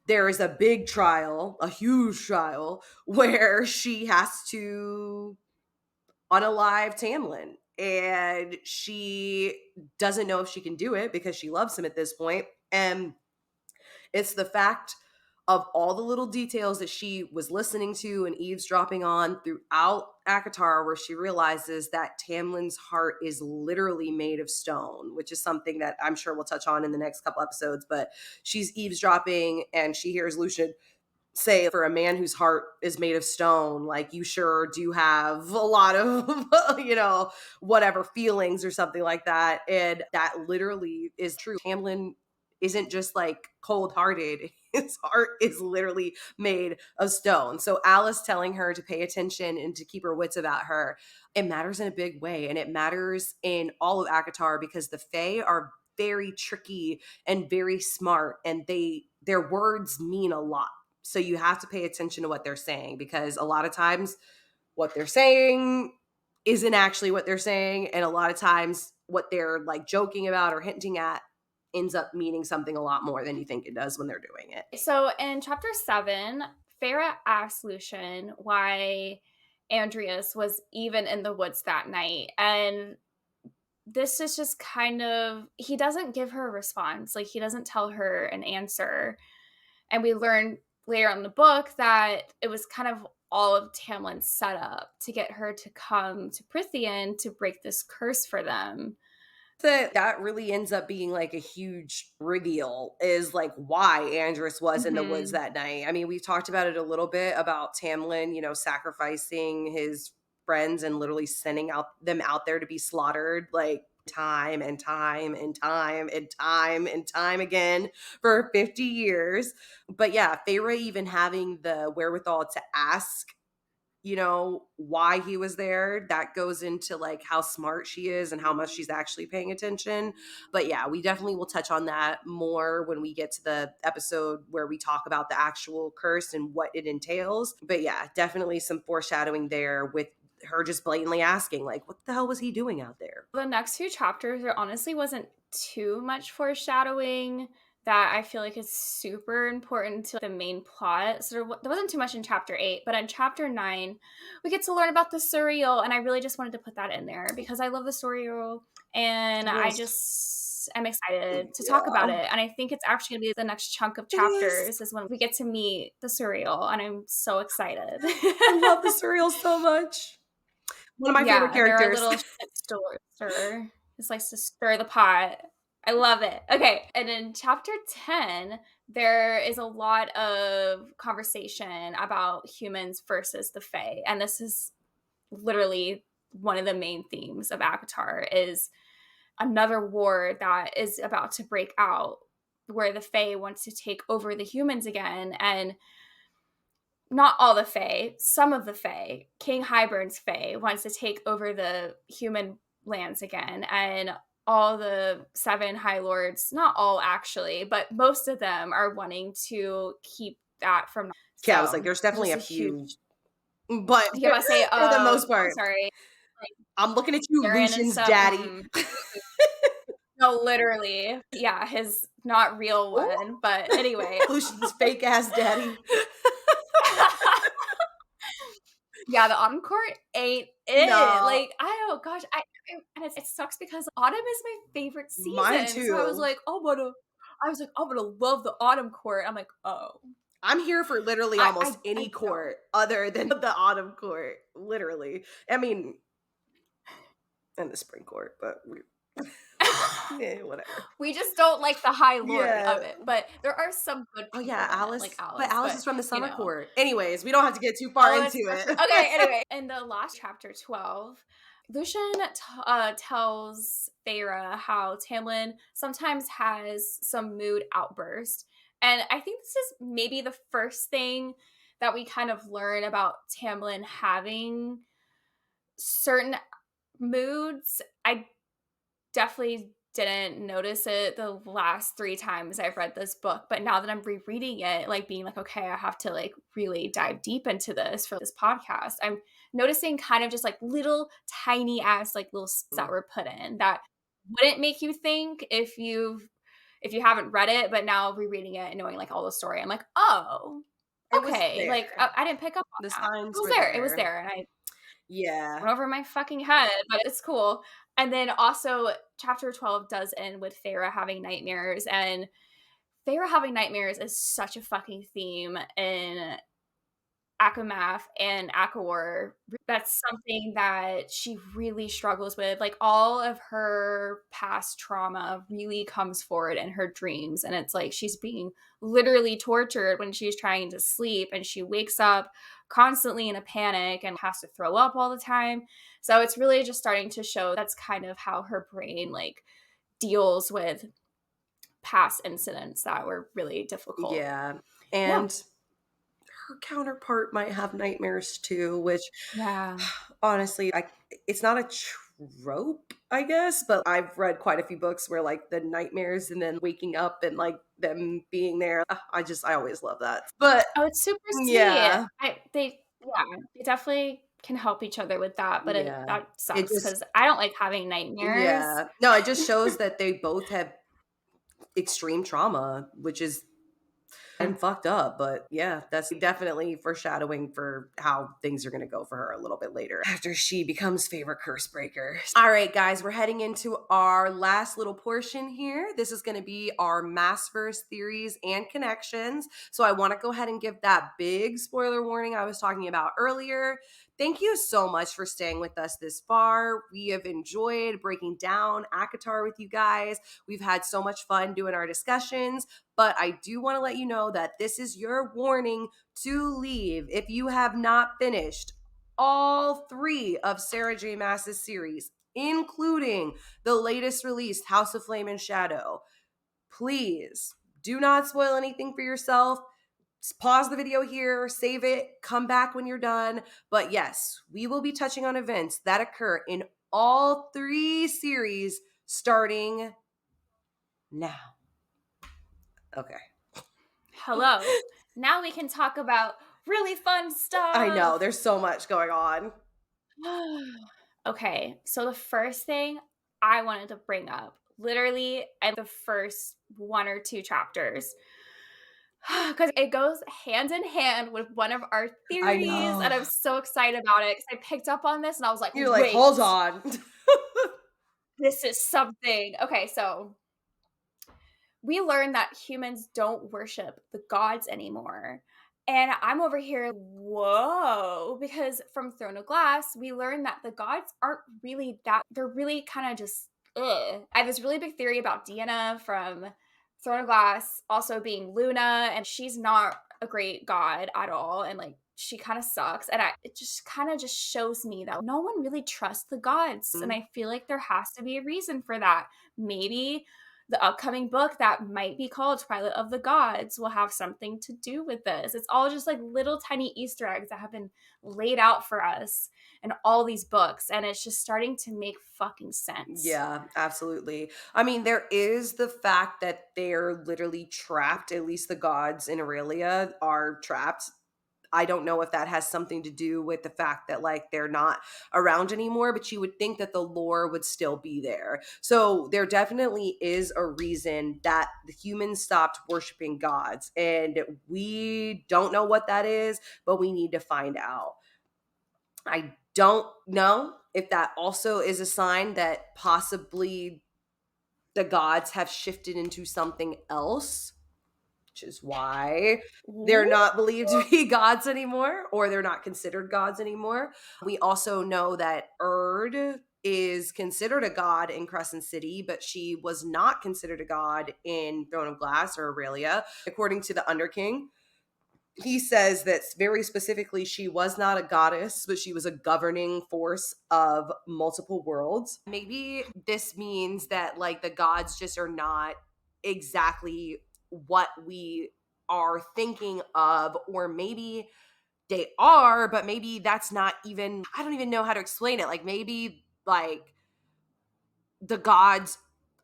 there is a big trial, a huge trial, where she has to unalive Tamlin. And she doesn't know if she can do it because she loves him at this point. And it's the fact of all the little details that she was listening to and eavesdropping on throughout ACOTAR, where she realizes that Tamlin's heart is literally made of stone, which is something that I'm sure we'll touch on in the next couple episodes. But she's eavesdropping and she hears Lucian say, for a man whose heart is made of stone, like, you sure do have a lot of whatever feelings or something like that. And that literally is true. Tamlin isn't just like cold-hearted. His heart is literally made of stone. So Alice telling her to pay attention and to keep her wits about her, it matters in a big way. And it matters in all of ACOTAR because the Fae are very tricky and very smart, and their words mean a lot. So you have to pay attention to what they're saying, because a lot of times what they're saying isn't actually what they're saying. And a lot of times what they're like joking about or hinting at ends up meaning something a lot more than you think it does when they're doing it. So in chapter 7, Feyre asks Lucian why Andreas was even in the woods that night. And this is just kind of, he doesn't give her a response. Like, he doesn't tell her an answer. And we learn later in the book that it was kind of all of Tamlin's setup to get her to come to Prithian to break this curse for them. That really ends up being like a huge reveal, is like why Andrus was in the Mm-hmm. woods that night. I mean, we've talked about it a little bit about Tamlin, sacrificing his friends and literally sending them out there to be slaughtered, like time and time and time and time and time again for 50 years. But yeah, Feyre even having the wherewithal to ask, why he was there, that goes into like how smart she is and how much she's actually paying attention. But yeah, we definitely will touch on that more when we get to the episode where we talk about the actual curse and what it entails. But yeah, definitely some foreshadowing there with her just blatantly asking, like, what the hell was he doing out there? The next few chapters, there honestly wasn't too much foreshadowing that I feel like is super important to the main plot. So there wasn't too much in chapter 8, but in chapter 9, we get to learn about the surreal. And I really just wanted to put that in there because I love the surreal and I Yes. just am excited to talk about Yeah, it. And I think it's actually going to be the next chunk of it is. chapters is when we get to meet the surreal. And I'm so excited. I love the cereal so much. One of my favorite Yeah, they're our characters. little shit stirrer. Just likes to stir the pot. I love it. Okay, and in chapter 10, there is a lot of conversation about humans versus the Fae. And this is literally one of the main themes of Avatar is another war that is about to break out where the Fae wants to take over the humans again. And not all the Fae, some of the Fae, King Hybern's Fae wants to take over the human lands again. And all the 7 High Lords, not all actually, but most of them are wanting to keep that from. Yeah, I was like, So there's definitely just a a huge, few, but yeah, I must say, for the most I'm part, sorry, like I'm looking at you, Aaron and Lucian's stuff. daddy. No, literally. Yeah, his not real Oh, one. But anyway. Lucian's fake ass daddy. Yeah, the autumn court ain't it. No, Like, I don't gosh, and it sucks because autumn is my favorite mine season. So I was too. like, I'm gonna love the autumn court. I'm like, oh. I'm here for literally I almost any don't. court other than the autumn court. Literally, I mean, and the spring court, but yeah, whatever. We just don't like the high lord Yeah. of it. But there are some good Oh people yeah, in it, like Alice. But Alice. Alice But is from the you summer know. court. Anyways, we don't have to get too far Oh, into it's so true. it. Okay, anyway. In the last chapter 12, Lucian tells Feyre how Tamlin sometimes has some mood outburst. And I think this is maybe the first thing that we kind of learn about Tamlin having certain moods. I definitely didn't notice it the last 3 times I've read this book, but now that I'm rereading it, like being like, okay, I have to like really dive deep into this for this podcast. I'm noticing kind of just like little tiny ass like little that were put in that wouldn't make you think if you haven't read it, but now rereading it and knowing like all the story, I'm like, oh, It was okay. Like there. I didn't pick up on The that. It signs was were there. It was there. there. And I Yeah. went over my fucking head, but it's cool. And then also, chapter 12 does end with Feyre having nightmares, and Feyre having nightmares is such a fucking theme in Akamath and Akawar. That's something that she really struggles with. Like all of her past trauma really comes forward in her dreams. And it's like she's being literally tortured when she's trying to sleep and she wakes up constantly in a panic and has to throw up all the time. So it's really just starting to show that's kind of how her brain like deals with past incidents that were really difficult. Yeah. Yeah. And her counterpart might have nightmares too, which Yeah. honestly, it's not a trope, I guess, but I've read quite a few books where like the nightmares and then waking up and like them being there. I always love that. But Oh, it's super sweet. yeah, They definitely can help each other with that, but yeah. that It sucks just because I don't like having nightmares. yeah. No, it just shows that they both have extreme trauma, which is and fucked up. But yeah, that's definitely foreshadowing for how things are going to go for her a little bit later after she becomes favorite curse breaker. All right, guys, we're heading into our last little portion here. This is going to be our Maasverse theories and connections. So I want to go ahead and give that big spoiler warning I was talking about earlier. Thank you so much for staying with us this far. We have enjoyed breaking down ACOTAR with you guys. We've had so much fun doing our discussions. But I do want to let you know that this is your warning to leave if you have not finished all 3 of Sarah J. Maas's series, including the latest release, House of Flame and Shadow. Please do not spoil anything for yourself. Pause the video here, save it, come back when you're done. But yes, we will be touching on events that occur in all 3 series starting now. Okay. Hello. Now we can talk about really fun I know, stuff. there's so much going on. Okay, so the first thing I wanted to bring up, literally at the first 1 or 2 chapters, because it goes hand in hand with one of our I theories, and know. I'm so excited about it because I picked up on this and I was like, You're like, "Hold "Wait, on." this is something." Okay, so we learned that humans don't worship the gods anymore. And I'm over here, whoa, because from Throne of Glass, we learned that the gods aren't really that, they're really kind of just, ugh. I have this really big theory about Deanna from Throne of Glass also being Luna, and she's not a great god at all. And like, she kind of sucks. And it just kind of just shows me that no one really trusts the gods. And I feel like there has to be a reason for that. Maybe the upcoming book that might be called Twilight of the Gods will have something to do with this. It's all just like little tiny Easter eggs that have been laid out for us in all these books. And it's just starting to make fucking sense. Yeah, absolutely. I mean, there is the fact that they're literally trapped, at least the gods in Aurelia are trapped. I don't know if that has something to do with the fact that like they're not around anymore, but you would think that the lore would still be there. So there definitely is a reason that the humans stopped worshiping gods, and we don't know what that is, but we need to find out. I don't know if that also is a sign that possibly the gods have shifted into something else, which is why they're Ooh. not believed to be gods anymore, or they're not considered gods anymore. We also know that Erd is considered a god in Crescent City, but she was not considered a god in Throne of Glass or Aurelia. According to the Underking, he says that very specifically she was not a goddess, but she was a governing force of multiple worlds. Maybe this means that like the gods just are not exactly what we are thinking of, or maybe they are, but maybe that's not even, I don't even know how to explain it. Like maybe like the gods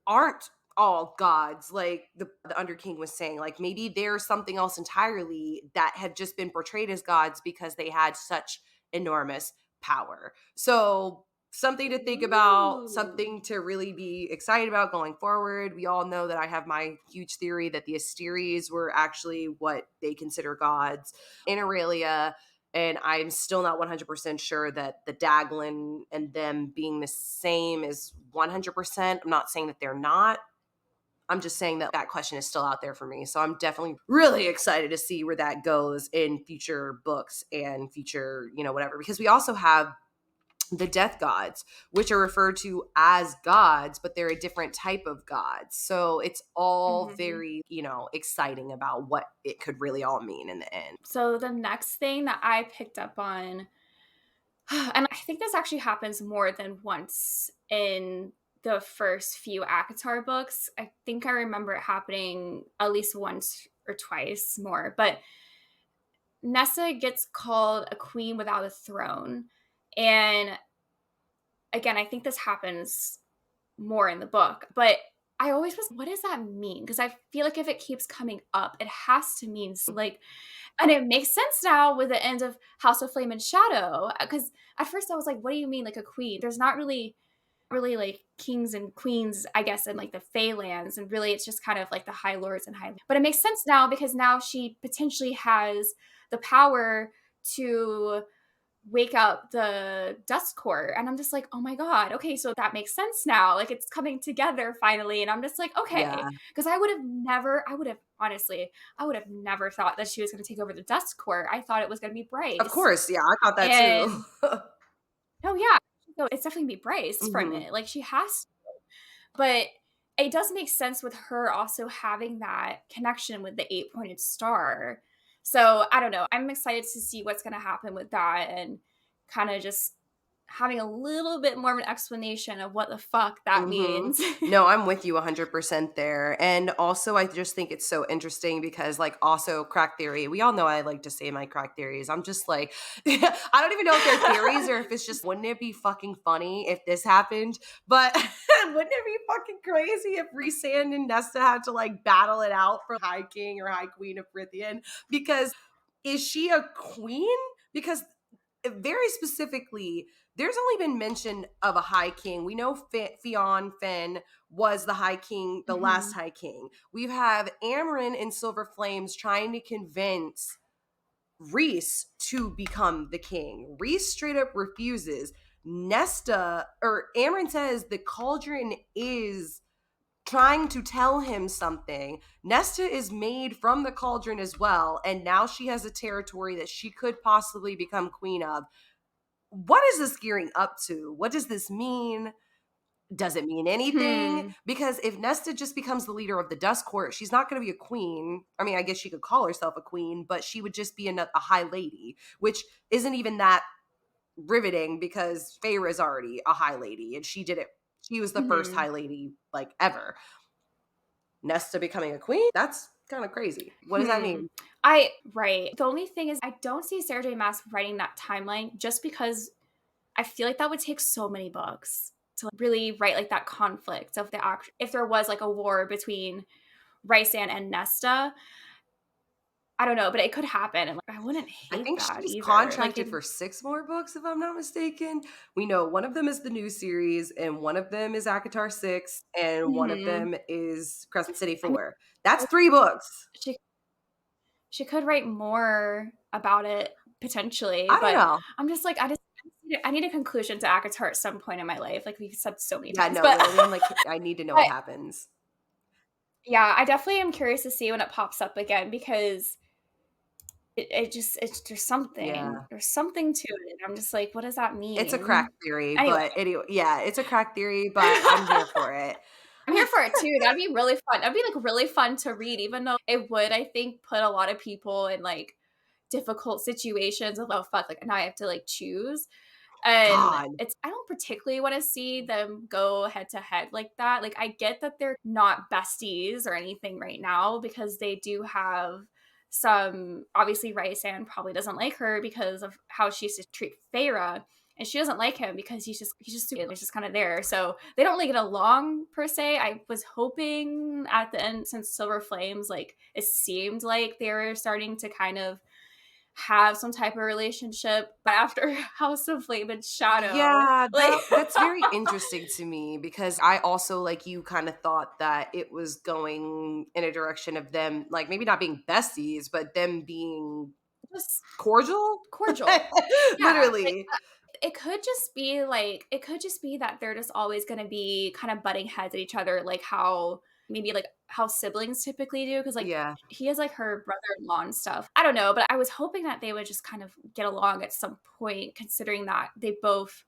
aren't all gods, like the Underking was saying. Like maybe there's something else entirely that have just been portrayed as gods because they had such enormous power. So something to think about, Ooh. something to really be excited about going forward. We all know that I have my huge theory that the Asteries were actually what they consider gods in Aurelia, and I'm still not 100% sure that the Daglin and them being the same is 100%. I'm not saying that they're not. I'm just saying that that question is still out there for me. So I'm definitely really excited to see where that goes in future books and future, whatever. Because we also have the death gods, which are referred to as gods, but they're a different type of gods. So it's all Mhm. very, exciting about what it could really all mean in the end. So the next thing that I picked up on, and I think this actually happens more than once in the first few ACOTAR books. I think I remember it happening at least once or twice more, but Nessa gets called a queen without a throne. And again, I think this happens more in the book, but I always was, what does that mean? Because I feel like if it keeps coming up, it has to mean like, and it makes sense now with the end of House of Flame and Shadow. Because at first I was like, what do you mean like a queen? There's not really like kings and queens, I guess, in like the Fey lands, and really it's just kind of like the High Lords and High. But it makes sense now because now she potentially has the power to wake up the Dust Court, and I'm just like, oh my god, okay, so that makes sense now. Like it's coming together finally, and I'm just like, okay, Yeah. because I would have honestly, I would have never thought that she was going to take over the Dust Court. I thought it was going to be Of Bryce, course, yeah, I thought that too. and oh yeah, no, it's definitely gonna be Bryce from Mhm. it. Like she has, but it does make sense with her also having that connection with the 8-pointed star. So I don't know. I'm excited to see what's going to happen with that. And kind of just having a little bit more of an explanation of what the fuck that Mhm. means. No, I'm with you 100% there, and also I just think it's so interesting because, like, also crack theory, we all know I like to say my crack theories. I'm just like I don't even know if they're theories or if it's just wouldn't it be fucking funny if this happened? But wouldn't it be fucking crazy if Rhysand and Nesta had to, like, battle it out for High King or High Queen of Prythian? Because is she a queen? Because very specifically, there's only been mention of a high king. We know Fionn Fenn was the high king, the last Mhm. high king. We have Amryn in Silver Flames trying to convince Rhys to become the king. Rhys straight up refuses. Nesta or Amryn says the cauldron is trying to tell him something. Nesta is made from the cauldron as well, and now she has a territory that she could possibly become queen of. What is this gearing up to? What does this mean? Does it mean anything? Hmm. Because if Nesta just becomes the leader of the Dust Court, she's not going to be a queen. I mean, I guess she could call herself a queen, but she would just be a high lady, which isn't even that riveting because Feyre's already a high lady and she did it. She was the first Mhm. high lady like ever. Nesta becoming a queen? That's kind of crazy. What does that Hmm. mean? I right. The only thing is I don't see Sarah J. Maas writing that timeline just because I feel like that would take so many books to really write like that conflict of if there was like a war between Rysand and Nesta. I don't know, but it could happen, and like I wouldn't I hate think that she's either. Like contracted for 6 more books, if I'm not mistaken. We know one of them is the new series, and one of them is ACOTAR 6, and one of Mhm. them is Crescent City I mean, 4. That's 3 books. she she could write more about it potentially, I don't but know. I'm just like I need a conclusion to ACOTAR at some point in my life. Like we've said so many Yeah, times, no, but literally, I'm like, I need to know what but happens. yeah, I definitely am curious to see when it pops up again because it just it's Yeah. there's something to it. I'm just like, what does that It's a crack mean? theory, Anyway, but anyway, yeah, it's a crack theory, but I'm here for it. I'm here for it too. That'd be really fun. That'd be like really fun to read, even though it would, I think, put a lot of people in like difficult situations of oh fuck, like now I have to like choose. And God. it's I don't particularly want to see them go head to head like that. Like I get that they're not besties or anything right now because they do have some obviously Raisan probably doesn't like her because of how she used to treat Feyre. And she doesn't like him because he's just stupid. He's just kind of there. So they don't really get along per se. I was hoping at the end since Silver Flames, like it seemed like they were starting to kind of have some type of relationship. But after House of Flame and Shadow, Yeah, like that's very interesting to me because I also, like you, kind of thought that it was going in a direction of them, like, maybe not being besties, but them being just cordial? cordial. Yeah, like Literally. it could just be like it could just be that they're just always going to be kind of butting heads at each other like how maybe like how siblings typically do because like Yeah. he is like her brother-in-law and stuff. I don't know, but I was hoping that they would just kind of get along at some point considering that they both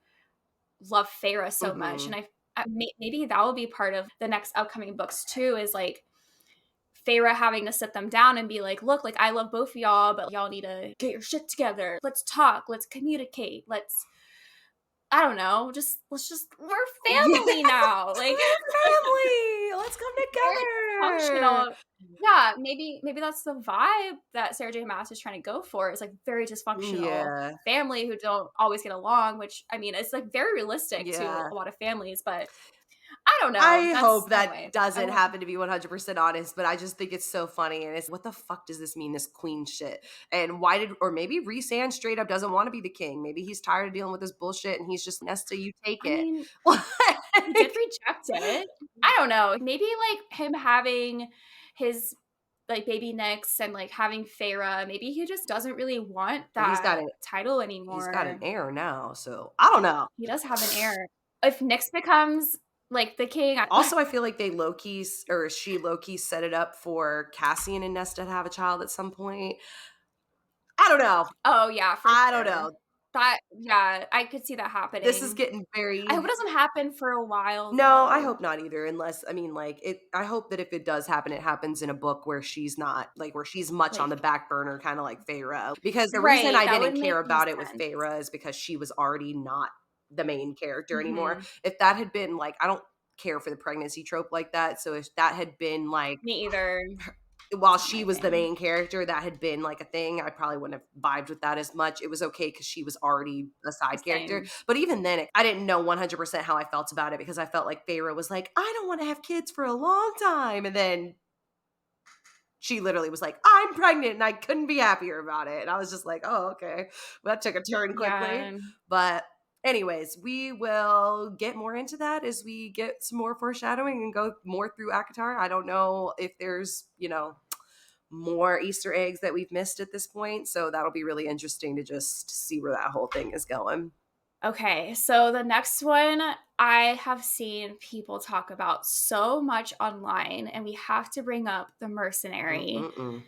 love Feyre so much and Mhm. maybe that will be part of the next upcoming books too is like Feyre having to sit them down and be like, look, like I love both of y'all, but y'all need to get your shit together. Let's talk. Let's communicate. I don't know, we're Yeah, family now. Like we're family. Let's come very together. dysfunctional. Yeah, maybe that's the vibe that Sarah J. Maas is trying to go for. It's like very dysfunctional Yeah. family who don't always get along, which I mean, it's like very realistic to Yeah. a lot of families, but I don't know. I That's hope that anyway. I doesn't won't. happen, to be 100% honest, but I just think it's so funny, and it's what the fuck does this mean, this queen shit? And why did or maybe Rhysand straight up doesn't wanna be the king. Maybe he's tired of dealing with this bullshit, and he's just, "Nesta, you take I it." mean, he did Like reject it. I don't know. Maybe like him having his like baby Nyx and like having Feyre, maybe he just doesn't really want But that title he's got an anymore. heir now, so I don't know. He does have an heir. If Nyx becomes like the king, Also, I feel like they low key or she low key set it up for Cassian and Nesta to have a child at some point. I don't know. oh yeah, for I don't sure. know. That yeah, I could see that This is happening. getting I hope very it doesn't happen for a while, No, I though. hope not either, unless I mean, like, I hope that if it does happen, it happens in a book where she's not like, where she's much on the Like back burner, kinda like Feyre, because the reason right, I that would didn't make care more about it with sense. Feyre is because she was already not the main character anymore. Mhm. If that had been, like, I don't care for the pregnancy trope like that, so if that had been, like, Me either. while It's not she my was the thing. main character, that had been, like, a thing, I probably wouldn't have vibed with that as much. It was okay because she was already a side character, Same. but even then, I didn't know 100% how I felt about it because I felt like Feyre was like, "I don't wanna have kids for a long time," and then she literally was like, "I'm pregnant," and I couldn't be happier about it, and I was just like, "Oh, okay." Well, that took a turn quickly, Yeah. but anyways, we will get more into that as we get some more foreshadowing and go more through ACOTAR. I don't know if there's, more Easter eggs that we've missed at this point. So that'll be really interesting to just see where that whole thing is going. Okay, so the next one I have seen people talk about so much online, and we have to bring up The Mercenary. Mm-mm-mm.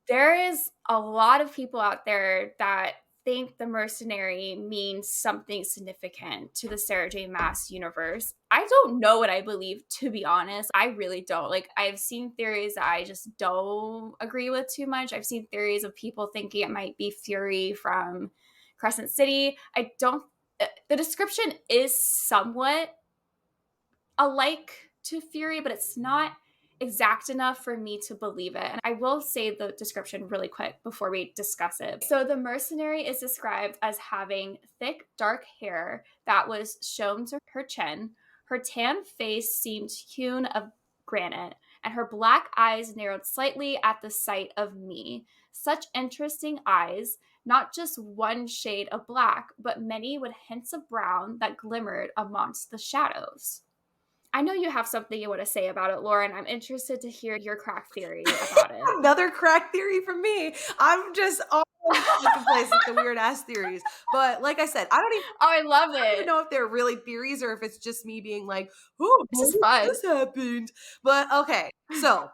There is a lot of people out there that think The Mercenary means something significant to the Sarah J. Maas universe. I don't know what I believe, to be honest. I really don't. Like, I've seen theories that I just don't agree with too much. I've seen theories of people thinking it might be Fury from Crescent City. I don't, the description is somewhat alike to Fury, but it's not exact enough for me to believe it. And I will say the description really quick before we discuss it. So, the mercenary is described as having thick, dark hair that was shown to her chin. Her tan face seemed hewn of granite, and her black eyes narrowed slightly at the sight of me. Such interesting eyes, not just one shade of black, but many with hints of brown that glimmered amongst the shadows. I know you have something you want to say about it, Lauren. I'm interested to hear your crack theory about it. Another crack theory from me. I'm just all over the fucking place with the weird ass theories. But like I said, Oh, I love I don't even it. know if they're really theories or if it's just me being like, oh, This is what if fun. this happened? But okay, so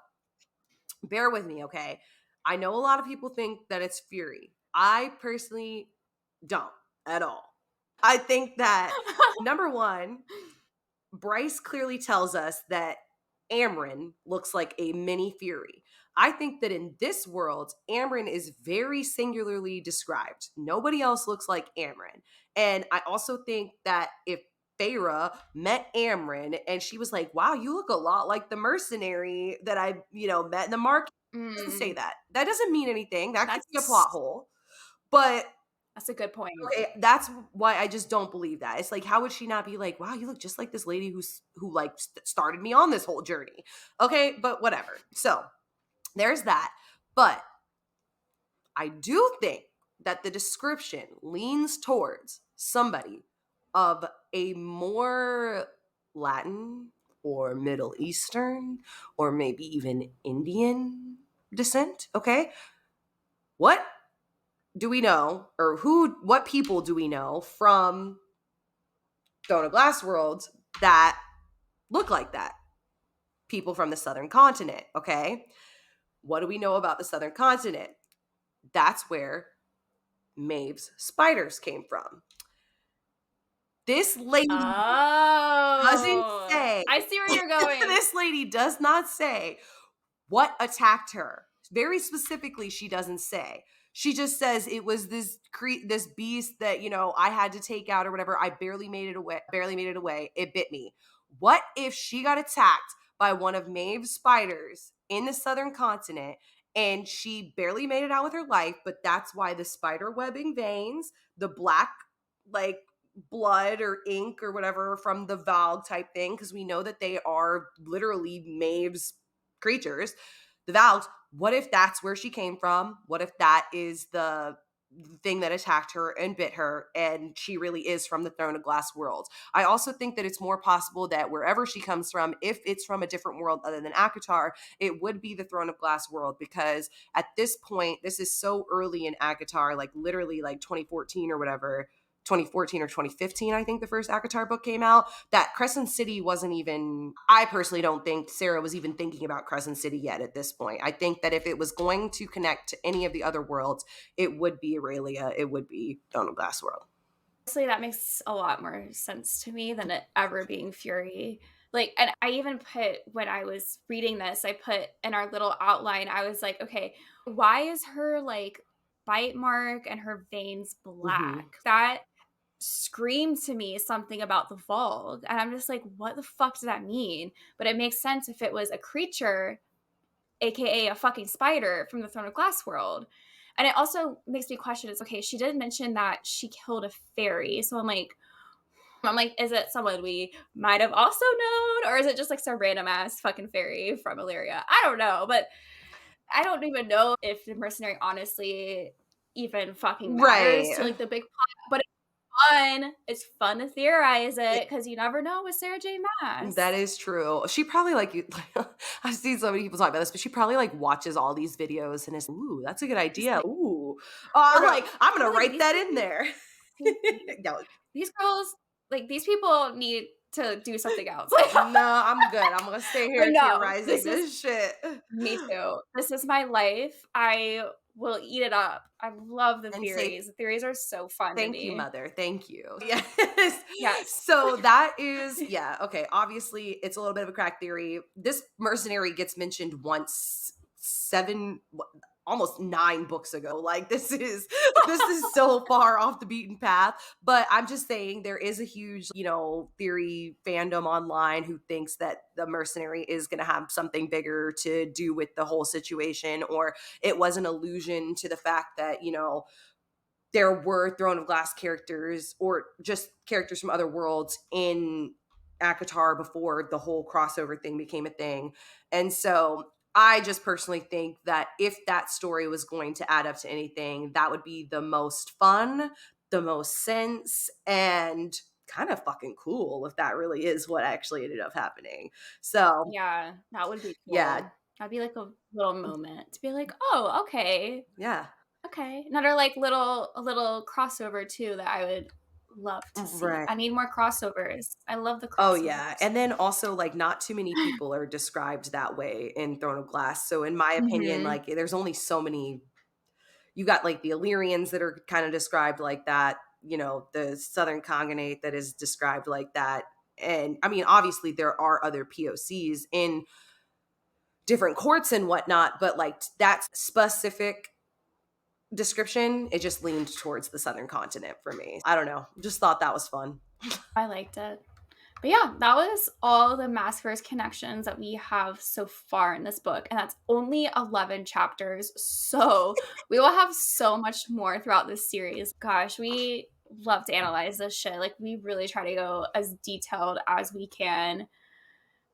bear with me, okay? I know a lot of people think that it's Fury. I personally don't at all. I think that number one, Bryce clearly tells us that Amryn looks like a mini Fury. I think that in this world, Amryn is very singularly described. Nobody else looks like Amryn. And I also think that if Feyre met Amryn and she was like, wow, you look a lot like the mercenary that I, met in the market. Doesn't say Mm, that. That doesn't mean anything. That could be a plot that's hole. But that's a good point. okay, that's why I just don't believe that. It's like, how would she not be like, "Wow, you look just like this lady who like started me on this whole journey." Okay, but whatever. So there's that. But I do think that the description leans towards somebody of a more Latin or Middle Eastern or maybe even Indian descent. Okay, what do we know, or what people do we know from Throne of Glass worlds that look like that? People from the southern continent, okay? What do we know about the southern continent? That's where Maeve's spiders came from. This lady doesn't Oh, say, I see where you're going. this lady does not say what attacked her. Very specifically, she doesn't say. She just says it was this beast that, I had to take out or whatever. I barely made it away. Barely made it away. It bit me. What if she got attacked by one of Maeve's spiders in the southern continent and she barely made it out with her life, but that's why the spider webbing veins, the black like blood or ink or whatever from the Valg type thing, because we know that they are literally Maeve's creatures, the Valves. What if that's where she came from? What if that is the thing that attacked her and bit her and she really is from the Throne of Glass world? I also think that it's more possible that wherever she comes from, if it's from a different world other than ACOTAR, it would be the Throne of Glass world, because at this point, this is so early in ACOTAR, like literally like 2014 or whatever, 2014 or 2015, I think the first ACOTAR book came out, that Crescent City wasn't even, I personally don't think Sarah was even thinking about Crescent City yet at this point. I think that if it was going to connect to any of the other worlds, it would be Aurelia, it would be Throne of Glass World. Honestly, that makes a lot more sense to me than it ever being Fury. Like, and I even put, when I was reading this, I put in our little outline, I was like, okay, why is her like bite mark and her veins Hmm. black? That screamed to me something about the Vogue. And I'm just like, what the fuck does that mean? But it makes sense if it was a creature, aka a fucking spider from the Throne of Glass world. And it also makes me question, it's okay, she did mention that she killed a fairy. So I'm like, is it someone we might have also known? Or is it just like some random ass fucking fairy from Illyria? I don't know. But I don't even know if the mercenary honestly even fucking matters to Right. like the big plot. But it's fun. It's fun to theorize it because you never know with Sarah J. That Maas. is true. She probably like I've seen so many people talk about this, but she probably like watches all these videos and is, ooh, that's a good Just idea. like, Ooh. or I'm no, like, I'm or gonna like write these that in girls, there. No, these girls, like these people need to do something else. no, I'm good. I'm gonna stay But here no, theorizing this is this shit. me too. This is my life. I will eat it up. I love the And say theories. The theories are so fun to thank you, me. mother. Thank you. Yes. Yes. So that is, yeah, okay. Obviously, it's a little bit of a crack theory. This mercenary gets mentioned once almost 9 books ago. Like this is so far off the beaten path. But I'm just saying there is a huge, theory fandom online who thinks that the mercenary is gonna have something bigger to do with the whole situation, or it was an allusion to the fact that, there were Throne of Glass characters or just characters from other worlds in ACOTAR before the whole crossover thing became a thing. And so I just personally think that if that story was going to add up to anything, that would be the most fun, the most sense, and kind of fucking cool if that really is what actually ended up happening. So, Yeah, that would be yeah, cool. That'd be like a little moment to be like, oh, okay. yeah, Okay. Another like a little crossover too that I would love to see. right. I need more crossovers. I love the Oh yeah, crossovers. and then also like not too many people are described that way in Throne of Glass. So in my opinion, Mhm. like there's only so many. You got like the Illyrians that are kind of described like that. The Southern Cognate that is described like that. And I mean, obviously there are other POCs in different courts and whatnot, but like that specific description, it just leaned towards the Southern continent for me. I don't know. Just thought that was fun. I liked it. But yeah, that was all the Massacre's connections that we have so far in this book. And that's only 11 chapters. So we will have so much more throughout this series. Gosh, we love to analyze this shit. Like, we really try to go as detailed as we can.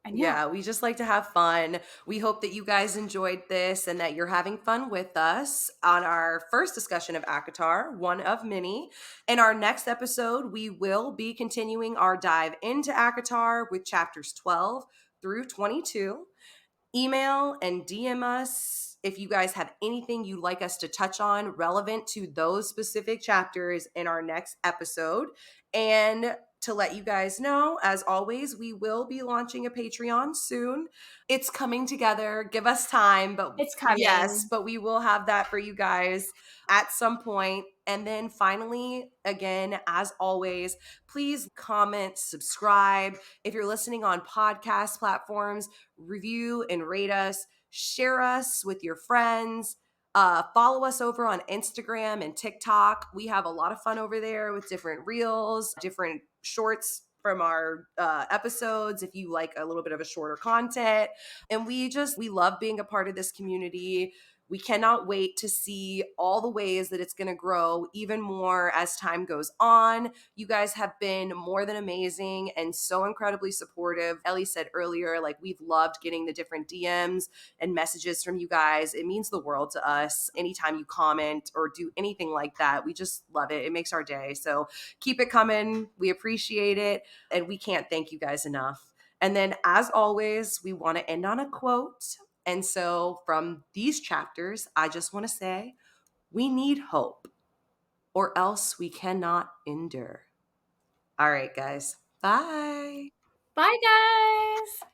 And yeah, Yeah, we just like to have fun. We hope that you guys enjoyed this and that you're having fun with us on our first discussion of ACOTAR, one of many. In our next episode, we will be continuing our dive into ACOTAR with chapters 12 through 22. Email and DM us if you guys have anything you'd like us to touch on relevant to those specific chapters in our next episode. And to let you guys know, as always, we will be launching a Patreon soon. It's coming together. Give us time, but it's yes, coming. but we will have that for you guys at some point. And then finally, again, as always, please comment, subscribe. If you're listening on podcast platforms, review and rate us, share us with your friends. Follow us over on Instagram and TikTok. We have a lot of fun over there with different reels, different shorts from our episodes if you like a little bit of a shorter content. And we love being a part of this community. We cannot wait to see all the ways that it's going to grow even more as time goes on. You guys have been more than amazing and so incredibly supportive. Ellie said earlier, like, we've loved getting the different DMs and messages from you guys. It means the world to us. Anytime you comment or do anything like that, we just love it. It makes our day. So keep it coming. We appreciate it. And we can't thank you guys enough. And then, as always, we want to end on a quote. And so, from these chapters, I just want to say we need hope. or else we cannot endure. All right, guys. Bye. Bye, guys.